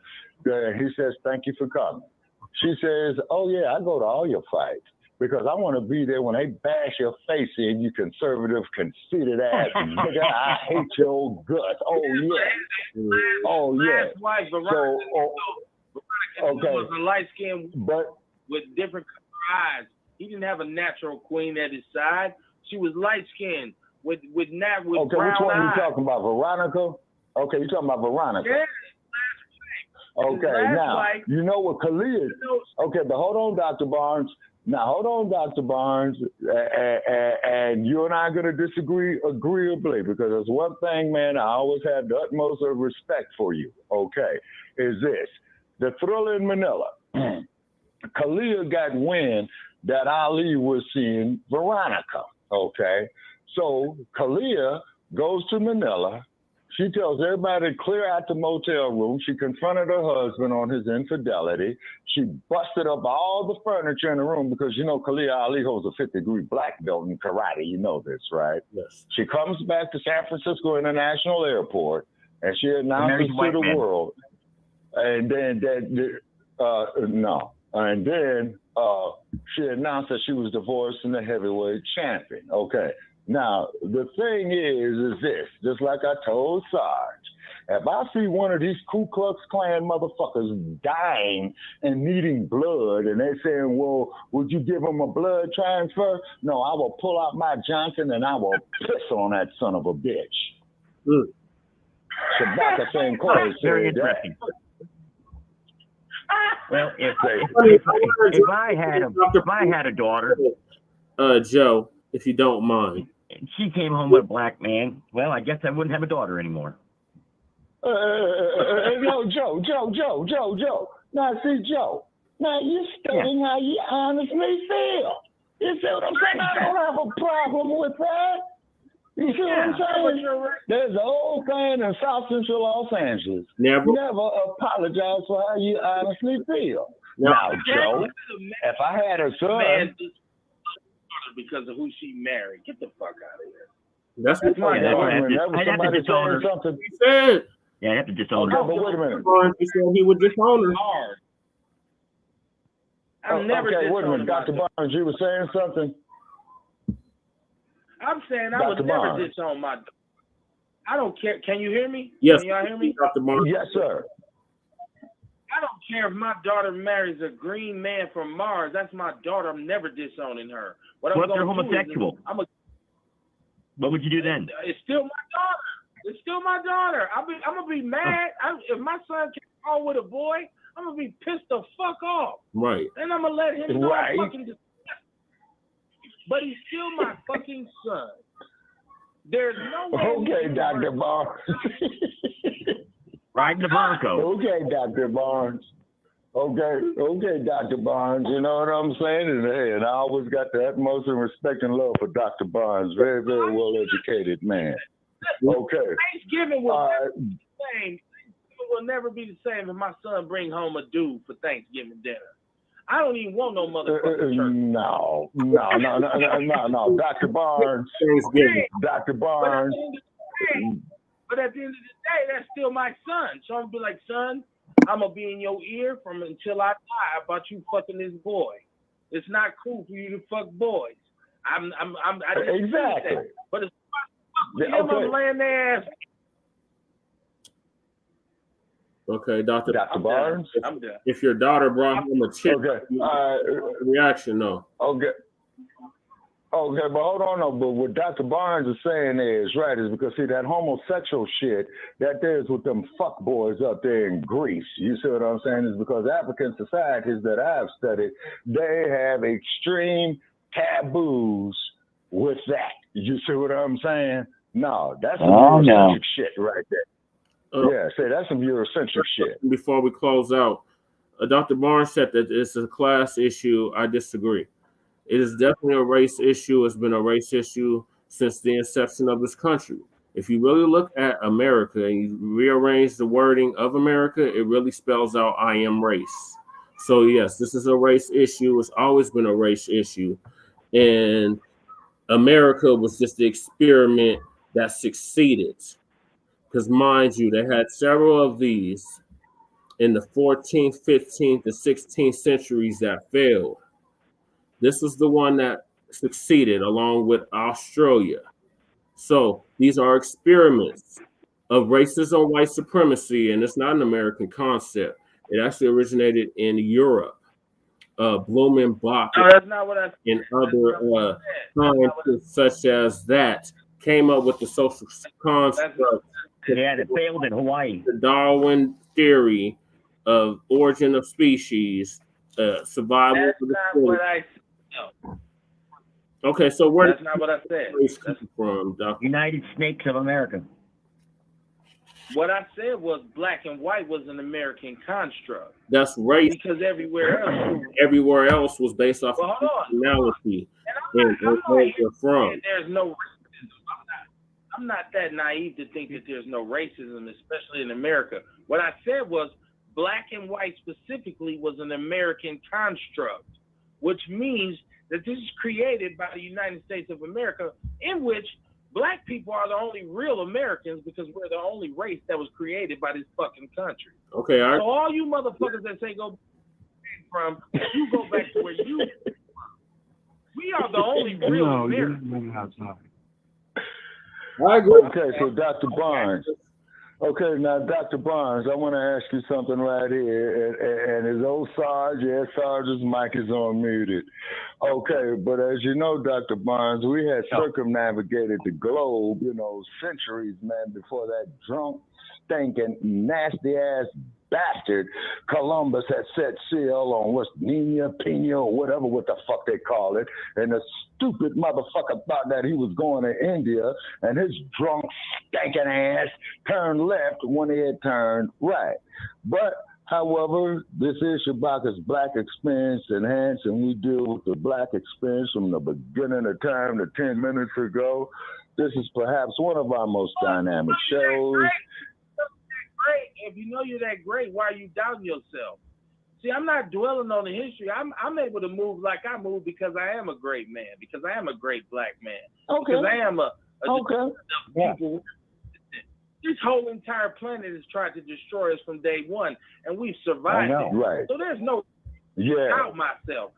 he says, thank you for coming. She says, oh, yeah, I go to all your fights because I want to be there when they bash your face in, you conservative, conceited ass nigga. I hate your guts. Oh, yeah. Oh, yeah. Veronica was a light-skinned with different eyes. He didn't have a natural queen at his side. She was light-skinned with brown eyes. Okay, which one are you talking about? Veronica? Okay, you're talking about Veronica. Yeah. Okay, now, you know what Khalid, okay, but hold on, Dr. Barnes. Now, hold on, Dr. Barnes, and you and I are going to disagree agreeably, because there's one thing, man, I always have the utmost of respect for you, okay, is this. The Thriller in Manila. Kalia got wind that Ali was seeing Veronica, okay? So Kalia goes to Manila. She tells everybody to clear out the motel room. She confronted her husband on his infidelity. She busted up all the furniture in the room because, you know, Kalia Ali holds a 50-degree black belt in karate. You know this, right? Yes. She comes back to San Francisco International Airport, and she announces to the world. And then she announced that she was divorcing the heavyweight champion. Okay. Now, the thing is this, just like I told Sarge, if I see one of these Ku Klux Klan motherfuckers dying and needing blood, and they saying, well, would you give them a blood transfer? No, I will pull out my Johnson and I will piss on that son of a bitch. Shabaka saying very interesting. Well, if I had a daughter, Joe, if you don't mind, she came home with a black man, well, I guess I wouldn't have a daughter anymore. No, Joe. Now, see, Joe, now you're stating how you honestly feel. You see what I'm saying? I don't have a problem with that. You see what I'm saying? There's an old thing in South Central Los Angeles. Never apologize for how you honestly feel. Now, Joe, if I had a son... because of who she married. Get the fuck out of here. That's what I'd have to disown her. Something. He said. Yeah, I'd have to disown her. But wait a minute. He said he would disown her. I've never wait a minute. Dr. Barnes, you were saying something? I'm saying I would never disown my daughter. I don't care. Can you hear me? Yes. Can y'all hear me? Dr. Barnes. Yes, sir. I don't care if my daughter marries a green man from Mars. That's my daughter. I'm never disowning her. What if they're homosexual? What would you do then? It's still my daughter. It's still my daughter. I'm gonna be mad. If my son came home with a boy, I'm gonna be pissed the fuck off. Right. And I'm gonna let him know I'm fucking disgusted. But he's still my fucking son. There's no way. Okay, Dr. Barnes. Ride the Bronco. Okay, Dr. Barnes. Okay, Dr. Barnes. You know what I'm saying? And I always got the utmost respect and love for Dr. Barnes. Very, very well educated man. Okay. Thanksgiving will never be the same. It will never be the same if my son bring home a dude for Thanksgiving dinner. I don't even want no motherfucking church. No. Dr. Barnes. Dr. Barnes. But at the end of the day, that's still my son. So I'm gonna be like, son, I'm gonna be in your ear from until I die about you fucking this boy. It's not cool for you to fuck boys. I exactly. That. But it's I'm laying their ass. Okay, Dr. Barnes. I'm done. If your daughter brought home a chick, reaction, no. Okay, but hold on, no. But what Dr. Barnes is saying is because see that homosexual shit that there's with them fuck boys up there in Greece. You see what I'm saying? Is because African societies that I've studied, they have extreme taboos with that. You see what I'm saying? No, that's some Eurocentric shit right there. That's some Eurocentric shit. Before we close out, Dr. Barnes said that it's a class issue. I disagree. It is definitely a race issue. It's been a race issue since the inception of this country. If you really look at America and you rearrange the wording of America, it really spells out I am race. So yes, this is a race issue. It's always been a race issue. And America was just the experiment that succeeded. Because mind you, they had several of these in the 14th, 15th, and 16th centuries that failed. This was the one that succeeded along with Australia. So these are experiments of racism, white supremacy, and it's not an American concept. It actually originated in Europe. Blacc and other scientists such as that came up with the social construct. It failed in Hawaii. The Darwin theory of origin of species, survival. That's not what I Okay, so where that's not what I said. That's from Dr. United Snakes of America. What I said was black and white was an American construct. That's race. Because everywhere else was based off of nationality and where you're from. There's no racism. I'm not that naive to think that there's no racism, especially in America. What I said was black and white specifically was an American construct, which means that this is created by the United States of America, in which black people are the only real Americans because we're the only race that was created by this fucking country. Okay, so all you motherfuckers that say go from, you go back to where you. We are the only real Americans. I agree. Okay, so Dr. Barnes. Okay, now Dr. Barnes, I want to ask you something right here. And his old Sarge, Sarge's mic is unmuted. Okay, but as you know, Dr. Barnes, we had circumnavigated the globe, centuries, man, before that drunk, stinking, nasty-ass bastard Columbus had set sail on West Nina, Pina, or whatever what the fuck they call it. And the stupid motherfucker thought that he was going to India, and his drunk, stinking ass turned left when he had turned right. But however, this is Shabaka'S Blacc Experience Enhanced, and we deal with the Black experience from the beginning of time to 10 minutes ago. This is perhaps one of our most dynamic shows. Great. If you know you're that great, why are you doubting yourself? See, I'm not dwelling on the history. I'm able to move like I move because I am a great man, because I am a great black man. Okay. Because I am a okay. People. This whole entire planet has tried to destroy us from day one, and we've survived it. Right. So there's no doubt myself.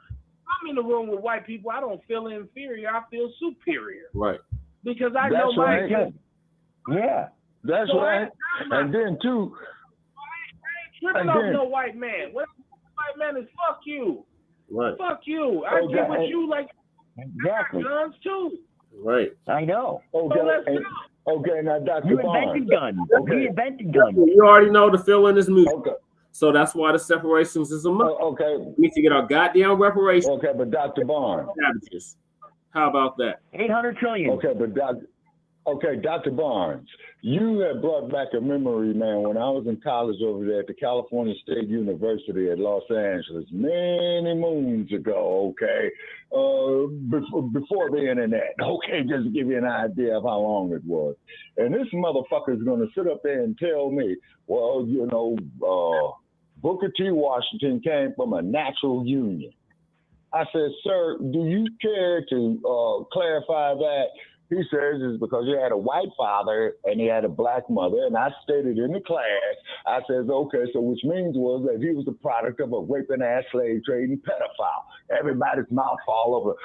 I'm in the room with white people. I don't feel inferior. I feel superior. Right. Because I know my Yeah. That's so right. And then too, I ain't tripping off no white man. What white man is fuck you. Right. Fuck you. I get with you like exactly. guns too. Right. I know. Okay. Okay, now Dr. You Barnes. invented guns. Okay. You invented guns. You already know the feeling is music. Okay. So that's why the separations is a must. Okay. We need to get our goddamn reparations. Okay, but Dr. Barnes. Savages. How about that? 800 trillion. Okay, but Dr. Barnes, you have brought back a memory, man, when I was in college over there at the California State University at Los Angeles many moons ago, okay, before the internet, okay, just to give you an idea of how long it was. And this motherfucker is going to sit up there and tell me, well, Booker T. Washington came from a natural union. I said, sir, do you care to clarify that? He says it's because he had a white father and he had a black mother. And I stated in the class, I says, okay, so which means was that he was the product of a raping ass slave trading pedophile. Everybody's mouth fall over.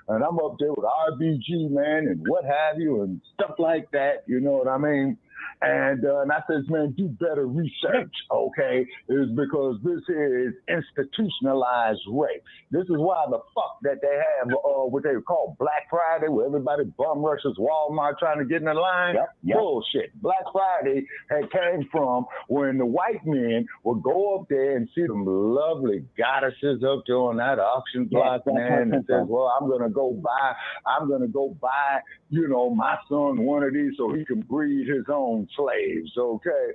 And I'm up there with RBG, man, and what have you, and stuff like that. You know what I mean? And I says, man, do better research, okay? Is because this is institutionalized rape. This is why the fuck that they have what they call Black Friday, where everybody bum rushes Walmart trying to get in the line. Yep. Bullshit. Black Friday came from when the white men would go up there and see them lovely goddesses up there on that auction block, man, and says, well, I'm gonna go buy, my son one of these so he can breed his own slaves, okay?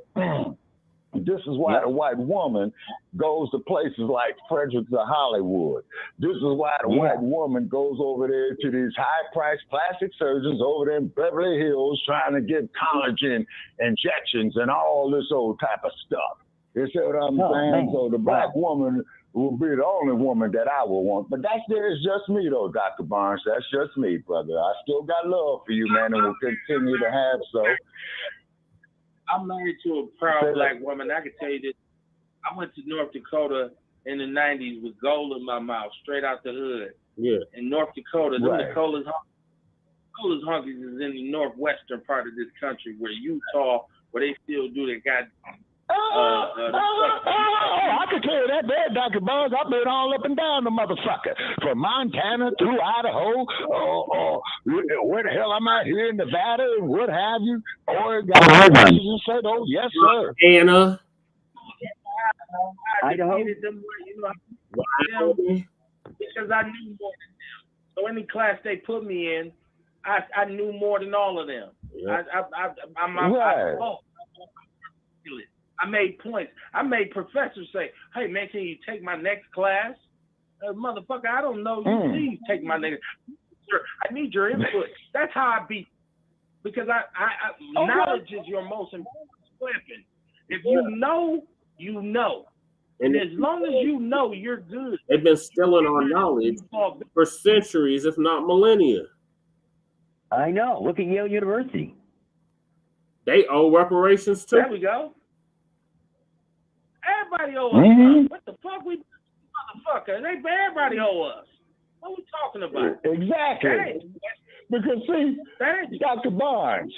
This is why the white woman goes to places like Fredericks or Hollywood. This is why the white woman goes over there to these high-priced plastic surgeons over there in Beverly Hills trying to get collagen injections and all this old type of stuff. You see what I'm saying? Man. So the black woman will be the only woman that I will want. But that's just me, though, Dr. Barnes. That's just me, brother. I still got love for you, man, and will continue to have so. I'm married to a proud black woman. I can tell you this. I went to North Dakota in the 90s with gold in my mouth, straight out the hood. Yeah. In North Dakota, the coolest hunkies is in the northwestern part of this country, where Utah, where they still do they got. I can tell you that there, Dr. Barnes. I've been all up and down the motherfucker. From Montana through Idaho, where the hell am I here in Nevada and what have you? Oregon. Said, oh, yes, sir. Anna. Idaho. because I knew more than them. So any class they put me in, I knew more than all of them. Yeah. I made points. I made professors say, "Hey man, can you take my next class?" Motherfucker, I don't know you. Please take my next. I need your input. That's how I beat. Because knowledge is your most important weapon. If you know, you know. And as long as you know, you're good. They've been stealing our knowledge for centuries, if not millennia. I know. Look at Yale University. They owe reparations too. There we go. Everybody owe us. What the fuck we motherfucker? Everybody owe us. What are we talking about? Exactly. Because see, Dr. Barnes.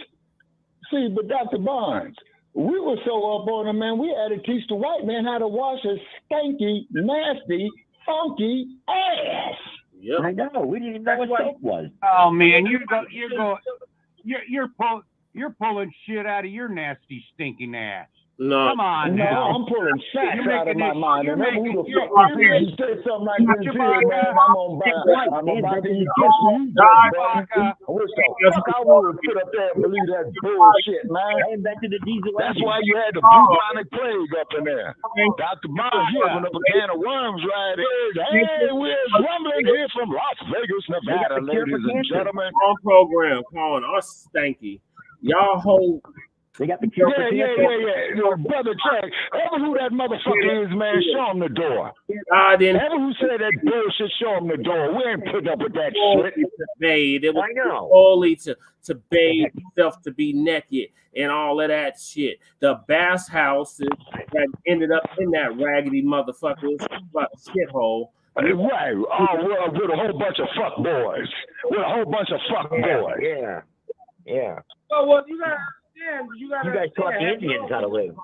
But Dr. Barnes, we were so up on him, man. We had to teach the white man how to wash his stanky, nasty, funky ass. Yep. I know. We didn't even know what soap was. Oh man, you're pulling shit out of your nasty, stinking ass. No. Come on now. I'm pulling facts out of my mind. You're And making who the fuck you say something like this here, man? I'm about to eat this for you, buddy. I wish the fuck I would put up there and believe that bullshit, man. That's why you had the bubonic plague up in there. Dr. Barnes, you opened up a can of worms right here. Hey, we're rumbling here from Las Vegas, Nevada, ladies and gentlemen. On program calling us stanky. Y'all hold. They got the cure for cancer. Yeah. Brother Chuck, ever who that motherfucker is, man, show him the door. Ever who said that bullshit, show him the door. We ain't putting up with that shit. It was only to bathe yourself, to be naked, and all of that shit. The bass houses that ended up in that raggedy motherfucking shithole. Right. With a whole bunch of fuck boys. Yeah. Oh, well, you guys taught the Indians how to live.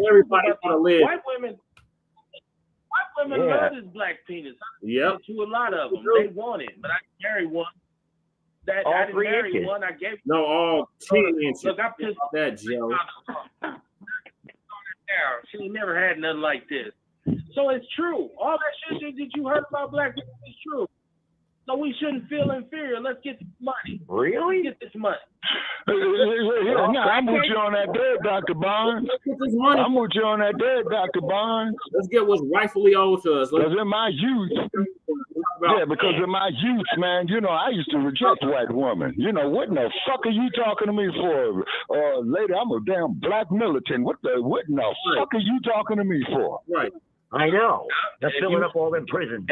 Everybody how to live. White women love this black penis. Yep. To a lot of them, they want it, but I married one. I didn't marry one. I gave. No, all 10 inches. Look, I pissed that Joe. She never had nothing like this. So it's true. All that shit that you heard about black people is true. So we shouldn't feel inferior. Let's get this money. Really? Let's get this money. I'm with you on that there, Dr. Barnes. I'm with you on that there, Dr. Barnes. Let's get what's rightfully owed to us. Because in my youth, man, I used to reject white women. What in the fuck are you talking to me for? Lady, I'm a damn black militant. What in the fuck are you talking to me for? Right. I know. That's filling up all them prisons.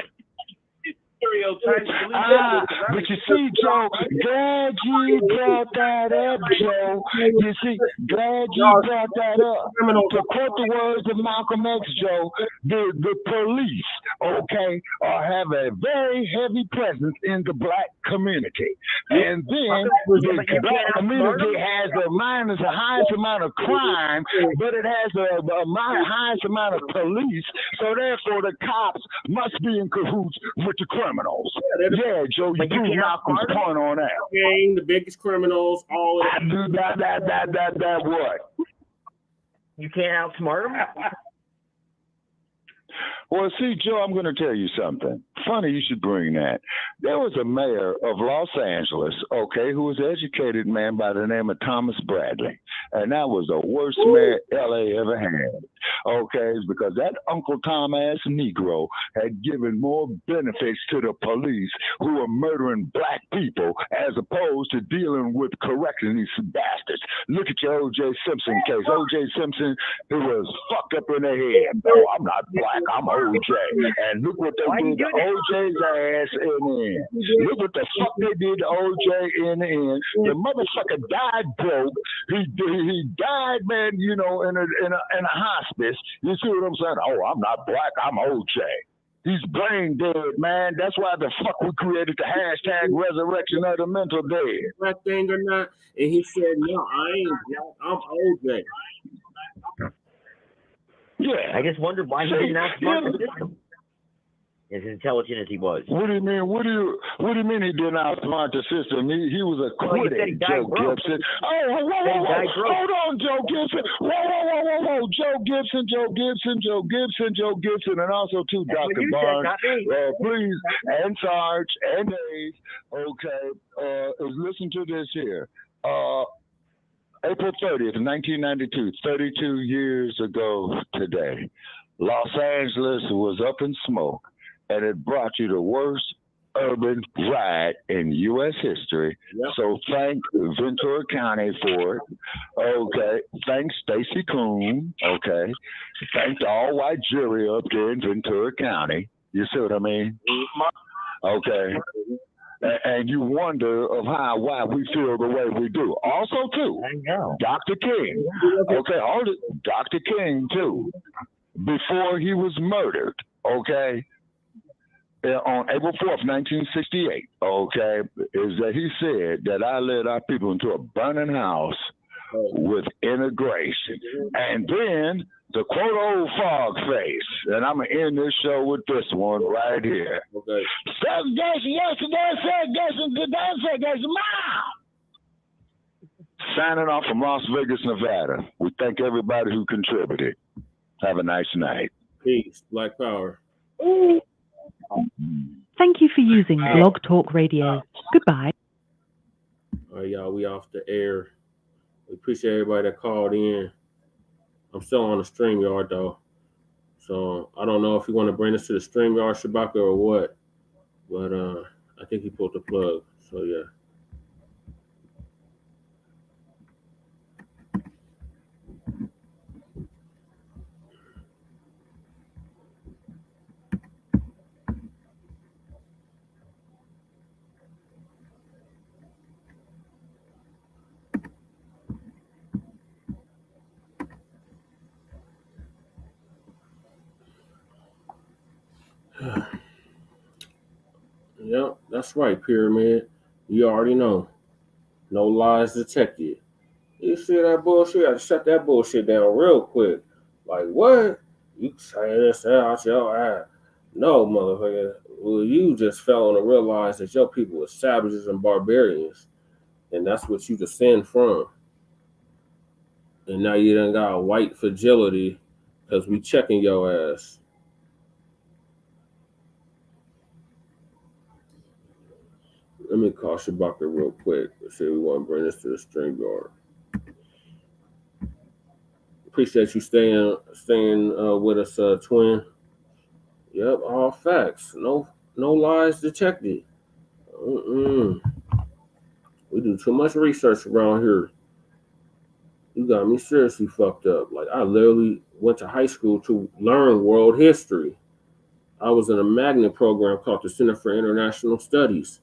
But you see, Joe, glad you brought that up, Joe. You see, glad you brought that up. To quote the words of Malcolm X, Joe, the police, have a very heavy presence in the black community. And then the black community has the highest amount of crime, but it has the highest amount of police. So therefore, the cops must be in cahoots with the criminals. Yeah, Joe, you do Malcolm's point on that. The biggest criminals, all of that what? You can't outsmart them? Well, see, Joe, I'm going to tell you something. Funny you should bring that. There was a mayor of Los Angeles, who was an educated man by the name of Thomas Bradley. And that was the worst mayor L.A. ever had. Because that Uncle Tom ass Negro had given more benefits to the police who were murdering black people as opposed to dealing with correcting these bastards. Look at your O.J. Simpson case. O.J. Simpson, it was fucked up in the head. No, I'm not black. I'm O.J. And look what they did to O.J.'s ass in the end. Look what the fuck they did to O.J. in the end. The motherfucker died broke. He died, man, in a hospice. You see what I'm saying? Oh, I'm not black. I'm O.J. He's brain dead, man. That's why the fuck we created the hashtag resurrection of the mental dead. That thing or not? And he said, no, I ain't black. I'm O.J. Yeah. I just wondered why he didn't outsmart the system. as intelligent as he was. What do you mean? What do you mean he didn't outsmart the system? He was a quitter, Joe Gibson. Oh, whoa. Hold on, Joe Gibson. Whoa. Joe Gibson, and also too, Dr. Barnes. Please, and Sarge, and Hayes. Okay, listen to this here. April 30th, 1992, 32 years ago today, Los Angeles was up in smoke, and it brought you the worst urban riot in U.S. history. Yep. So thank Ventura County for it. Okay. Thanks Stacey Coon. Okay. Thank the all-white jury up there in Ventura County. You see what I mean? Okay. And you wonder of why we feel the way we do. Also, too, Dr. King. Okay, Dr. King, too, before he was murdered, okay, on April 4th, 1968, okay, is that he said that I led our people into a burning house with integration. And then the quote old fog face, and I'm going to end this show with this one right here. Okay. Segregation yesterday, segregation today, segregation now. Signing off from Las Vegas, Nevada. We thank everybody who contributed. Have a nice night. Peace. Black Power. Thank you for using Blog Talk Radio. Goodbye. All right, y'all, we off the air. We appreciate everybody that called in. I'm still on the StreamYard, though. So I don't know if you want to bring us to the StreamYard, Shabaka, or what. But I think he pulled the plug. So, yeah. Yep, that's right, Pyramid. You already know. No lies detected. You see that bullshit? I shut that bullshit down real quick. Like, what? You say this out your ass. No, motherfucker. Well, you just fell on to realize that your people are savages and barbarians. And that's what you descend from. And now you done got a white fragility because we checking your ass. Let me call Shabaka real quick. Let's see if we want to bring this to the StreamYard. Appreciate you staying with us, twin. Yep, all facts. No lies detected. We do too much research around here. You got me seriously fucked up. Like, I literally went to high school to learn world history. I was in a magnet program called the Center for International Studies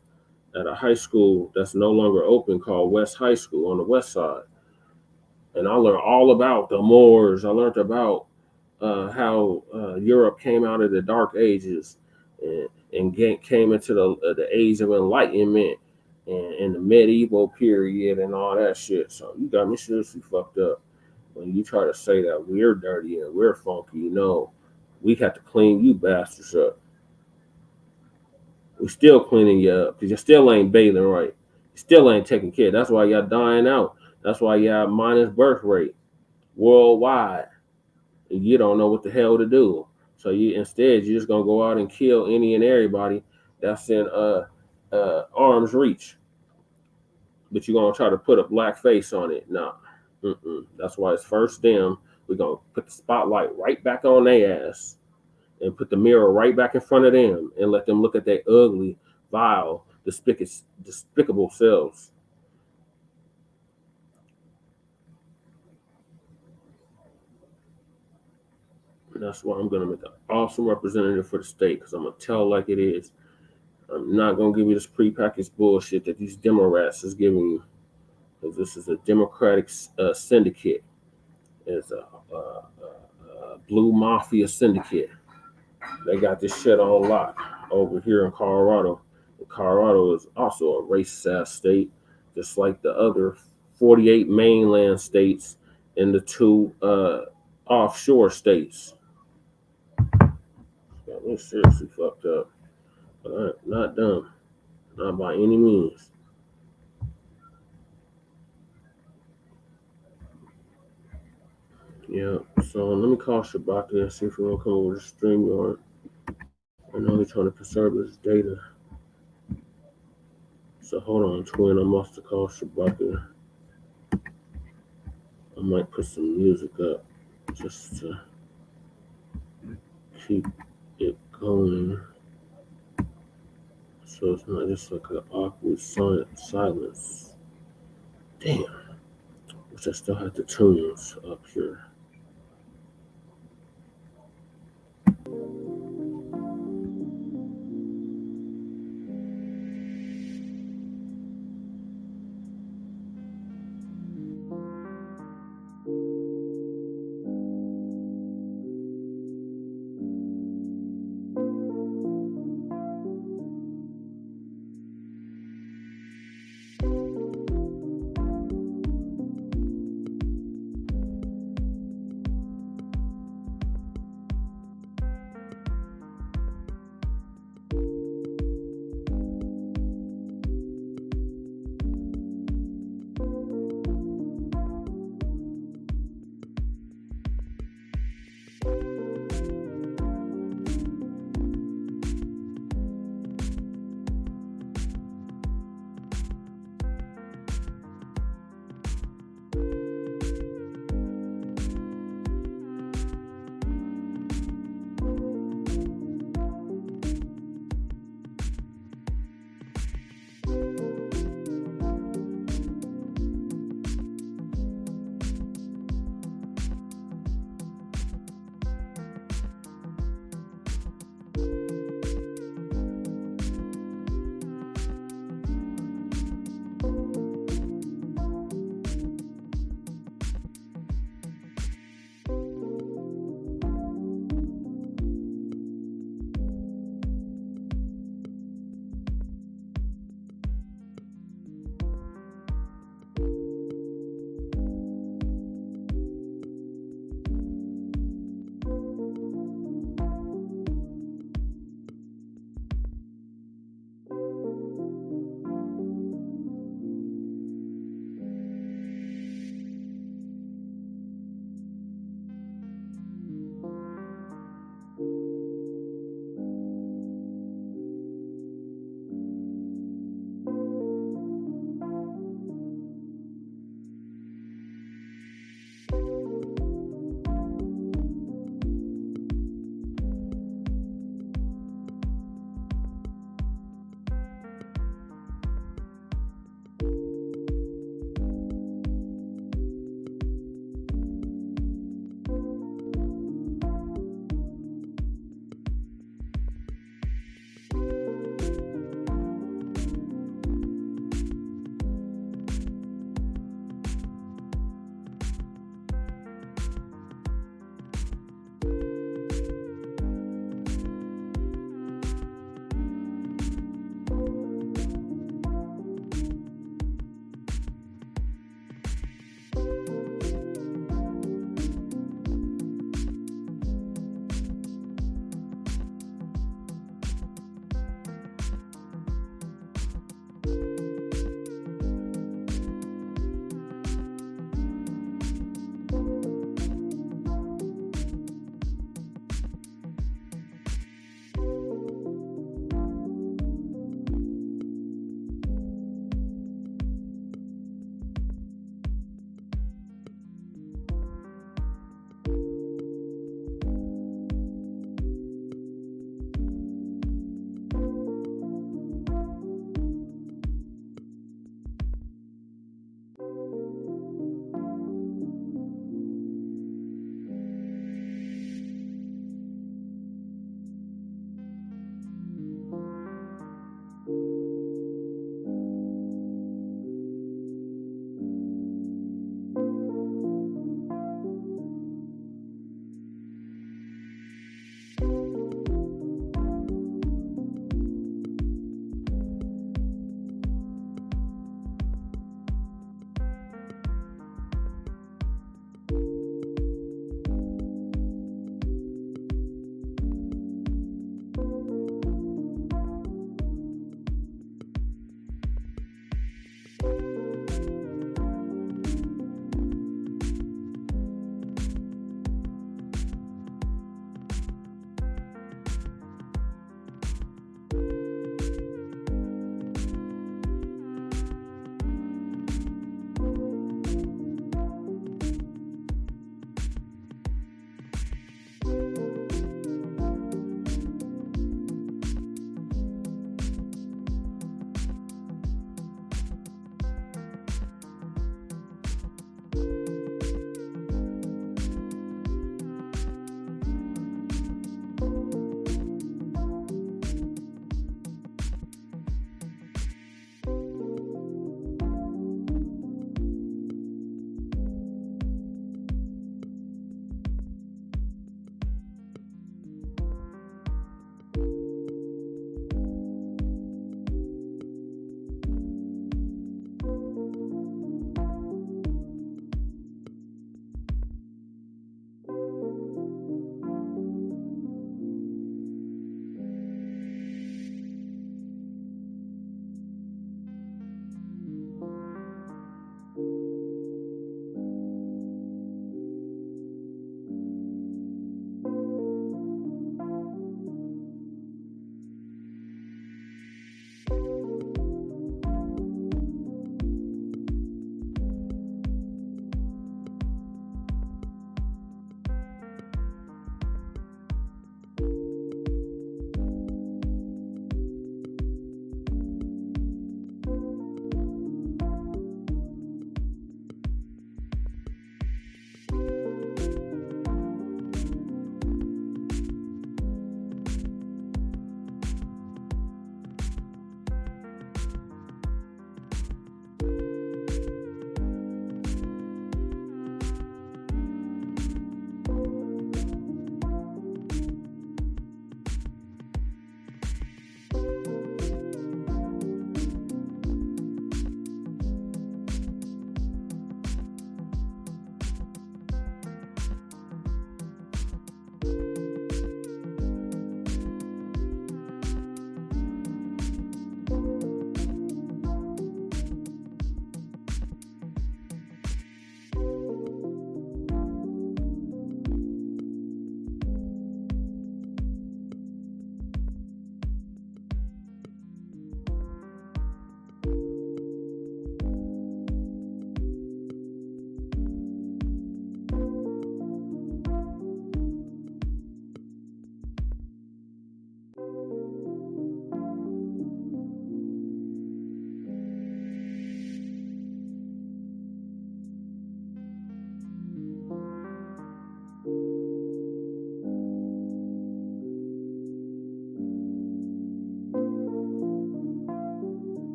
at a high school that's no longer open called West High School on the west side. And I learned all about the Moors. I learned about how Europe came out of the Dark Ages and came into the Age of Enlightenment and the medieval period and all that shit. So you got me seriously fucked up when you try to say that we're dirty and we're funky. You know, we have to clean you bastards up. We still cleaning you up because you still ain't bathing right. You still ain't taking care. That's why y'all dying out. That's why y'all minus birth rate worldwide. And you don't know what the hell to do. So you're just gonna go out and kill any and everybody that's in arm's reach. But you're gonna try to put a black face on it. Nah. That's why it's first them. We're gonna put the spotlight right back on their ass. And put the mirror right back in front of them and let them look at their ugly, vile, despicable selves. And that's why I'm going to make an awesome representative for the state because I'm going to tell like it is. I'm not going to give you this prepackaged bullshit that these Democrats is giving you because this is a Democratic syndicate. It's a blue mafia syndicate. They got this shit on lock over here in Colorado. And Colorado is also a racist ass state, just like the other 48 mainland states and the 2 offshore states. Got It's seriously fucked up. But not dumb. Not by any means. Yeah, so let me call Shabaka and see if we want to come over to StreamYard. I know he's trying to preserve his data. So hold on, twin. I'm off to call Shabaka. I might put some music up just to keep it going. So it's not just like an awkward silence. Damn. Which I still have the tunes up here.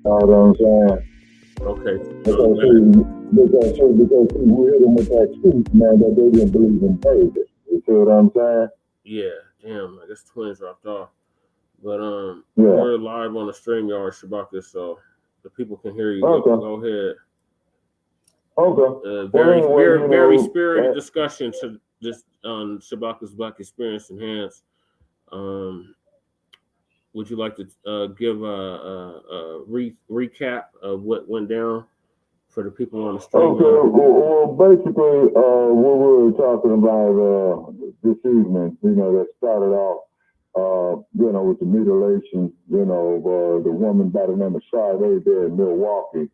Know what I'm saying? Okay. Because we hit them with that truth, man, that they didn't believe in David. You see what I'm saying? Yeah, damn, I guess twins dropped off. But we're live on the StreamYard, Shabaka, so the people can hear you. Okay. Go ahead. Okay. Very spirited discussion to this on Shabaka'S Blacc Experience Enhanced. Would you like to give a recap of what went down for the people on the stream? Okay, well, basically, what we were talking about this evening, that started off, with the mutilation, the woman by the name of Sade there in Milwaukee,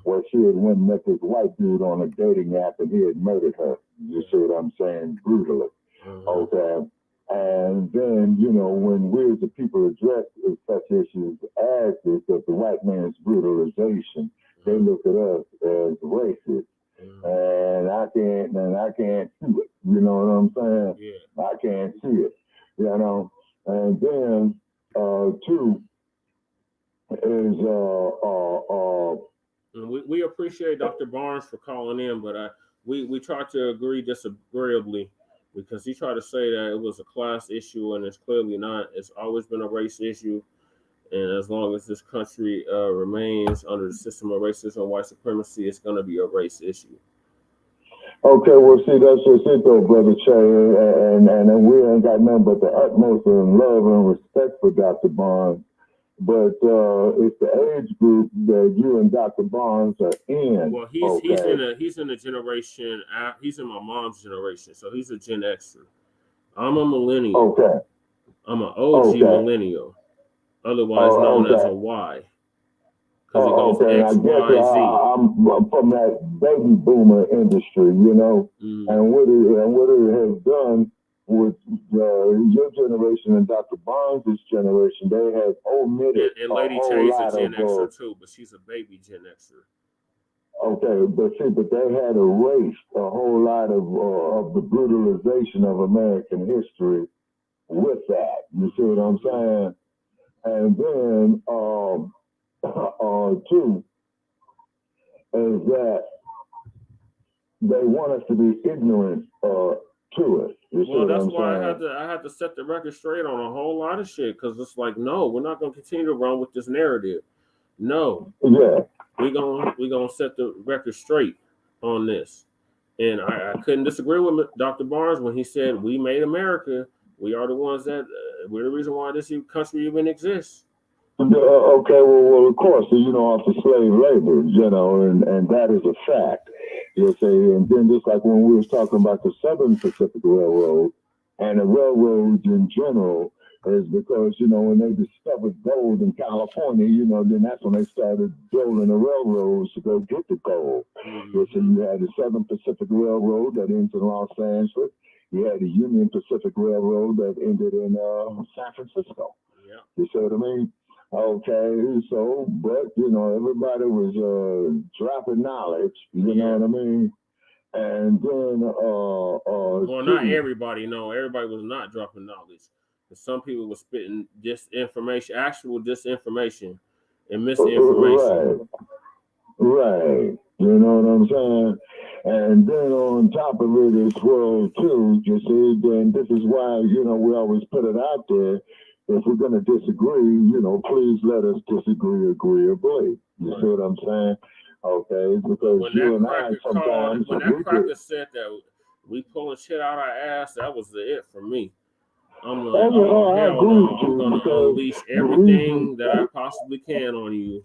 where she had went and met this white dude on a dating app and he had murdered her. You see what I'm saying? Brutally. Okay. And then, when we as the people address such issues as this, of the white man's brutalization, they look at us as racist. And I can't see it. You know what I'm saying? Yeah. I can't see it. And then, two is, we appreciate Dr. Barnes for calling in, but we tried to agree disagreeably, because he tried to say that it was a class issue, and it's clearly not. It's always been a race issue, and as long as this country remains under the system of racism and white supremacy, it's going to be a race issue. Okay, well, see, that's just it, though, Brother Che, and we ain't got nothing but the utmost of love and respect for Dr. Barnes, but it's the age group that you and Dr. Barnes are in. Well, he's in a generation. He's in my mom's generation, so he's a Gen Xer. I'm a millennial. Okay. I'm an OG millennial, otherwise known as a Y. Because it goes X, Y, Z. I'm from that baby boomer industry, and what it has done with your generation and Dr. Barnes' generation, they have omitted and Lady Chay's a Gen Xer too, but she's a baby Gen Xer. Okay, but they had erased a whole lot of the brutalization of American history with that. You see what I'm saying? And then, two, is that they want us to be ignorant to it. Well, that's why I had to set the record straight on a whole lot of shit, because it's like, no, we're not going to continue to run with this narrative. No. Yeah. We're gonna set the record straight on this. And I couldn't disagree with Dr. Barnes when he said, we made America. We are the ones that, we're the reason why this country even exists. Okay, well, of course, off the slave labor, and that is a fact. You say, and then just like when we was talking about the Southern Pacific Railroad and the railroads in general, is because, when they discovered gold in California, then that's when they started building the railroads to go get the gold. So you had the Southern Pacific Railroad that ends in Los Angeles. You had the Union Pacific Railroad that ended in San Francisco. Yeah. You see what I mean? Okay, so, but, everybody was dropping knowledge, you know what I mean? And then, well, not everybody, no, everybody was not dropping knowledge. Some people were spitting disinformation, actual disinformation, and misinformation. Right. You know what I'm saying? And then on top of it as well, too, you see, then this is why, you know, we always put it out there. If we're going to disagree, you know, please let us disagree agreeably. You see what I'm saying? Okay, because when you that and I sometimes... when that cracker said that we pulling shit out our ass, that was it for me. I'm like, hell no, I'm going to unleash everything that I possibly can on you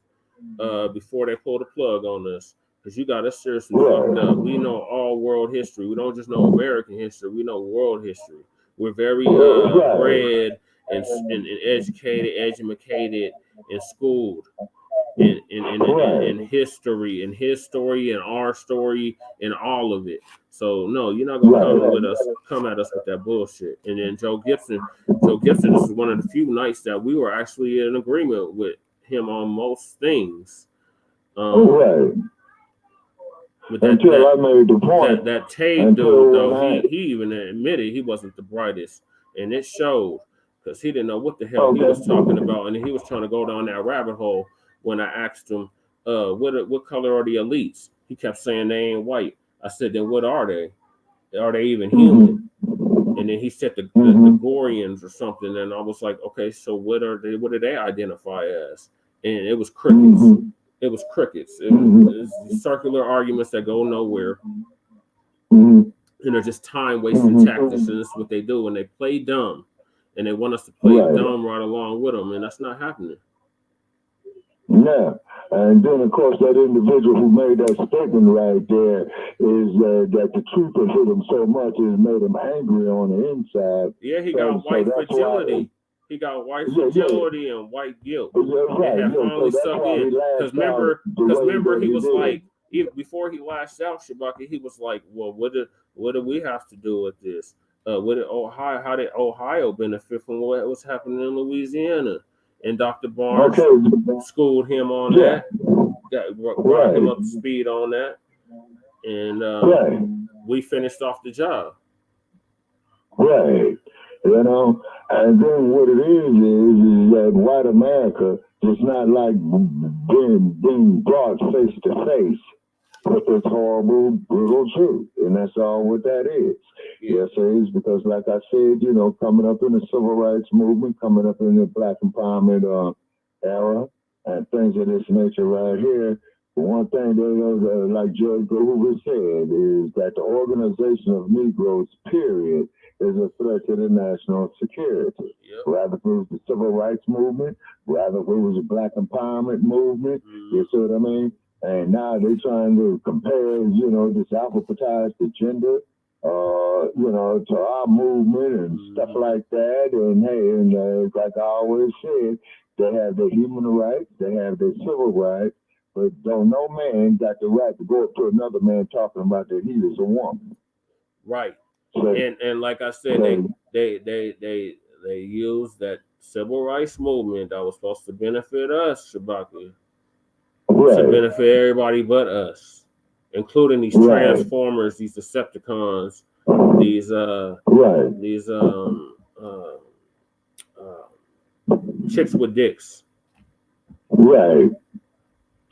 before they pull the plug on us. Because you got us seriously fucked up. We know all world history. We don't just know American history. We know world history. We're very bred and educated, educated, and schooled in history, and his story, and our story, and all of it. So no, you're not gonna come at us with that bullshit. And then Joe Gibson, this is one of the few nights that we were actually in agreement with him on most things. But I made the point. That Tate dude, though, he even admitted he wasn't the brightest, and it showed because he didn't know what the hell he was talking about, and he was trying to go down that rabbit hole. When I asked him, what color are the elites? He kept saying they ain't white. I said, then what are they? Are they even human? And then he said the Gorians or something, and I was like, okay, so what do they identify as? And it was crickets. It was crickets. It was circular arguments that go nowhere. And they're just time-wasting tactics, and this is what they do. And they play dumb, and they want us to play dumb right along with them, and that's not happening. Yeah, and then of course that individual who made that statement right there is that the truth has hit him so much it made him angry on the inside. Yeah, he got white fragility. He got white fragility and white guilt. It had finally sunk in. Because remember, he was like, before he lashed out, Shabaka, he was like, well, what do we have to do with this? How did Ohio benefit from what was happening in Louisiana? And Dr. Barnes schooled him on that, brought him up to speed on that, and we finished off the job. Right. You know, and then what it is that white America is not like being brought face to face with this horrible, brutal truth. And that's all what that is. Yes, it is, because like I said, you know, coming up in the civil rights movement, coming up in the Black empowerment era, and things of this nature right here, one thing that, like Judge Hoover said, is that the organization of Negroes, period, is a threat to the national security. Rather if it was the civil rights movement, rather if it was a Black empowerment movement, you see what I mean? And now they're trying to compare, you know, this alphabetized agenda, you know, to our movement and stuff like that. And hey, and like I always said, they have their human rights, they have their civil rights, but don't no man got the right to go up to another man talking about that he is a woman. Right. So, and like I said, they used that civil rights movement that was supposed to benefit us, Shabaka, to benefit everybody but us, including these Transformers, these Decepticons, these chicks with dicks. Right.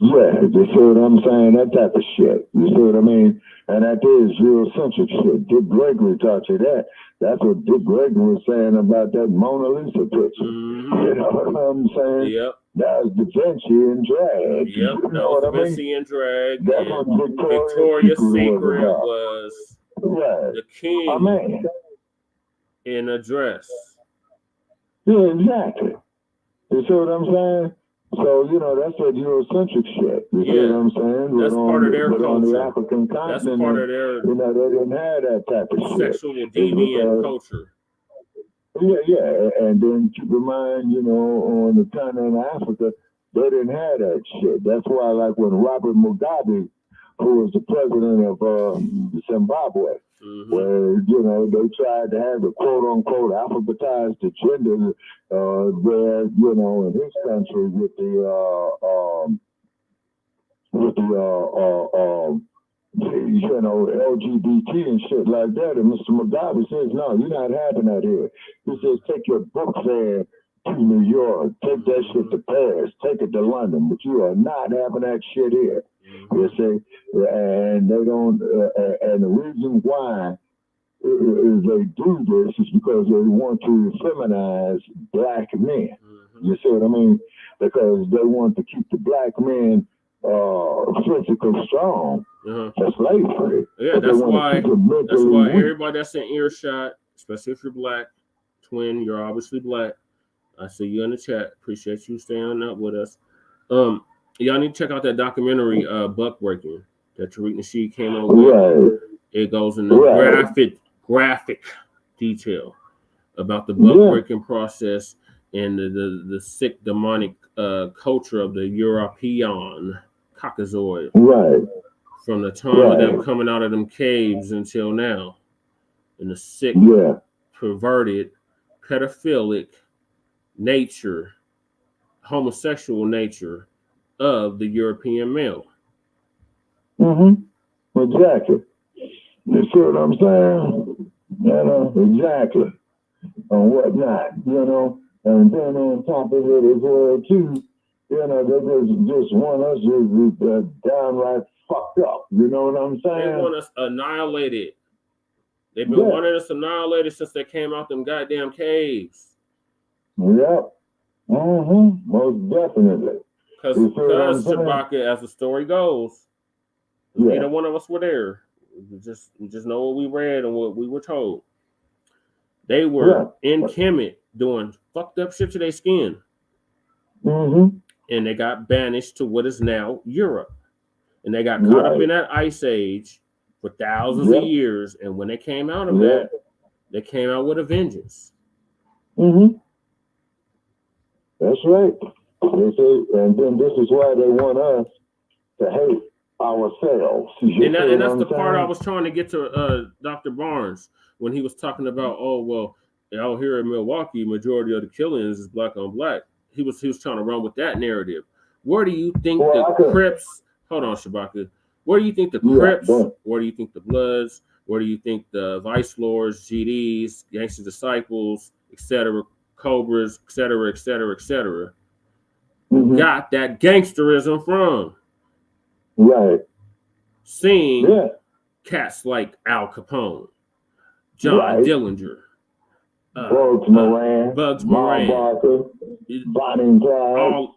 Yeah, you see what I'm saying? That type of shit. You see what I mean? And that is Eurocentric shit. Dick Gregory taught you that. That's what Dick Gregory was saying about that Mona Lisa picture. You know what I'm saying? Yep. That was Da Vinci in drag. Yep, you know that was Da Vinci in drag. That's what Victoria's Secret was the king in a dress. Yeah, exactly. You see what I'm saying? So, you know, that's that Eurocentric shit. You see what I'm saying? That's part of their culture. On the African continent, that's part of their, you know, they didn't have that type of sexual deviant culture. Yeah. And then keep in mind, you know, on the continent of Africa, they didn't have that shit. That's why, like, when Robert Mugabe, who was the president of Zimbabwe, where, you know, they tried to have the quote-unquote alphabetized agenda there, you know, in his country with the you know, LGBT and shit like that. And Mr. Mugabe says, no, you're not having that here. He says, take your book fair to New York, take that shit to Paris, take it to London, but you are not having that shit here. You see, and they don't, and the reason why is they do this is because they want to feminize black men. You see what I mean? Because they want to keep the black men physically strong for slavery. Yeah, that's why everybody that's in earshot, especially if you're black, twin, you're obviously black. I see you in the chat. Appreciate you staying up with us. Y'all need to check out that documentary, Buckwalking, that Tariq Nasheed came on with. Right. It goes into graphic detail about the buckwalking process and the sick demonic culture of the European Caucasoid. Right. From the time of them coming out of them caves until now. And the sick, perverted, pedophilic nature, homosexual nature of the European male. Exactly. You see what I'm saying? You know, exactly. And whatnot, you know. And then on top of it as well, too, you know, they just want us to downright fucked up. You know what I'm saying? They want us annihilated. They've been wanting us annihilated since they came out them goddamn caves. Yep. Most definitely. Because Shabaka, as the story goes, neither one of us were there. We just know what we read and what we were told. They were in Kemet doing fucked up shit to their skin. And they got banished to what is now Europe. And they got caught up in that ice age for thousands of years. And when they came out of that, they came out with a vengeance. That's right. And then this is why they want us to hate ourselves. And that's the part I was trying to get to Dr. Barnes when he was talking about, out here in Milwaukee, majority of the killings is black on black. He was trying to run with that narrative. Where do you think the Crips? Hold on, Shabaka. Where do you think the Crips? Where do you think the Bloods? Where do you think the Vice Lords, GDs, Gangster Disciples, etc., Cobras, etc., got that gangsterism from? Right. Seeing cats like Al Capone, John Dillinger, Bugs Moran, Barker, Bonnie and Clyde.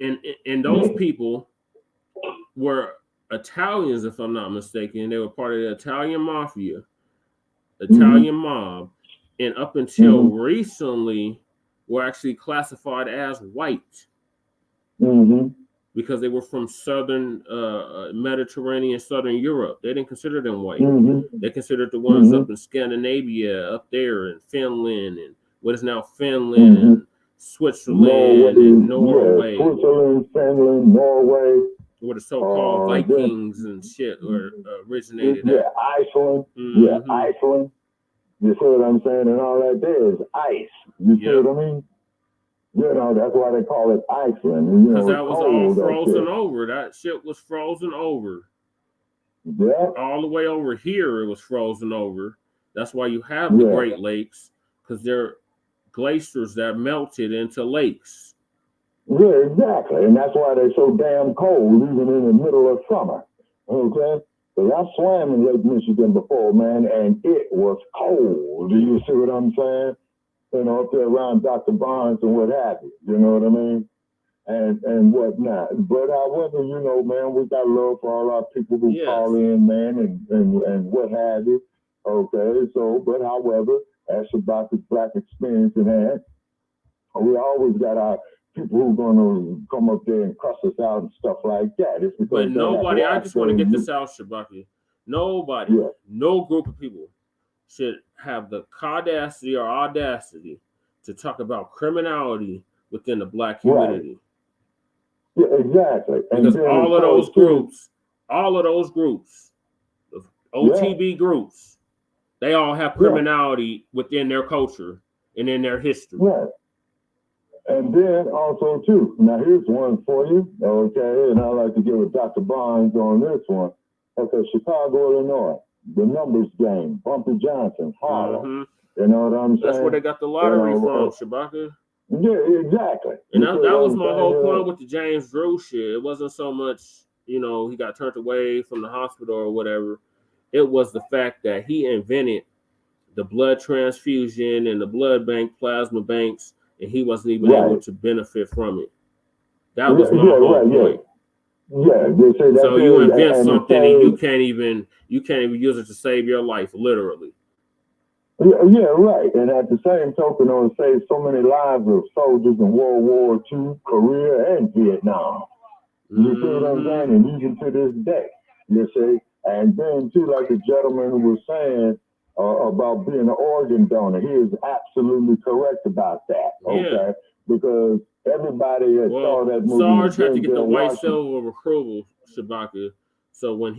And those people were Italians, if I'm not mistaken. They were part of the Italian mafia, Italian mob, and up until recently were actually classified as white. Because they were from southern Mediterranean, southern Europe. They didn't consider them white. They considered the ones up in Scandinavia, up there in Finland, and what is now Finland, and Switzerland, and Norway. Switzerland, Finland, Norway. Where the so-called Vikings and shit were originated at. Iceland. Iceland. You see what I'm saying? And all that there is ice. You see what I mean? You know, that's why they call it Iceland. Because that was all frozen over. That shit was frozen over. All the way over here, it was frozen over. That's why you have the Great Lakes, because they're glaciers that melted into lakes. Yeah, exactly. And that's why they're so damn cold, even in the middle of summer. Okay? Because I swam in Lake Michigan before, man, and it was cold. Do you see what I'm saying? You know, up there around Dr. Barnes and what have you. You know what I mean? And whatnot. But however, you know, man, we got love for all our people who call in, man, and what have you. Okay, so, but however, as Shabaka'S Blacc experience in hand, we always got our people who are going to come up there and cuss us out and stuff like that. It's because but nobody, I just want to get this out, Shabaka. Nobody, no group of people should have the audacity to talk about criminality within the black community. Yeah, exactly. Because all of those groups, the OTB groups, they all have criminality within their culture and in their history. Right. And then also, too, now here's one for you, okay, and I'd like to get with Dr. Barnes on this one. Okay, Chicago, Illinois, the numbers game, Bumpy Johnson, Harlem, You know what I'm saying? That's where they got the lottery from, Shabaka. Yeah, exactly. And that was my whole point with the James Drew shit. It wasn't so much, he got turned away from the hospital or whatever. It was the fact that he invented the blood transfusion and the blood bank, plasma banks, and he wasn't even able to benefit from it. That was my whole point. Yeah, so you invent something and you can't even use it to save your life, literally. Yeah, right. And at the same token, it saved so many lives of soldiers in World War II, Korea, and Vietnam. You see what I'm saying? And even to this day, you see. And then too, like the gentleman was saying about being an organ donor, he is absolutely correct about that. Okay, yeah. Because everybody that saw that movie. Sarge had to get the white seal of approval, Shabaka. So when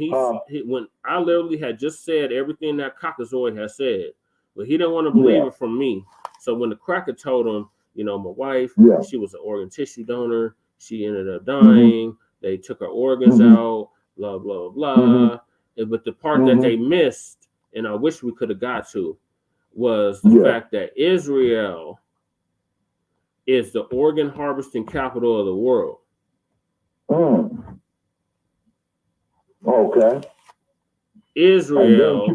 when I literally had just said everything that Caucasoid had said, but he didn't want to believe it from me. So when the cracker told him, my wife, she was an organ tissue donor, she ended up dying. They took her organs out, blah blah blah. But the part that they missed, and I wish we could have got to, was the fact that Israel is the organ harvesting capital of the world. Okay. Israel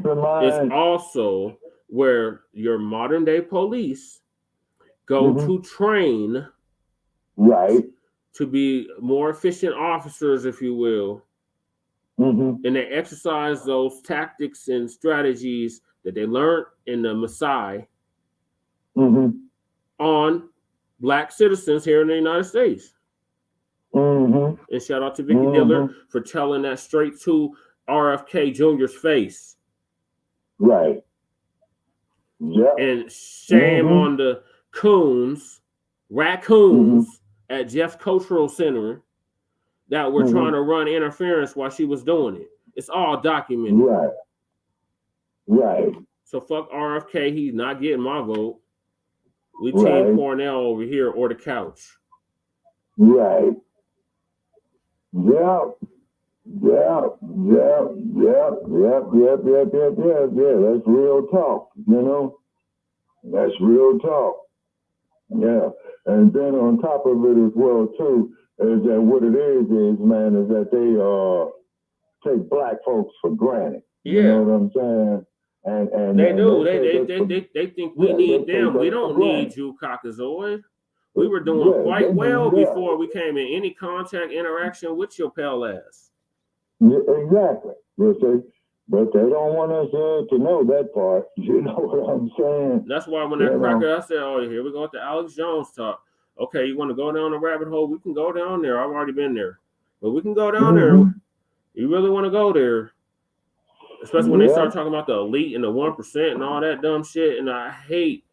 is also where your modern day police go to train to be more efficient officers, if you will. And they exercise those tactics and strategies that they learned in the Messiah on Black citizens here in the United States. And shout out to Vicky Diller for telling that straight to RFK Jr.'s face. Right. Yeah. And shame on the raccoons at Jeff's Cultural Center that were trying to run interference while she was doing it. It's all documented. Right. So fuck RFK. He's not getting my vote. We team Cornell over here or the couch. Right. Yeah. That's real talk, That's real talk. Yeah. And then on top of it as well, too, is that what it is, man, is that they take Black folks for granted. You know what I'm saying? And they do. They think we need them. We don't need you, Caucasoid. We were doing quite well before we came in any contact interaction with your pale ass. Yeah, exactly. But they don't want us to know that part. You know what I'm saying? That's why when that cracker, I said, "Oh, here we go with the Alex Jones talk." Okay, you want to go down the rabbit hole? We can go down there. I've already been there, but we can go down there. You really want to go there? Especially when they start talking about the elite and the 1% and all that dumb shit. And I hate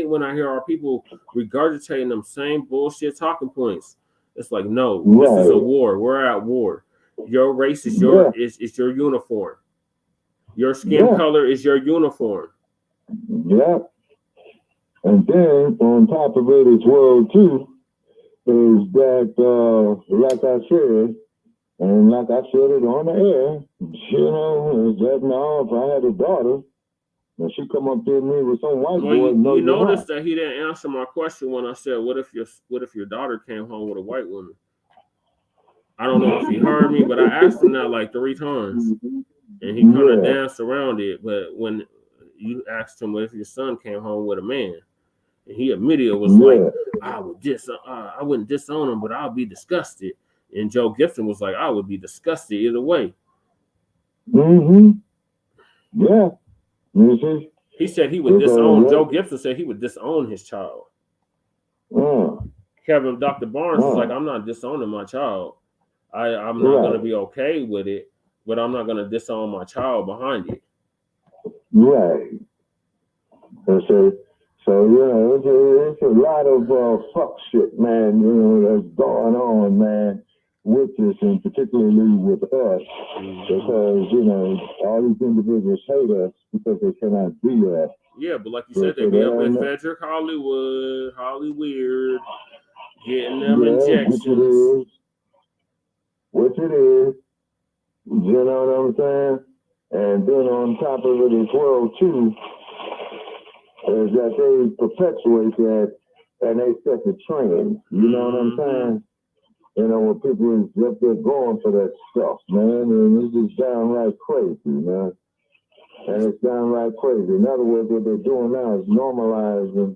when I hear our people regurgitating them same bullshit talking points. It's like, no, this is a war. We're at war. Your race is is your uniform. Your skin color is your uniform. Yeah. And then on top of it as well too, is that like I said, and like I said it on the air, is that now if I had a daughter and she come up to me with some white boy, you noticed that he didn't answer my question when I said, what if your daughter came home with a white woman? I don't know if he heard me, but I asked him that like 3 times, and he kind of danced around it. But when you asked him, what if your son came home with a man? And he immediately was like, I wouldn't disown him, but I'll be disgusted. And Joe Gibson was like, I would be disgusted either way. Yeah. He said he would disown. Joe Gibson said he would disown his child. Dr. Barnes was like, I'm not disowning my child. I'm not going to be okay with it, but I'm not going to disown my child behind it. Right. So it's a lot of fuck shit, man, that's going on, man, with this, and particularly with us, because, all these individuals hate us because they cannot be us. Yeah, but like you said, they be up in Frederick, Hollywood, getting them injections. Which it is, you know what I'm saying? And then on top of it as well, too, is that they perpetuate that and they set the trend. You know what I'm saying? You know, when people is up there going for that stuff, man, and it's just downright crazy, man. And it's downright crazy. In other words, what they're doing now is normalizing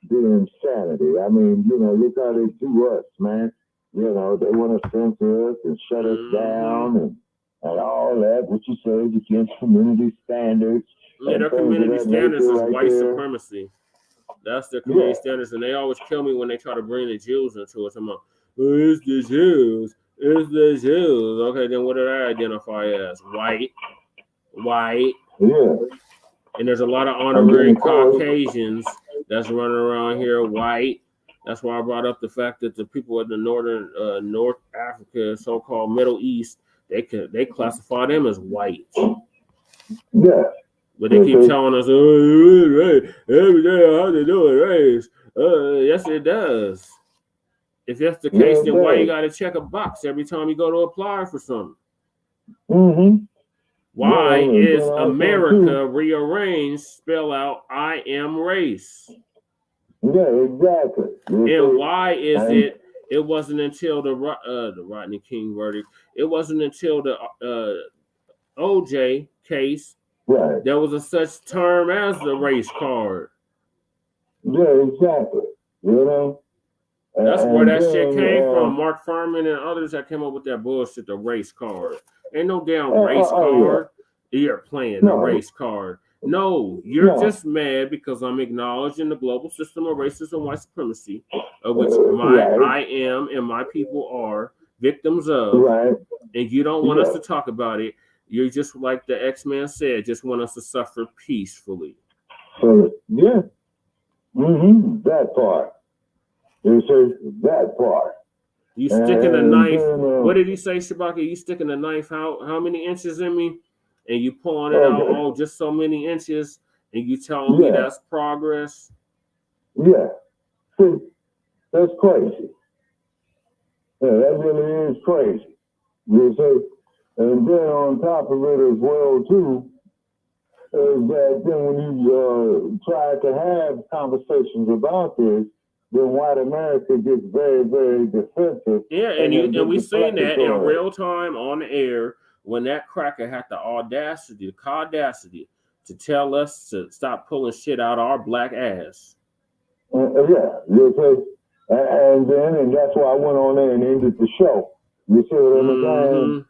the insanity. I mean, you know, look how they do us, man. You know, they want to censor us and shut us down and all that. What you say is against community standards. Yeah, their community standards is white supremacy. That's their community standards, and they always kill me when they try to bring the Jews into it. I'm like, oh, it's the Jews. It's the Jews. Okay, then what did I identify as? White. Yeah. And there's a lot of honorary Caucasians that's running around here white. That's why I brought up the fact that the people in the North Africa, so-called Middle East, they classify them as white. Yeah. But they keep telling us, oh, every day how they do it, race. Yes, it does. If that's the case, then why you got to check a box every time you go to apply for something? Mm-hmm. Why is America rearranged, spell out I am race? Yeah, exactly. And why is it wasn't until the Rodney King verdict, it wasn't until the OJ case there was a such term as the race card. Yeah, exactly. You know? That's where that shit came from. Mark Furman and others that came up with that bullshit, the race card. Ain't no damn race card. You're playing the race card. No, you're just mad because I'm acknowledging the global system of racism and white supremacy, of which I am and my people are victims of, and you don't want us to talk about it. You're just like the X-Man said, just want us to suffer peacefully. Yeah. Mm-hmm. That part. You say that part. You sticking a knife. What did he say, Shabaka? You sticking a knife how many inches in me? And you pulling it out, just so many inches, and you telling me that's progress? Yeah. See, that's crazy. Yeah, that really is crazy. You see? And then on top of it as well, too, is that then when you try to have conversations about this, then white America gets very, very defensive. Yeah, and we seen that in real time on the air when that cracker had the audacity to tell us to stop pulling shit out our black ass. Yeah, you see? And that's why I went on there and ended the show. You see what I'm saying?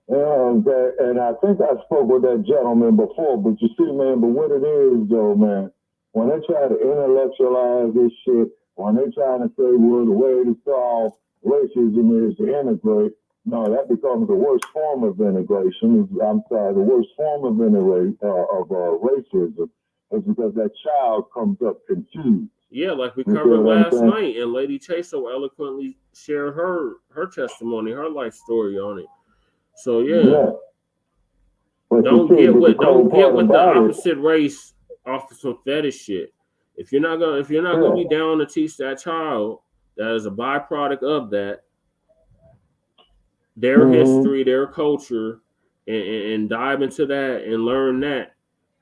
And I think I spoke with that gentleman before, but you see, man, but what it is, though, man, when they try to intellectualize this shit, when they trying to say, well, the way to solve racism is to integrate, no, that becomes the worst form of integration. I'm sorry, the worst form of racism is because that child comes up confused. Yeah, like we covered last night, and Lady Chase so eloquently shared her testimony, her life story on it. So don't get with the opposite race off of some fetish shit. If you're not gonna be down to teach that child that is a byproduct of that, their history, their culture, and dive into that and learn that.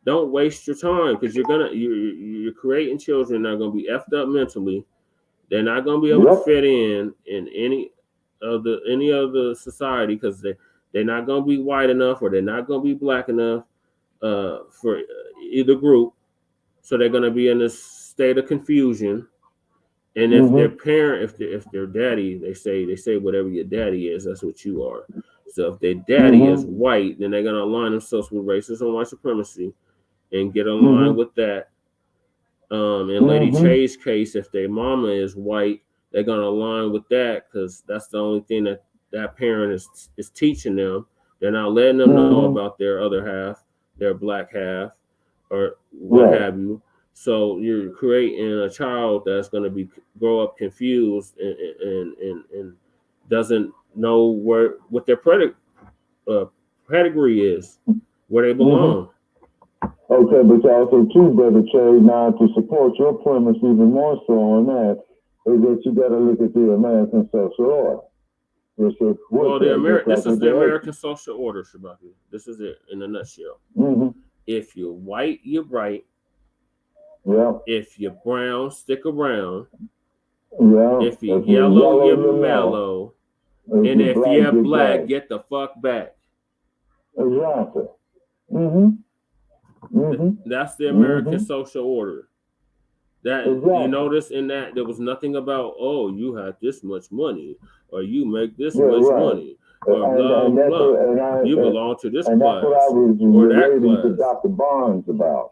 Don't waste your time because you're creating children that are gonna be effed up mentally. They're not gonna be able to fit in any of the society because they're not gonna be white enough or they're not gonna be black enough for either group. So they're gonna be in this state of confusion. And if their parent, if their daddy, they say whatever your daddy is, that's what you are. So if their daddy is white, then they're gonna align themselves with racism and white supremacy and get aligned with that. In Lady Chase's case, if their mama is white, they're gonna align with that because that's the only thing that parent is teaching them. They're not letting them know about their other half, their black half, or what have you. So you're creating a child that's going to grow up confused and doesn't know what their pedigree is, where they belong. Okay, but also too, Brother Trey, now to support your premise even more so on that, is that you got to look at the American social order. Well, this is the American social order, Shabaka. This is it in a nutshell. If you're white, you're bright. Yeah. If you're brown, stick around. Yeah. If you're yellow, you're mellow. And if you're black, get the fuck back. Exactly. That's the American social order. That you notice in that there was nothing about, oh, you have this much money, or you make this much money, or blah blah. You belong to this class. And that's what I was relating to Dr. Barnes about.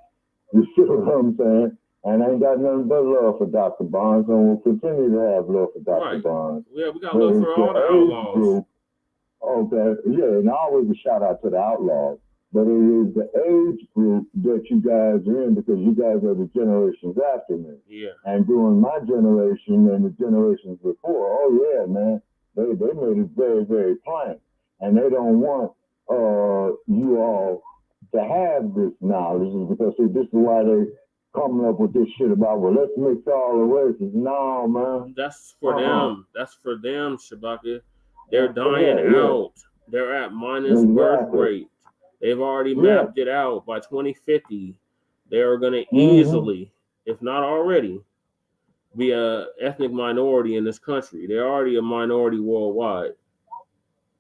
You see what I'm saying? And I ain't got nothing but love for Dr. Barnes, and we'll continue to have love for Dr. Barnes. Yeah, we got love for all the outlaws. Group. Okay, yeah, and always a shout out to the outlaws. But it is the age group that you guys are in, because you guys are the generations after me. Yeah. And during my generation and the generations before, oh yeah, man, they made it very, very plain. And they don't want you all to have this knowledge, because see, this is why they coming up with this shit about, well, let's mix all the races. No, man. That's for them. That's for them, Shabaka. They're dying out. They're at minus birth rate. They've already mapped it out. By 2050, they are going to easily, if not already, be a ethnic minority in this country. They're already a minority worldwide.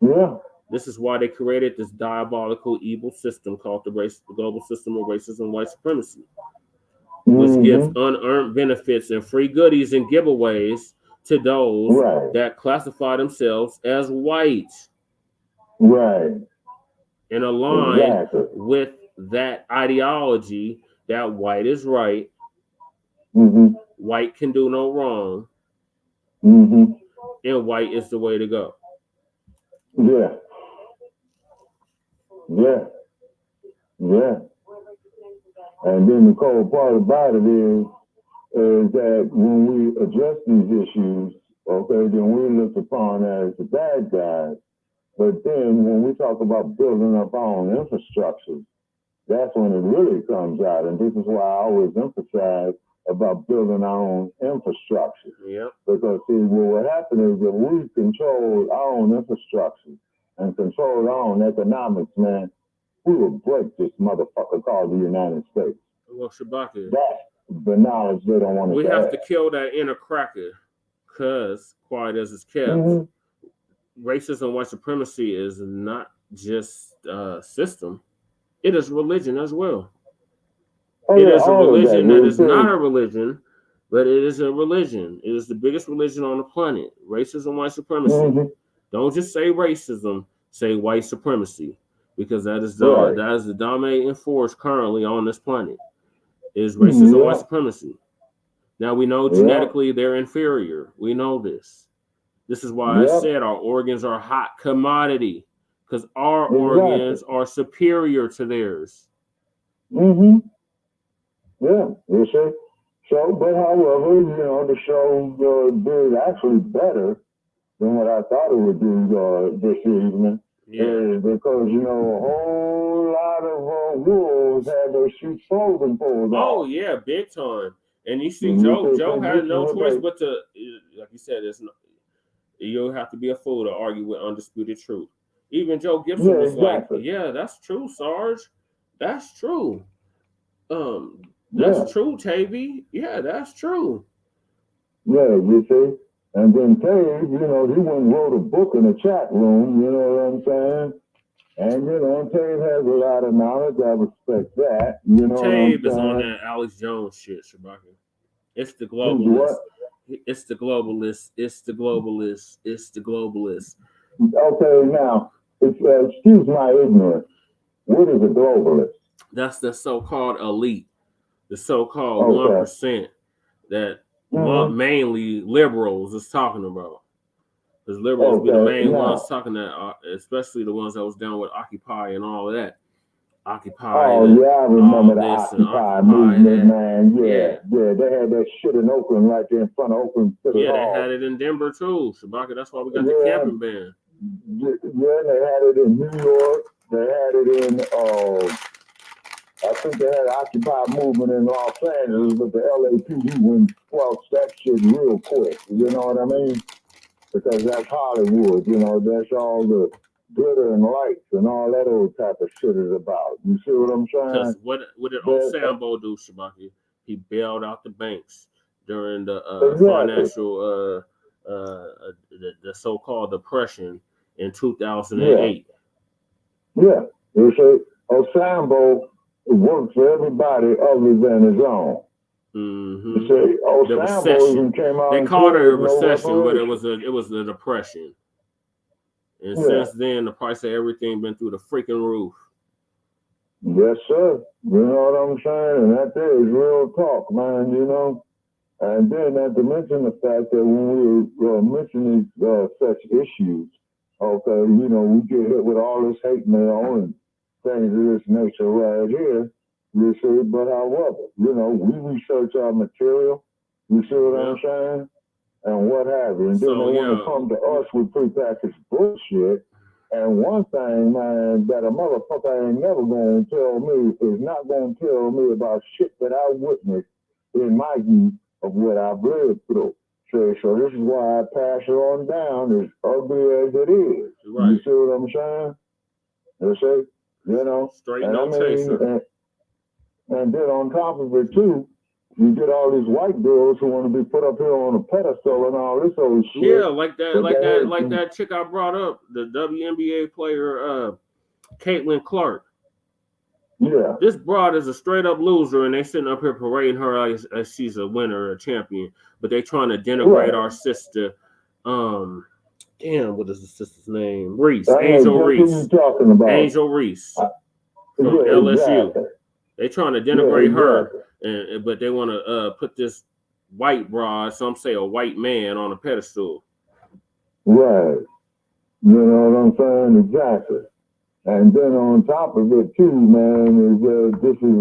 Yeah. This is why they created this diabolical, evil system called the global system of racism and white supremacy, which gives unearned benefits and free goodies and giveaways to those that classify themselves as white. Right. And align with that ideology that white is right, white can do no wrong, and white is the way to go. Yeah. Yeah. Yeah. And then the cold part about it is that when we address these issues, okay, then we look upon as the bad guys. But then when we talk about building up our own infrastructure, that's when it really comes out. And this is why I always emphasize about building our own infrastructure. Yeah. Because see, what happened is that we control our own infrastructure and control our own economics, man, we will break this motherfucker called the United States. Well, Shabaka, that's the knowledge they don't want to. We have to kill that inner cracker, because quiet as it's kept. Racism, white supremacy is not just a system; it is religion as well. It is a religion that is not a religion, but it is a religion. It is the biggest religion on the planet. Racism, white supremacy. Don't just say racism; say white supremacy, because that is the dominating force currently on this planet. Is racism, white supremacy. Now we know genetically they're inferior. We know this. This is why I said our organs are hot commodity, because our organs are superior to theirs. Yeah, you see. So, but however, you know, the show did actually better than what I thought it would do this evening. Yeah. Because, you know, a whole lot of wolves had their sheep's clothing pulled off. Oh, yeah, big time. And you see, Joe had no choice but to, like you said, you'll have to be a fool to argue with undisputed truth. Even Joe Gibson was like, yeah, that's true, Sarge. That's true. That's true, Tavy. Yeah, that's true. Yeah, you see? And then Tave, you know, he went and wrote a book in the chat room, you know what I'm saying? And, you know, Tave has a lot of knowledge. I respect that. You know, Tave is on that Alex Jones shit, Shabaka. It's the globalist. It's the globalist. It's the globalist. It's the globalist. Okay, now, excuse my ignorance. What is a globalist? That's the so-called elite, the so-called 1% that mainly liberals is talking about. Because liberals be the main ones talking that, especially the ones that was down with Occupy and all of that. Occupy. Oh, yeah, I remember the Occupy movement, man. Yeah, they had that shit in Oakland right there in front of Oakland City Hall. They had it in Denver, too, Shabaka. That's why we got the camping ban. Yeah, they had it in New York. They had it in, I think they had an Occupy movement in Los Angeles, but the LAPD went squelch that shit real quick. You know what I mean? Because that's Hollywood, you know, that's all the glitter and lights and all that old type of shit is about. You see what I'm saying? Because what did old Sambo do, Shabaki? He bailed out the banks during the financial, the so-called depression in 2008. Yeah. You see, Osambo worked for everybody other than his own. Mm-hmm. You see, The Osambo recession. even came out. They and called it a said recession, no but it was a depression. And since then, the price of everything been through the freaking roof. Yes, sir. You know what I'm saying? And that there is real talk, man, you know. And then not to mention the fact that when we mention these such issues, okay, you know, we get hit with all this hate mail and things of this nature right here, you see. But however, you know, we research our material, you see what I'm saying? And what have you. And then they want to come to us with prepackaged bullshit. And one thing, man, that a motherfucker ain't never going to tell me is not going to tell me about shit that I witnessed in my youth of what I've lived through. So this is why I pass it on down, as ugly as it is. Right. You see what I'm saying? You see? You know? Straight no chaser. And then on top of it, too, you get all these white girls who want to be put up here on a pedestal and all this old shit. Yeah, like that chick I brought up, the WNBA player, Caitlin Clark. Yeah. This broad is a straight up loser, and they sitting up here parading her as she's a winner, a champion. But they trying to denigrate our sister. Damn, what is the sister's name? Reese. Angel Reese. What are you talking about? Angel Reese from LSU. Exactly. They trying to denigrate her, but they want to put this white broad, some say a white man, on a pedestal. Right. You know what I'm saying? Exactly. And then on top of it too, man, is this is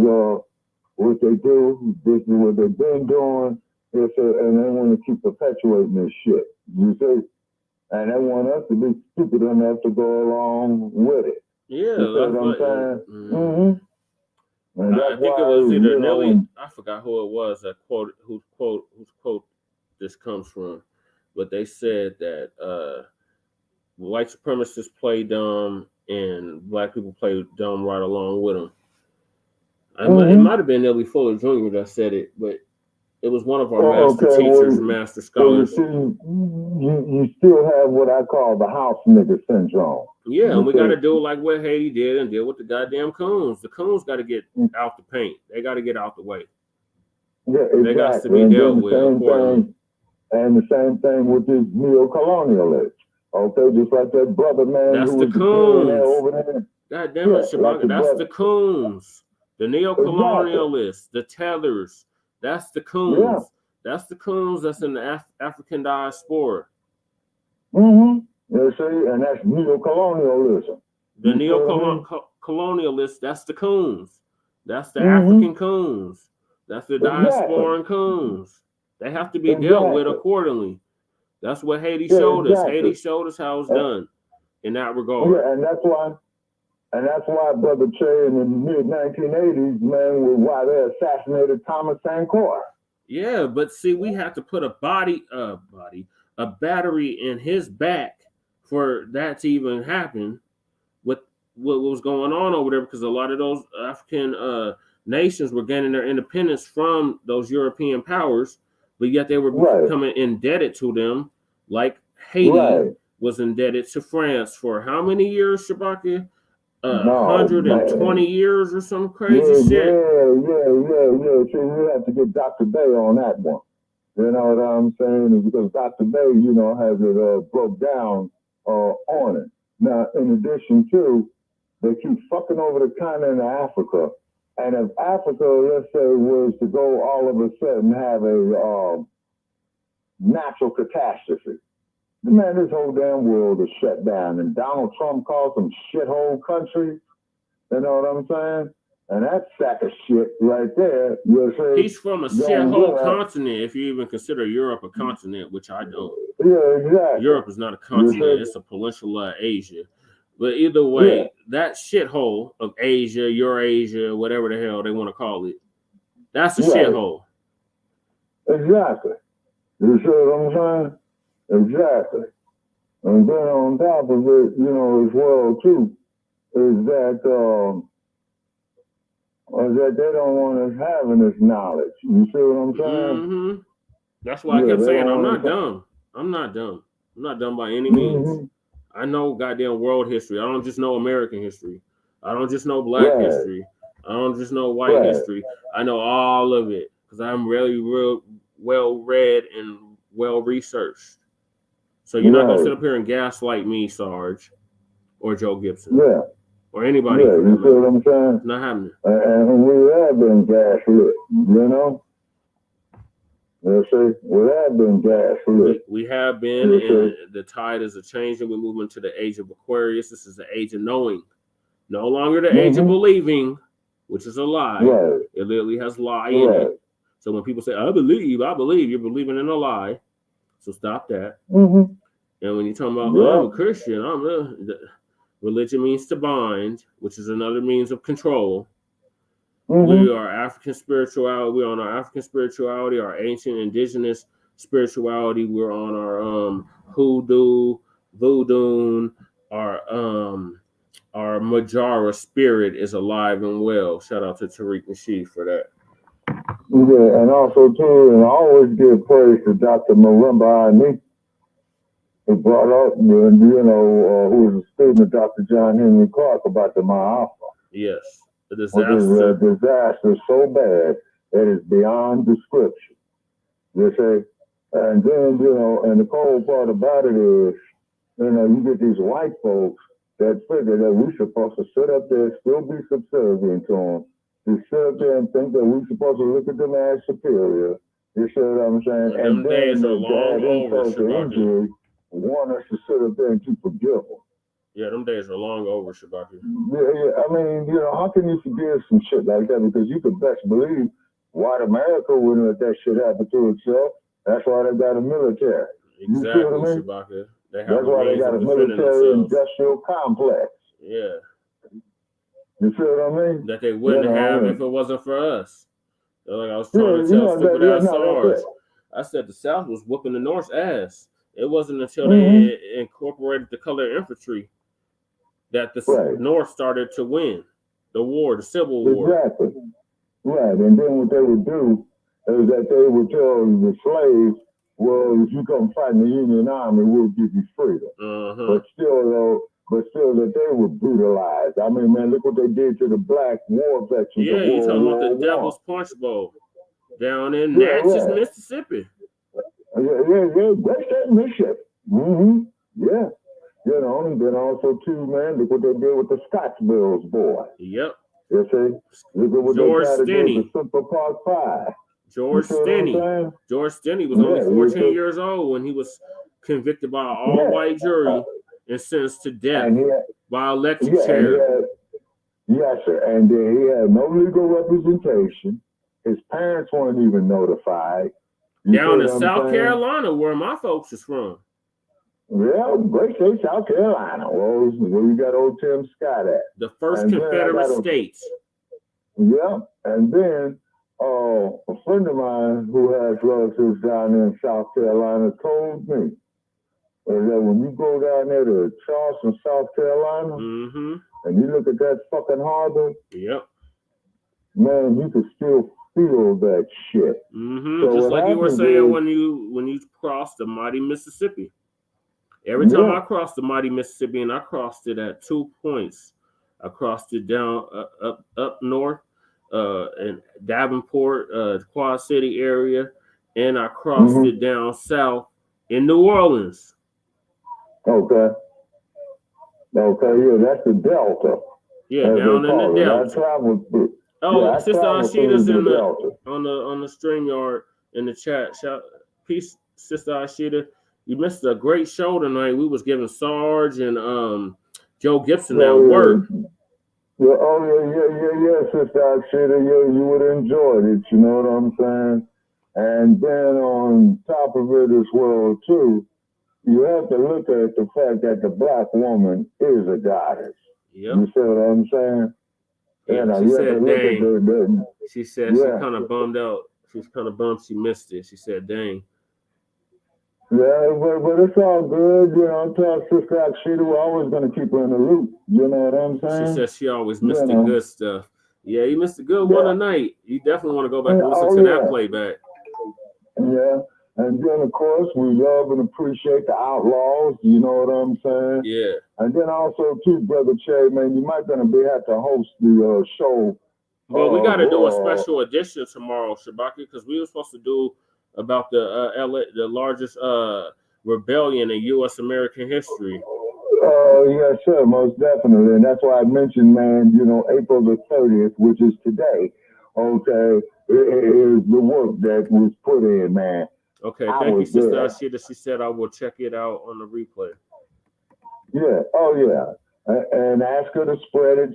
what they do. This is what they've been doing. And they want to keep perpetuating this shit. You see? And they want us to be stupid enough to go along with it. Yeah, you see what I'm saying? Mm-hmm. And I think it was either Nelly. I forgot who it was that whose quote this comes from, but they said that white supremacists play dumb and black people play dumb right along with them. It might have been Nelly Fuller Jr. that said it, but it was one of our master teachers, master scholars. You still have what I call the house nigga syndrome. Yeah, and we got to do like what Haiti did and deal with the goddamn coons. The coons got to get out the paint. They got to get out the way. Yeah, exactly. They got to be dealt with accordingly. And the same thing with this neo-colonialists. Okay, just like that brother man. That's who the was coons. over there. God damn it, Shabaka. That's the coons. The neo-colonialists, the tethers. That's the coons. Yeah. That's the coons that's in the African diaspora. Mm-hmm. You see, and that's neo-colonialism. The neo-colonialists, that's the coons. That's the African coons. That's the diasporan coons. They have to be dealt with accordingly. That's what Haiti showed us. Haiti showed us how it's done in that regard. Yeah, and that's why Brother Che in the mid-1980s, man, why they assassinated Thomas Sankor. Yeah, but see, we have to put a battery in his back for that to even happen with what was going on over there, because a lot of those African nations were gaining their independence from those European powers, but yet they were becoming indebted to them, like Haiti was indebted to France for how many years, Shabaka? 120 years or some crazy shit. Yeah. See, you have to get Dr. Bay on that one. You know what I'm saying? Because Dr. Bay, you know, has it broke down on it. Now, in addition to, they keep fucking over the continent of Africa. And if Africa, let's say, was to go all of a sudden have a natural catastrophe, man, this whole damn world is shut down. And Donald Trump calls them shithole countries. You know what I'm saying? And that sack of shit right there, you'll say. He's from a shithole continent, if you even consider Europe a continent, which I don't. Yeah, exactly. Europe is not a continent, it's a peninsula of Asia. But either way, that shithole of Asia, Eurasia, whatever the hell they want to call it, that's a shithole. Exactly. You see what I'm saying? Exactly. And then on top of it, you know, as well, too, is that that they don't want us having this knowledge. You see what I'm saying? Mm-hmm. That's why I kept saying I'm not dumb. I'm not dumb. I'm not dumb by any means. I know goddamn world history. I don't just know American history. I don't just know black history. I don't just know white history. I know all of it because I'm really real well read and well researched. So you're not gonna sit up here and gaslight me, Sarge, or Joe Gibson, or anybody. You see what I'm saying? It's not happening. And we have been gaslit, you know. You see, we have been gaslit. We have been, and the tide is a changing. We're moving to the age of Aquarius. This is the age of knowing, no longer the age of believing, which is a lie. It literally has lie in it. So when people say I believe, you're believing in a lie. So stop that. And when you're talking about I'm a Christian, religion means to bind, which is another means of control. We are African spirituality. We're on our African spirituality, our ancient indigenous spirituality. We're on our hoodoo, voodoo. Our Majara spirit is alive and well. Shout out to Tariq Nasheed for that. Yeah, and also too, and I always give praise to Dr. Marimba Ani, who brought up, who was a student of Dr. John Henry Clark about the Ma'afa. Yes. Which is a disaster so bad that it's beyond description. You see? And then, and the cold part about it is, you get these white folks that figure that we're supposed to sit up there, still be subservient to them, to sit up there and think that we're supposed to look at them as superior. You see what I'm saying? And them days are long over, injury, want us to sit up there and to forgive them. Yeah, them days are long over, Shabaka. Yeah. I mean, how can you forgive some shit like that? Because you could best believe white America wouldn't let that shit happen to itself. That's why they got a military. Exactly, you see what I mean? Shabaka. That's why they got a military industrial complex. Yeah. You see what I mean? That they wouldn't have if it wasn't for us. Like I was trying to tell stupid ass Sarge. I said the South was whooping the North's ass. It wasn't until they incorporated the colored infantry that the North started to win the war, the Civil War. Exactly. Right. And then what they would do is that they would tell the slaves, well, if you come fight in the Union Army, we'll give you freedom. But still that they were brutalized. I mean, man, look what they did to the black war veterans. Yeah, you talking about the Devil's Punch Bowl down in Natchez, Mississippi. Yeah, Great State, Mississippi. Yeah. And then also too, man, look what they did with the Scottsbills, boy. Yep. You see? Look at what George they tried to do Stinney. with Central Park 5. George Stinney. George Stinney was only 14 years old when he was convicted by an all-white jury and sentenced to death by electric chair. Yes, sir. And he had no legal representation. His parents weren't even notified. Down in South Carolina, where my folks is from. Yeah, Great State, South Carolina. Well, where you got old Tim Scott at? The first Confederate states. Yeah, and then a friend of mine who has relatives down in South Carolina told me that when you go down there to Charleston, South Carolina, and you look at that fucking harbor, man, you can still feel that shit. So just like you were saying when you crossed the mighty Mississippi. Every time I crossed the mighty Mississippi, and I crossed it at 2 points. I crossed it down up north in Davenport, Quad City area, and I crossed it down south in New Orleans. Okay, yeah, that's the Delta. Yeah, down in the Delta. I traveled through. Oh, Sister Ashida's on the StreamYard in the chat. Peace, Sister Ashida. You missed a great show tonight. We was giving Sarge and Joe Gibson that work. Yeah, Sister Ashida. Yeah, you would have enjoyed it. You know what I'm saying? And then on top of it as well, too, you have to look at the fact that the Blacc Woman is a goddess. Yep. You see what I'm saying? Yeah, she said, dang. She said she's kind of bummed out. She's kind of bummed she missed it. She said, dang. Yeah, but it's all good. Tell Sister Akshita we're always going to keep her in the loop. You know what I'm saying? She says she always missed the good stuff. Yeah, he missed a good one tonight. You definitely want to go back and listen to that playback. Yeah. And then, of course, we love and appreciate the Outlaws. You know what I'm saying? Yeah. And then also, too, Brother Che, man, you might gonna have to host the show. Well, we got to do a special edition tomorrow, Shabaka, because we were supposed to do about the largest rebellion in U.S. American history. Yes, sir, most definitely. And that's why I mentioned, man, April the 30th, which is today, okay, is the work that was put in, man. Okay, thank you, Sister Ashita. She said I will check it out on the replay. Yeah, and ask her to spread it,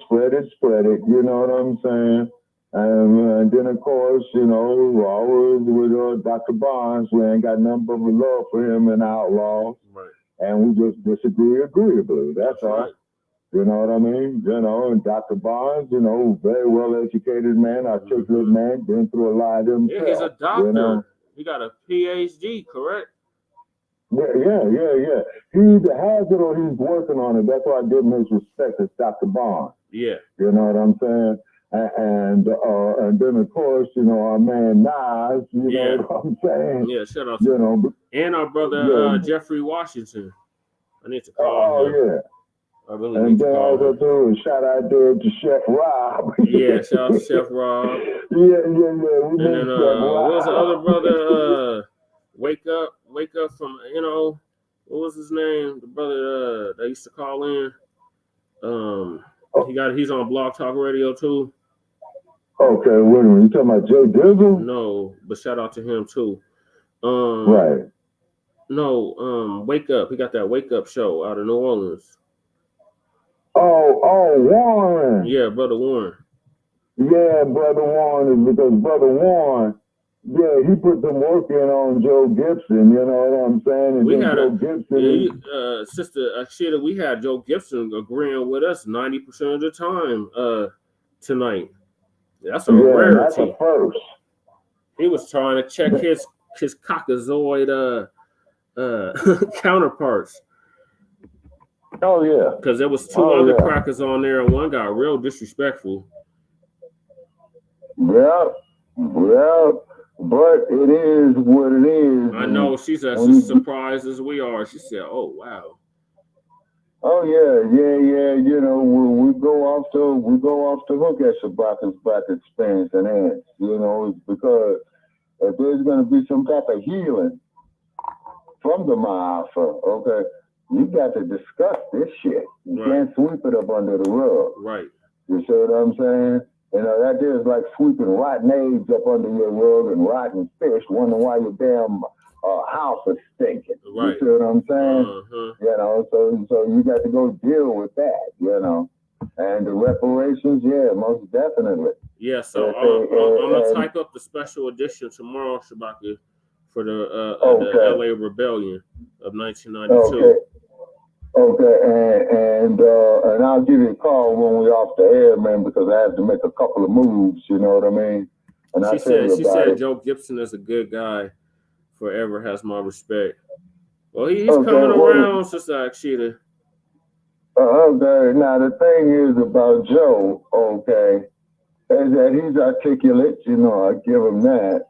you know what I'm saying? And then, of course, always with Dr. Barnes, we ain't got nothing but love for him and Outlaws. Right. And we just disagree agreeably. That's all. Right. You know what I mean? And Dr. Barnes, very well educated man, articulate man, been through a lot himself. Yeah, he's a doctor. He got a PhD, correct? Yeah. He either has it or he's working on it. That's why I give him his respect as Dr. Barnes. Yeah. You know what I'm saying? And then, of course, our man Nas, you know what I'm saying? Yeah, shout out to him. And our brother Jeffrey Washington. I need to call him. Yeah. I really need to call him. And shout out there to Chef Rob. Yeah, shout out to Chef Rob. Yeah. And then what was the other brother? Wake up from, what was his name? The brother that used to call in. He's on Blog Talk Radio too. Okay, wait a minute. You talking about Jay Dizzle? No, but shout out to him too. Right. No, Wake Up. He got that Wake Up show out of New Orleans. Oh, Warren. Yeah, Brother Warren. Yeah, Brother Warren is because Brother Warren, he put some work in on Joe Gibson, you know what I'm saying? And we had Joe Gibson Sister Ashita, we had Joe Gibson agreeing with us 90% of the time tonight. That's a rarity. That's a first. He was trying to check his cockazoid counterparts. Oh, yeah. Because there was two other crackers on there, and one got real disrespectful. Well, but it is what it is. I know. She's as surprised as we are. She said, oh, wow. Oh, yeah. We go off the hook at Shabaka'S Blacc Experience and Ants. It's because if there's going to be some type of healing from the Ma'afa, okay, you got to discuss this shit. You can't sweep it up under the rug. Right. You see what I'm saying? That is like sweeping rotten eggs up under your rug and rotten fish, wondering why your damn house is stinking. Right. You see what I'm saying? So you got to go deal with that, And the reparations, most definitely. Yeah, so I'm going to type up the special edition tomorrow, Shabaka, for the LA Rebellion of 1992. Okay, and I'll give you a call when we're off the air, man, because I have to make a couple of moves, you know what I mean? And she said Joe Gibson is a good guy, forever has my respect. Well, he's coming around, Sister Akshita. Okay, now the thing is about Joe, is that he's articulate, I give him that.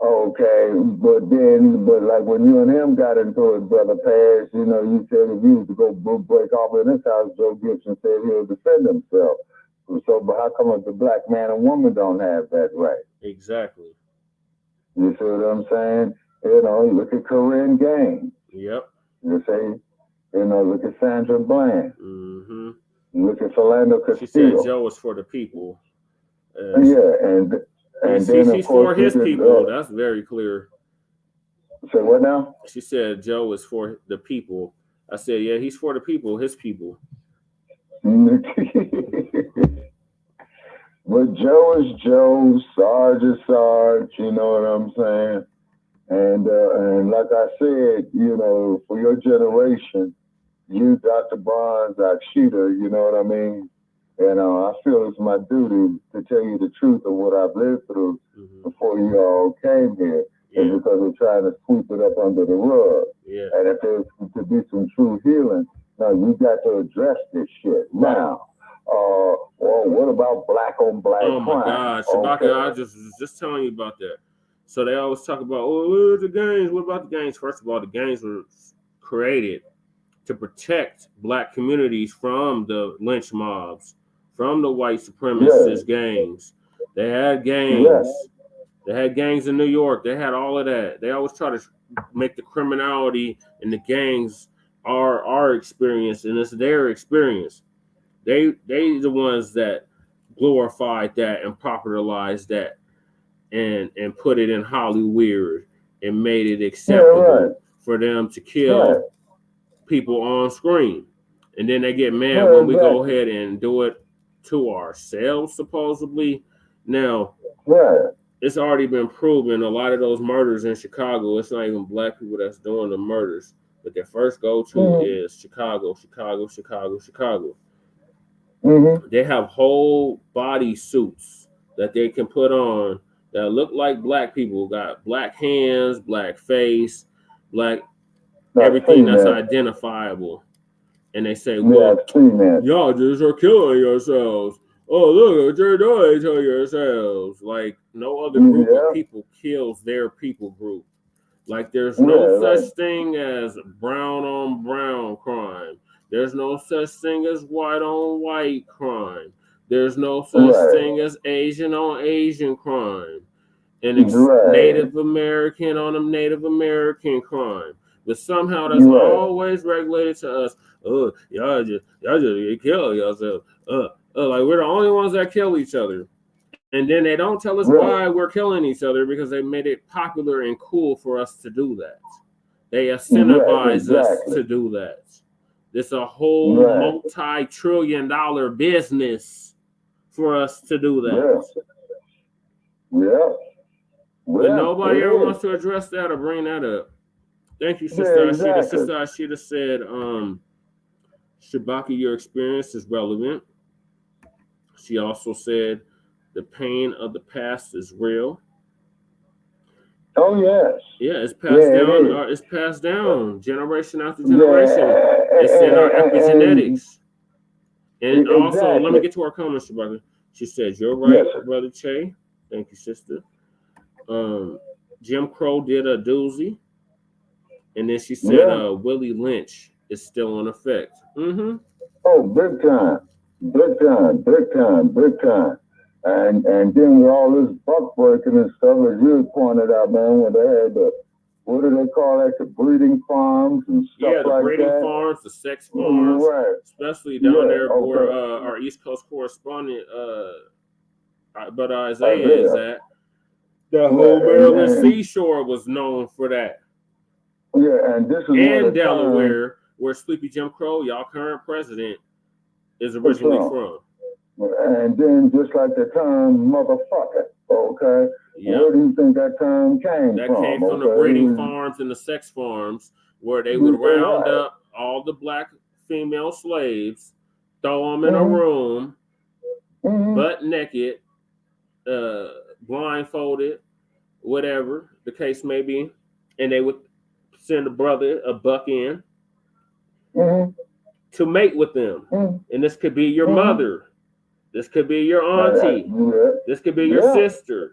Okay, but like when you and him got into it, Brother Paris, you said if you was to go break off in his house, Joe Gibson said he'll defend himself. So, but how come the black man and woman don't have that right? Exactly. You see what I'm saying? Look at Corinne Gaines. Yep. You see, look at Sandra Bland. Mm-hmm. Look at Philando Castillo. She said Joe is for the people. And he's for his people. That's very clear. Say what now? She said Joe is for the people. I said, yeah, he's for the people, his people. But Joe is Joe, Sarge is Sarge, you know what I'm saying? And like I said, for your generation, you, Dr. Barnes, Akshita, you know what I mean? I feel it's my duty to tell you the truth of what I've lived through before you all came here. Is because we're trying to sweep it up under the rug. Yeah. And if there's to be some true healing, now you got to address this shit. Now, Or what about black on black crime? Oh my God, Shabaka, I was just telling you about that. So they always talk about, where's the gangs? What about the gangs? First of all, the gangs were created to protect black communities from the lynch mobs, from the white supremacist gangs. They had gangs. Yeah. They had gangs in New York. They had all of that. They always try to make the criminality and the gangs our experience, and it's their experience. They the ones that glorified that and popularized that and put it in Hollywood and made it acceptable for them to kill people on screen. And then they get mad when we go ahead and do it to ourselves, supposedly. Now, it's already been proven a lot of those murders in Chicago, it's not even black people that's doing the murders, but their first go-to is Chicago. They have whole body suits that they can put on that look like black people, got black hands, black face, black everything that's identifiable. And they say, well, y'all just are killing yourselves. Oh, look what you're doing to yourselves. Like, no other group of people kills their people group. Like, there's no such thing as brown on brown crime. There's no such thing as white on white crime. There's no such thing as Asian on Asian crime. And Native American on a Native American crime. But somehow that's always regulated to us. Oh, y'all just kill yourself. Like we're the only ones that kill each other. And then they don't tell us why we're killing each other, because they made it popular and cool for us to do that. They incentivize us to do that. It's a whole multi-trillion-dollar business for us to do that. But nobody ever wants to address that or bring that up. Thank you, Sister Ashita. Sister Ashita said, Shabaka, your experience is relevant. She also said, the pain of the past is real. Oh, yes. Yeah, it's passed down. It's passed down generation after generation. It's in our epigenetics. And also, let me get to our comments, Shabaka. She said, you're right, Brother Che. Thank you, sister. Jim Crow did a doozy. And then she said, Willie Lynch is still in effect. Oh, big time. And then with all this buck breaking and stuff, as you pointed out, man, when they had the, what do they call that, the breeding farms and stuff like that? Yeah, the breeding farms, the sex farms, especially down there where our East Coast correspondent, Brother Isaiah is at. The whole Maryland seashore was known for that. Yeah, and this is and Delaware, where Sleepy Jim Crow, y'all current president, is originally from. And then just like the term motherfucker, okay? Yep. Where do you think that term came from? That came from the breeding farms and the sex farms, where they would round up all the black female slaves, throw them in a room, butt naked, blindfolded, whatever the case may be, and they would send a buck in to mate with them. And this could be your mother. This could be your auntie. This could be your sister.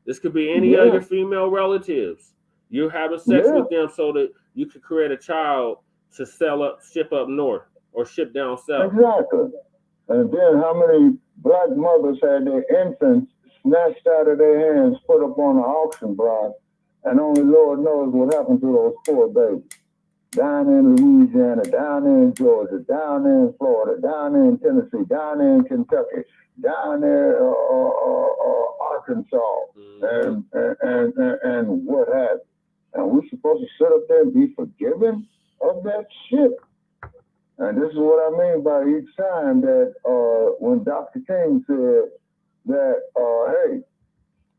This could be any of your female relatives. You're having sex with them so that you could create a child to ship up north or ship down south. Exactly. And then how many black mothers had their infants snatched out of their hands, put up on an auction block, and only Lord knows what happened to those poor babies. Down in Louisiana, down in Georgia, down in Florida, down in Tennessee, down in Kentucky, down there Arkansas, and what have you. And we're supposed to sit up there and be forgiven of that shit. And this is what I mean by each time that when Dr. King said that, hey,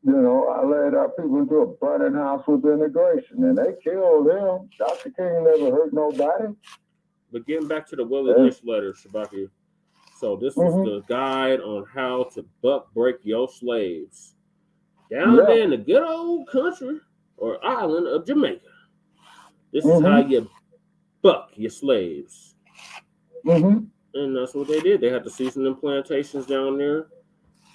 you know, I led our people into a burning house with integration, and they killed him. Dr. King never hurt nobody. But getting back to the Willie Lynch letter, Shabaka. So this is the guide on how to buck break your slaves down there in the good old country or island of Jamaica. This is how you buck your slaves. And that's what they did. They had the seasoning plantations down there,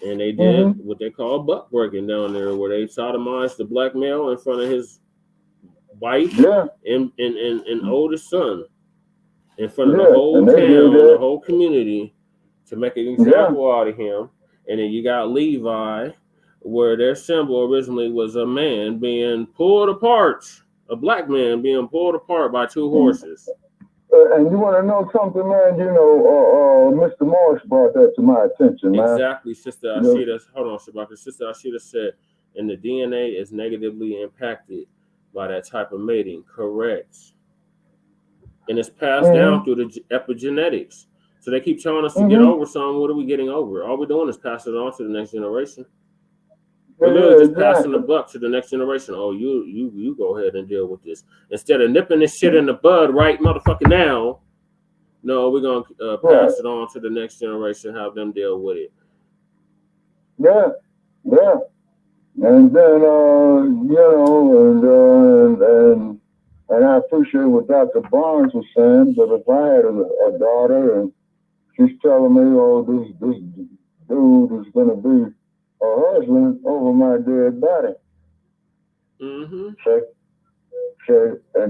and they did what they call buck breaking down there, where they sodomized the black male in front of his wife and oldest son, in front of the whole town, the whole community, to make an example out of him. And then you got Levi, where their symbol originally was a man being pulled apart, a black man being pulled apart by two horses. And you want to know something, man? You know, Mr. Morris brought that to my attention, man. Exactly, Sister Ashita. Hold on, Shabaka. Sister Ashita said, and the DNA is negatively impacted by that type of mating. Correct. And it's passed down through the epigenetics. So they keep telling us to get over something. What are we getting over? All we're doing is passing it on to the next generation. We're literally just passing the buck to the next generation. Oh, you go ahead and deal with this. Instead of nipping this shit in the bud right motherfucking now, no, we're going to pass it on to the next generation, have them deal with it. Yeah. And then, and I appreciate what Dr. Barnes was saying, but if I had a daughter and she's telling me, oh, this dude is going to be a husband over my dead body. And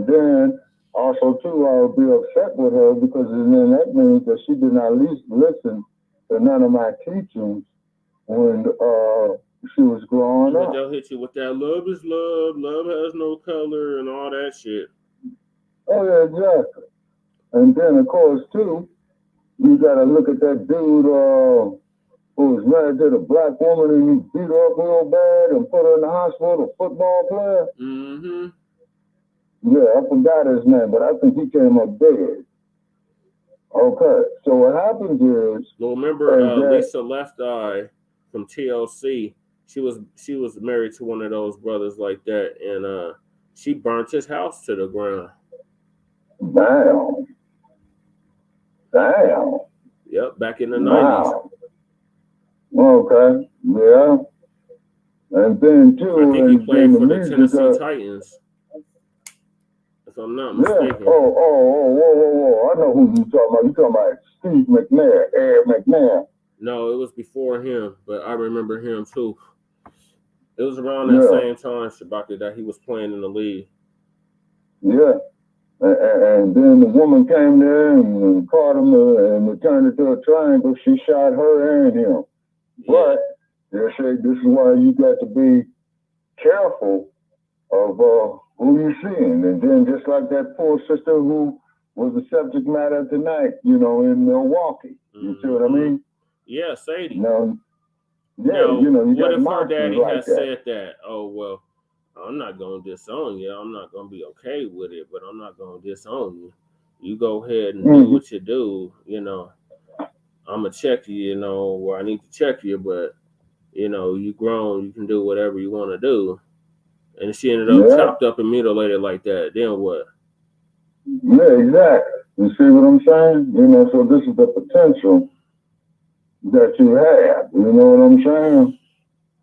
then also, too, I would be upset with her because then that means that she did not at least listen to none of my teachings when she was growing up. They'll hit you with that love is love, love has no color, and all that shit. Oh, yeah, exactly. And then, of course, too, you got to look at that dude who was married to the black woman and he beat her up real bad and put her in the hospital, the football player. Yeah, I forgot his name, but I think he came up dead. Okay, so what happens is... Well, remember Lisa Left Eye from TLC, she was married to one of those brothers like that, and she burnt his house to the ground. Damn. Yep, back in the 90s. Okay, yeah. And then, too... I think he played for the Tennessee Titans. If I'm not mistaken. Yeah. Whoa. I know who you're talking about. You're talking about Steve McNair, Eric McNair. No, it was before him, but I remember him too. It was around that same time, Shabaka, that he was playing in the league. Yeah. And then the woman came there and caught him and turned it to a triangle. She shot her and him. Yeah. But they say this is why you got to be careful of who you seeing. And then just like that poor sister who was the subject matter tonight, in Milwaukee. You see what I mean? Yeah, Sadie. You what if her daddy like has said that? Oh, well, I'm not going to disown you. I'm not going to be okay with it, but I'm not going to disown you. You go ahead and do what you do. I'm going to check you, where I need to check you, but, you grown, you can do whatever you want to do. And she ended up chopped up and mutilated like that. Then what? Yeah, exactly. You see what I'm saying? So this is the potential that you have. You know what I'm saying?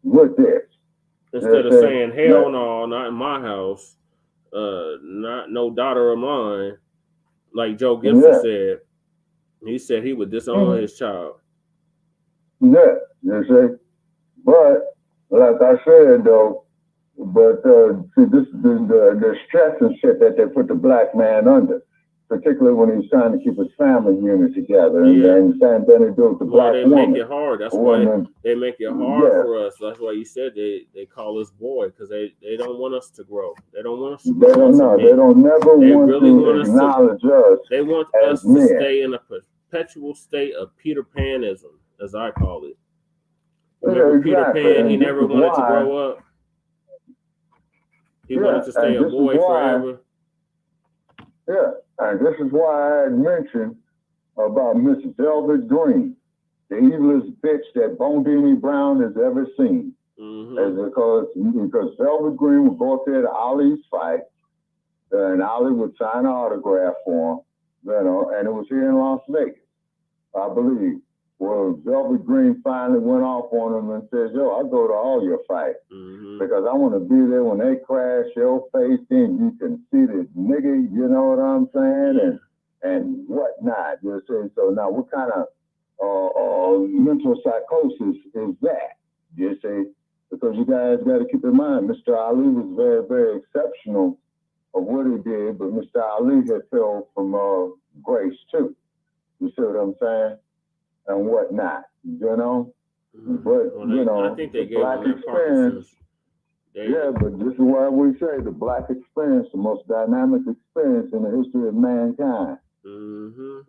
With this. Instead of saying, hell no, not in my house, not no daughter of mine, like Joe Gibson said. He said he would disown his child. Yeah, you see? But, like I said, though, see, this is the stress and shit that they put the black man under, particularly when he's trying to keep his family unit together. And same thing they do with the black woman. They make it hard. That's why they make it hard for us. That's why you said they call us boy, because they don't want us to grow. They don't want us to grow. They don't never want to acknowledge us. They want us to stay in a perpetual state of Peter Panism, as I call it. Remember Peter Pan? He never wanted to grow up. He wanted to stay a boy forever. Yeah, and this is why I had mentioned about Miss Velvet Green, the evilest bitch that Bondini Brown has ever seen. Because Velvet Green would go up there to Ali's fight, and Ali would sign an autograph for him, and it was here in Las Vegas, I believe. Well, Velvet Green finally went off on him and says, yo, I'll go to all your fights because I want to be there when they crash your face in. You can see this nigga, you know what I'm saying? And whatnot, you say, so now what kind of mental psychosis is that? You see, because you guys got to keep in mind, Mr. Ali was very, very exceptional of what he did, but Mr. Ali had fell from grace too. You see what I'm saying? And whatnot, you know? But, you know, I think they the gave Black them experience, yeah, but this is why we say the Black experience, the most dynamic experience in the history of mankind. Mm-hmm.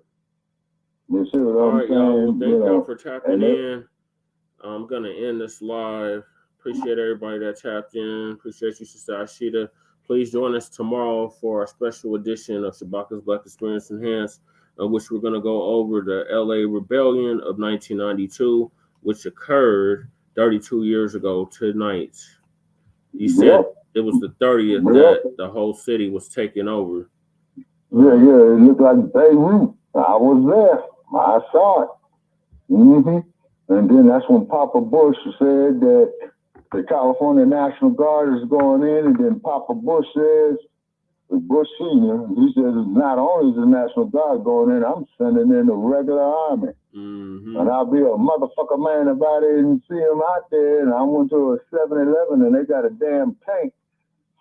You see what All I'm right, saying? y'all. Well, thank You know, y'all for tapping in. I'm going to end this live. Appreciate everybody that tapped in. Appreciate you, Sister Ashita. Please join us tomorrow for a special edition of Shabaka'S Blacc Experience Enhanced, in which we're going to go over the LA Rebellion of 1992, which occurred 32 years ago tonight. He said it was the 30th that the whole city was taken over. Yeah, it looked like Beirut. I was there. I saw it. And then that's when Papa Bush said that the California National Guard is going in, and then Papa Bush says, the Bush Senior, he says, not only is the National Guard going in, I'm sending in the regular army. And I'll be a motherfucker man if I didn't see him out there. And I went to a 7-Eleven, and they got a damn tank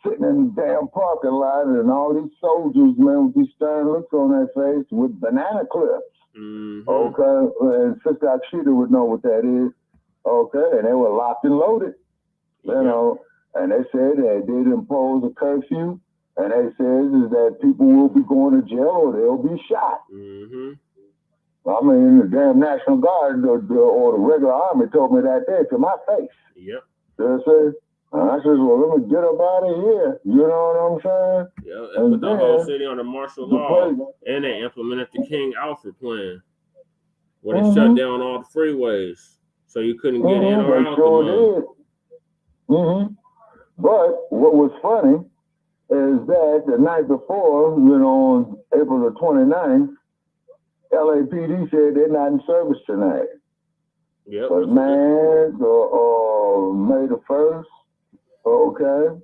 sitting in the damn parking lot, and all these soldiers, man, with these stern looks on their face with banana clips. Okay, and Sister Akshita would know what that is. Okay, and they were locked and loaded. You know, and they said that they did impose a curfew, and they said is that people will be going to jail or they'll be shot. I mean, the damn National Guard or the regular army told me that day to my face. You see? And I said, well, let me get up out of here. You know what I'm saying? Yeah, and put the whole city under martial law, and they implemented the King Alfred plan, where they shut down all the freeways, so you couldn't get in or out the mall. But what was funny is that the night before, you know, on April the 29th, LAPD said they're not in service tonight. But man, May the 1st, okay,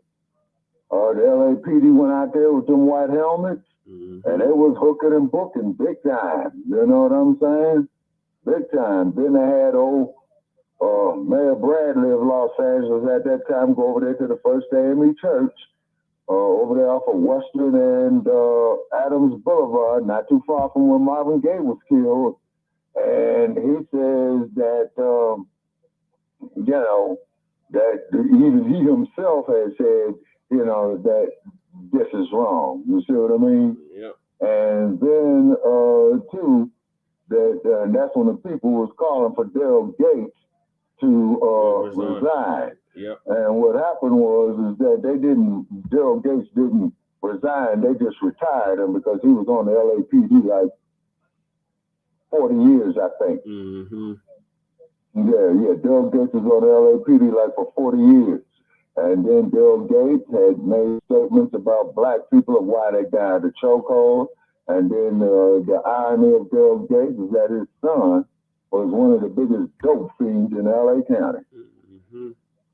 the LAPD went out there with them white helmets, and they was hooking and booking big time. You know what I'm saying? Big time. Then they had Mayor Bradley of Los Angeles at that time go over there to the First AME Church, over there off of Western and Adams Boulevard, not too far from where Marvin Gaye was killed. And he says that, you know, that even he himself has said, you know, that this is wrong. You see what I mean? And then, too, that that's when the people was calling for Daryl Gates to resign. And what happened was is that Daryl Gates didn't resign, they just retired him because he was on the LAPD like 40 years, I think. Daryl Gates was on the LAPD like for 40 years. And then Daryl Gates had made statements about black people of why they died of chokehold. And then the irony of Daryl Gates is that his son was one of the biggest dope fiends in LA County.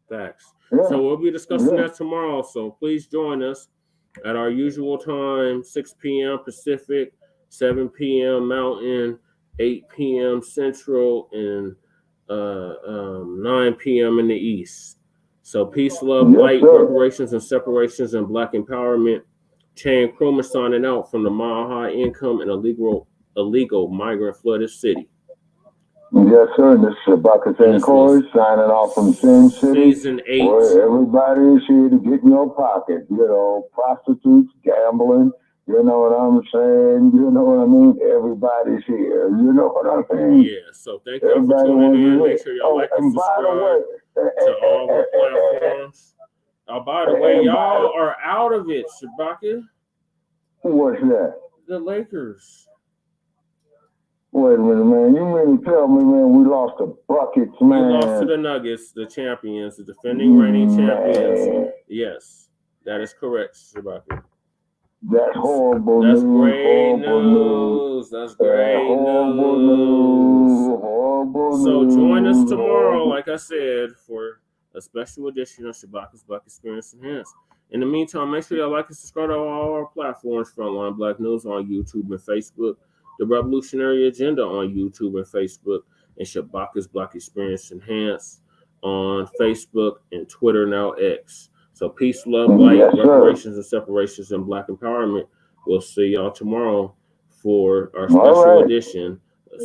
Facts. So we'll be discussing that tomorrow. So please join us at our usual time, 6 p.m. Pacific, 7 p.m. Mountain, 8 p.m. Central, and 9 p.m. in the East. So peace, love, light, reparations, and separations, and Black empowerment. Chan Krumah signing out from the Mile High Income and illegal migrant flooded city. Yes, sir. This is Shabaka'S Blacc signing off from Sin City. Season 8. Where everybody is here to get in your pocket. You know, prostitutes, gambling. You know what I'm saying? You know what I mean? Everybody's here. You know what I mean? Yeah. So thank y'all for tuning in. Make sure y'all like and subscribe to all our platforms. By the way, y'all are out of it, Shabaka. What's that? The Lakers. Wait a minute, man. You mean to tell me, man, we lost the buckets, man? We lost to the Nuggets, the champions, the defending reigning champions. Yes, that is correct, Shabaka. That's horrible news. That's great news. That's great news. Horrible so join us tomorrow, like I said, for a special edition of Shabaka'S Blacc Experience Enhanced. In the meantime, make sure y'all like and subscribe to all our platforms, Frontline Black News on YouTube and Facebook. The Revolutionary Agenda on YouTube and Facebook, and Shabaka'S Blacc Experience Enhanced on Facebook and Twitter, now X. So peace, love, light, reparations and separations, and Black empowerment. We'll see y'all tomorrow for our special edition,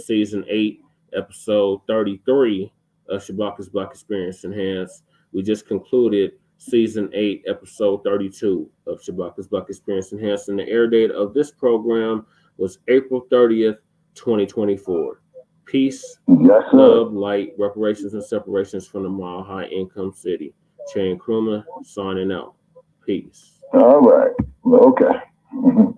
season 8, episode 33 of Shabaka'S Blacc Experience Enhanced. We just concluded season 8, episode 32 of Shabaka'S Blacc Experience Enhanced, and the air date of this program was April 30th, 2024. Peace, love, light, reparations and separations from the Mile High Income City. Chain Kruma signing out. Peace. All right. Okay.